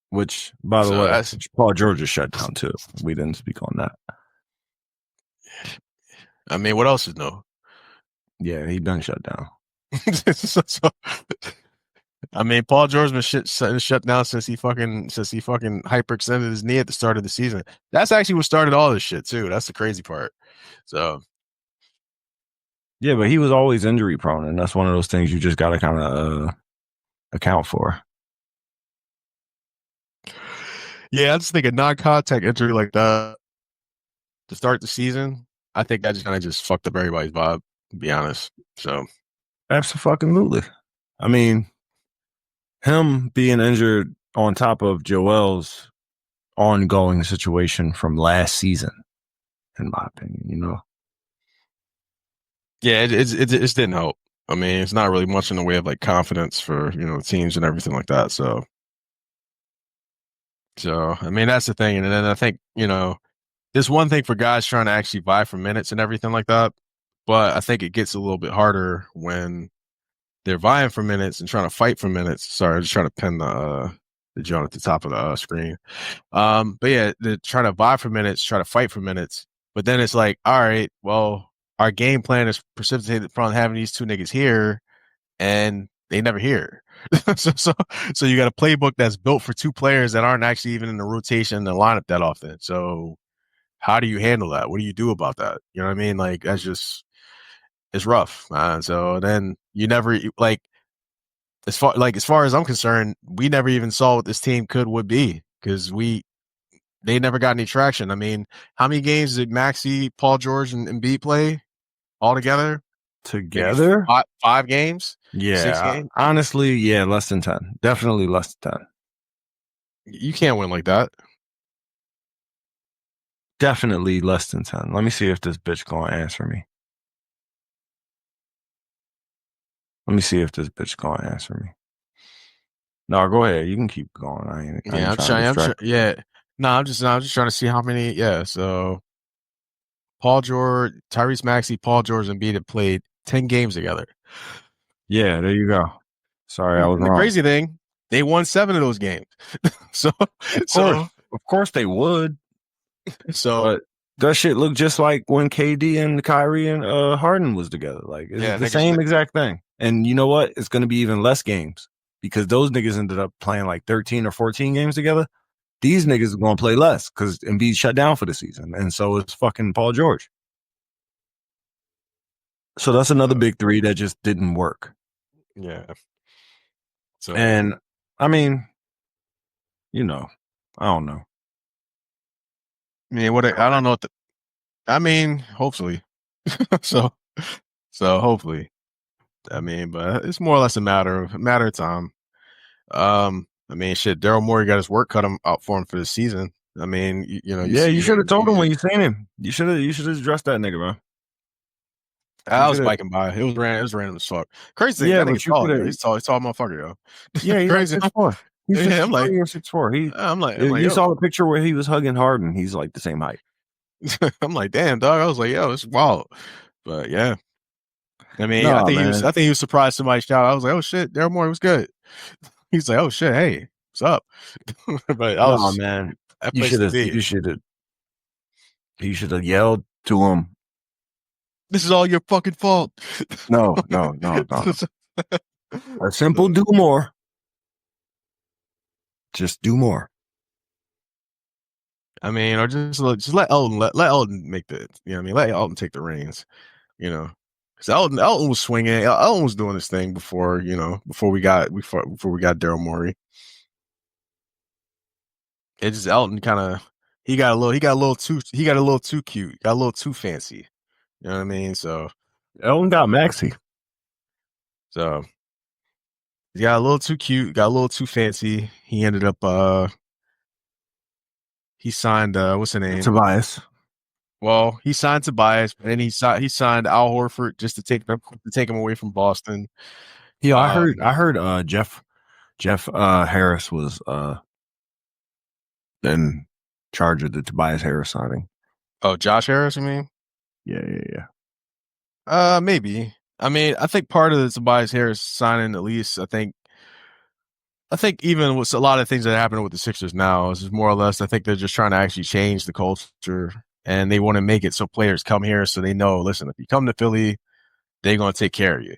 Which, by the way, Paul George is shut down too. We didn't speak on that. I mean, what else is new? Yeah, he done shut down. I mean, Paul George been shut down since he fucking hyperextended his knee at the start of the season. That's actually what started all this shit too. That's the crazy part. So. Yeah, but he was always injury prone, and that's one of those things you just got to kind of account for. Yeah, I just think a non-contact injury like that to start the season, I think that just kind of just fucked up everybody's vibe, to be honest. So, absolutely. I mean, him being injured on top of Joel's ongoing situation from last season, in my opinion, you know. Yeah, it didn't help. I mean, it's not really much in the way of like confidence for, you know, teams and everything like that. So I mean, that's the thing. And then I think, you know, there's one thing for guys trying to actually vie for minutes and everything like that, but I think it gets a little bit harder when they're vying for minutes and trying to fight for minutes. Sorry, I'm just trying to pin the joint at the top of the screen. But yeah, they're trying to vie for minutes, try to fight for minutes. But then it's like, all right, well, our game plan is precipitated from having these two niggas here, and they never here. so you got a playbook that's built for two players that aren't actually even in the rotation in the lineup that often. So how do you handle that? What do you do about that? You know what I mean? Like, that's just, it's rough, man. So then you never, like, as far as I'm concerned, we never even saw what this team would be because they never got any traction. I mean, how many games did Maxey, Paul George, and Embiid play all together? Maybe Together? 5 games? 6 Yeah. games? Honestly, yeah, less than 10. Definitely less than 10. You can't win like that. Definitely less than 10. Let me see if this bitch gonna answer me. Let me see if this bitch gonna answer me. No, go ahead. You can keep going. I ain't trying to distract. Yeah. No, I'm just trying to see how many. Yeah. So Paul George, Tyrese Maxey, Paul George, and Embiid have played 10 games together. Yeah, there you go. Sorry, I was And the wrong. crazy thing, they won 7 of those games. Of course they would. So But that shit looked just like when KD and Kyrie and Harden was together. Like it's the same exact thing. And you know what? It's going to be even less games because those niggas ended up playing like 13 or 14 games together. These niggas are going to play less because Embiid shut down for the season. And so it's fucking Paul George. So that's another big three that just didn't work. Yeah. So, and I mean, you know, I don't know. I mean, I don't know what I mean, hopefully. so hopefully. I mean, but it's more or less a matter of time. I mean, shit, Daryl Morey got his work cut him out for him for the season. I mean, you should have told him when you seen him. You should have addressed that nigga, bro. I was biking by. It was random as fuck. Crazy thing, that nigga's tall. He's tall motherfucker, yo. Yeah, he's crazy. Like 6'4". He's 6'4". I'm like, you saw the picture where he was hugging Harden. He's like the same height. I'm like, damn, dog. I was like, yo, it's wild. But yeah. I mean, I think he was surprised somebody shouted. I was like, oh shit, Daryl Morey was good. He's like, oh shit, hey, what's up? But man, you should have yelled to him. This is all your fucking fault. No. A simple do more. Just do more. I mean, or just let Elton let Elton make the, you know what I mean? Let Elton take the reins, you know. Because Elton was swinging. Elton was doing his thing before we got Daryl Morey. It's just Elton he got a little too cute, got a little too fancy. You know what I mean? So Elton got Maxey. So he got a little too cute, got a little too fancy. He ended up he signed what's the name? Tobias. Well, he signed Tobias, and he signed Al Horford just to take him away from Boston. Yeah, I heard Jeff Harris was in charge of the Tobias Harris signing. Oh, Josh Harris, you mean? Yeah. Maybe. I mean, I think part of the Tobias Harris signing, at least, I think even with a lot of things that are happening with the Sixers now, is more or less, I think they're just trying to actually change the culture, and they want to make it so players come here so they know, listen, if you come to Philly, they're going to take care of you.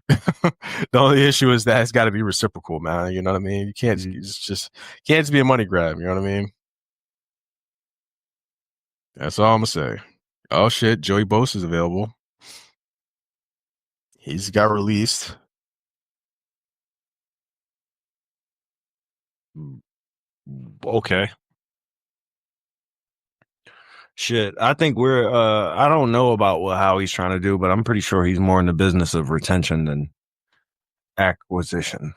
The only issue is that it's got to be reciprocal, man. You know what I mean? You can't just be a money grab. You know what I mean? That's all I'm gonna say. Oh shit, Joey Bosa is available. He's got released. Okay. Shit, I think we're. I don't know about how he's trying to do, but I'm pretty sure he's more in the business of retention than acquisition.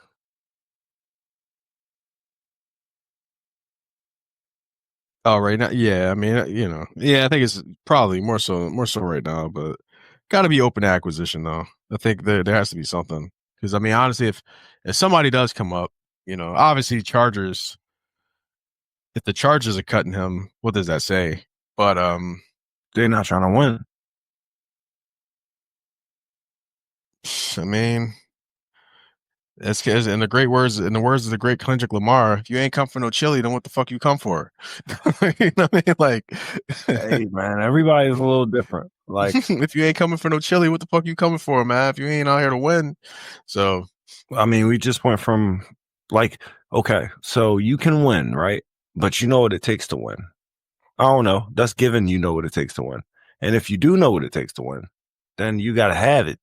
Oh, right now, yeah. I mean, I think it's probably more so right now, but got to be open to acquisition though. I think there has to be something, because I mean, honestly, if somebody does come up, obviously Chargers. If the Chargers are cutting him, what does that say? But they're not trying to win. I mean, that's in the words of the great Kendrick Lamar. If you ain't come for no chili, then what the fuck you come for? You know what I mean? Like, hey man, everybody's a little different. Like, if you ain't coming for no chili, what the fuck you coming for, man? If you ain't out here to win, so I mean, we just went from like, okay, so you can win, right? But you know what it takes to win. I don't know. That's given you know what it takes to win. And if you do know what it takes to win, then you got to have it.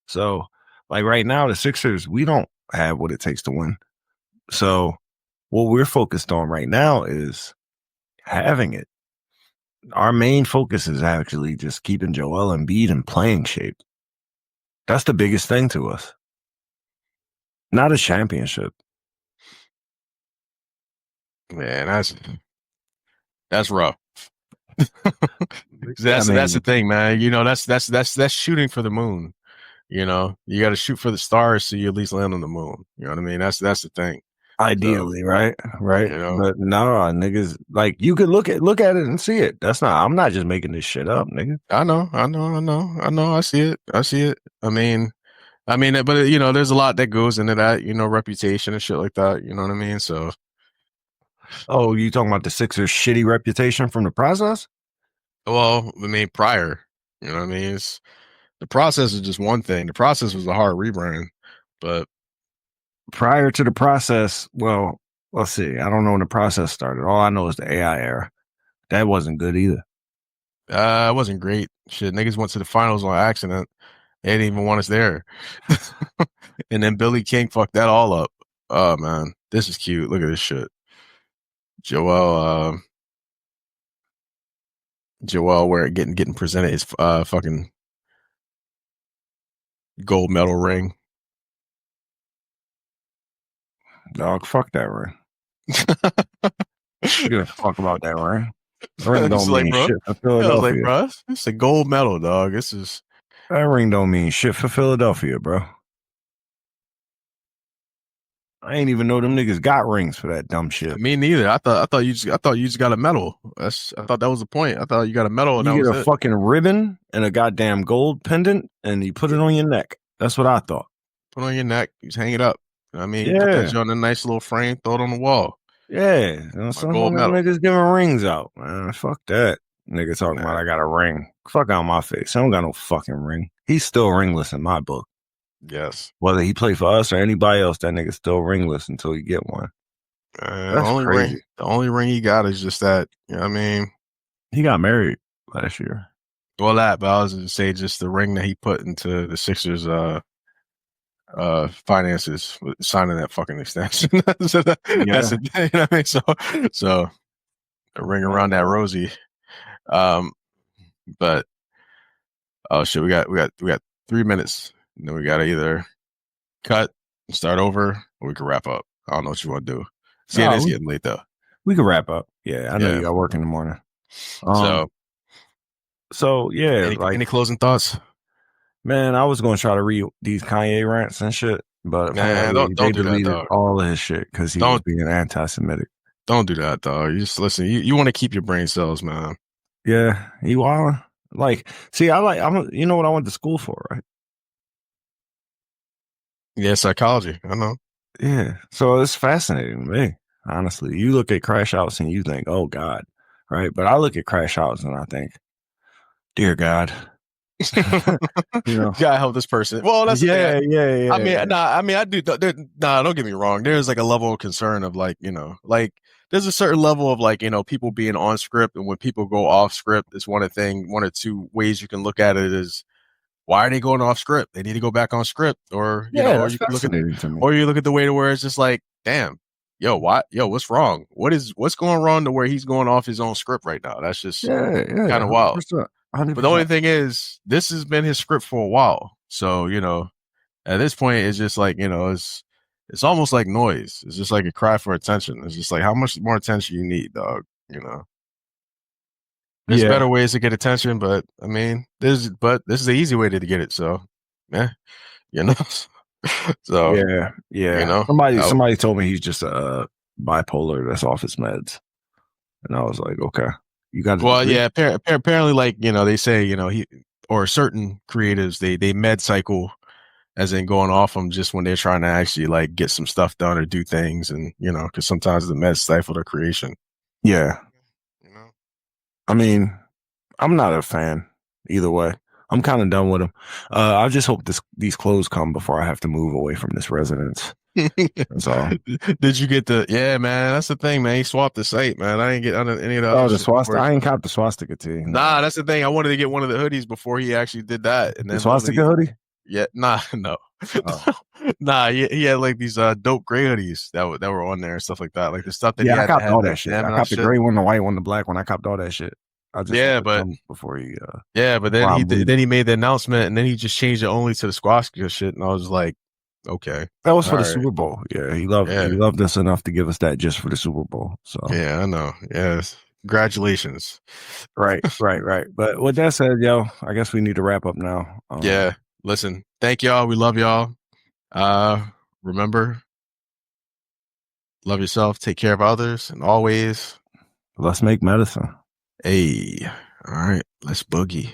So, like right now, the Sixers, we don't have what it takes to win. So what we're focused on right now is having it. Our main focus is actually just keeping Joel Embiid in playing shape. That's the biggest thing to us. Not a championship. Man, that's rough. That's the thing, man. You know, that's shooting for the moon. You know, you got to shoot for the stars so you at least land on the moon. You know what I mean? That's the thing. Ideally, so, right? You know? But no, niggas, like you could look at it and see it. I'm not just making this shit up, nigga. I know. I see it. I mean, but you know, there's a lot that goes into that, you know, reputation and shit like that. You know what I mean? So, oh, you talking about the Sixers' shitty reputation from the process? Well, I mean, prior, you know what I mean? The process is just one thing. The process was a hard rebrand, but prior to the process, well, let's see. I don't know when the process started. All I know is the AI era. That wasn't good either. It wasn't great. Shit, niggas went to the finals on accident. They didn't even want us there. And then Billy King fucked that all up. Oh man, this is cute. Look at this shit. Joel where getting presented his fucking gold medal ring. Dog, fuck that ring. You give a fuck about that ring. The ring don't mean shit for Philadelphia. I was like, bro, it's a gold medal, dog. That ring don't mean shit for Philadelphia, bro. I ain't even know them niggas got rings for that dumb shit. Me neither. I thought you just got a medal. I thought that was the point. I thought you got a medal. And you get a fucking ribbon and a goddamn gold pendant, and you put it on your neck. That's what I thought. Put it on your neck. You just hang it up. I mean, put that on a nice little frame. Throw it on the wall. Yeah, some gold medal. Niggas giving rings out, man. Fuck that. Nigga talking about I got a ring. Fuck out my face. I don't got no fucking ring. He's still ringless in my book. Yes. Whether he play for us or anybody else, that nigga's still ringless until you get one. That's crazy. The only ring he got is just that. You know what I mean? He got married last year. Well, but I was going to say just the ring that he put into the Sixers' finances, signing that fucking extension. That's the thing. You know what I mean? So a ring around that rosy. But oh shit, we got 3 minutes. And then we got to either cut, start over, or we can wrap up. I don't know what you want to do. See, it is getting late though. We can wrap up. Yeah, I know you got work in the morning. So yeah, any closing thoughts? Man, I was gonna try to read these Kanye rants and shit, but man, don't do that, dog. All of his shit because he was being anti-Semitic. Don't do that, dog. You just listen. You want to keep your brain cells, man. Yeah, you are. Like, see, you know what I went to school for, right? Yeah, psychology. I know. Yeah, so it's fascinating to me. Honestly, you look at crash outs and you think, "Oh God," right? But I look at crash outs and I think, "Dear God." You know, gotta help this person. Well, that's yeah. I mean, I do. Don't get me wrong. There's like a level of concern of like, you know, like there's a certain level of like, you know, people being on script, and when people go off script, it's one or two ways you can look at it is why are they going off script? They need to go back on script, or you know, or you can look at the way to where it's just like, damn, what's wrong? What's going wrong to where he's going off his own script right now? That's just kind of wild. 100%. But the only thing is, this has been his script for a while. So, you know, at this point, it's just like, you know, it's almost like noise. It's just like a cry for attention. It's just like, how much more attention you need, dog? You know, there's better ways to get attention, but I mean, this is the easy way to get it. So, yeah, you know, so yeah. You know, somebody told me he's just a bipolar that's off his meds, and I was like, okay. You got apparently, like, you know, they say, you know, certain creatives, they med cycle, as in going off them just when they're trying to actually like get some stuff done or do things, and you know, because sometimes the meds stifle their creation. Yeah, you know, I mean, I'm not a fan either way. I'm kind of done with them. I just hope these clothes come before I have to move away from this residence. That's all. Did you get yeah, man, that's the thing, man. He swapped the site, man. I didn't get any of that. Oh, the swastika. I ain't caught the swastika tee. Nah, that's the thing. I wanted to get one of the hoodies before he actually did that. And then the swastika hoodie? Yeah, no. Nah, he had like these dope gray hoodies that were on there and stuff like that. Like the stuff that he Yeah, I had that copped had all that like shit. them I and all copped the shit. gray one, the white one, the black one. I copped all that shit. I just Yeah, wanted to but come before he but before I then moved. he made the announcement and then he just changed it only to the squash shit, and I was like, okay, That was all for the right, Super Bowl. Yeah, he yeah, loved us enough to give us that just for the Super Bowl. So yeah, I know, yes, congratulations. right. But with that said, yo, I guess we need to wrap up now. Yeah, listen, thank y'all. We love y'all. Remember, love yourself, take care of others, and always, Let's make medicine. hey, all right, let's boogie.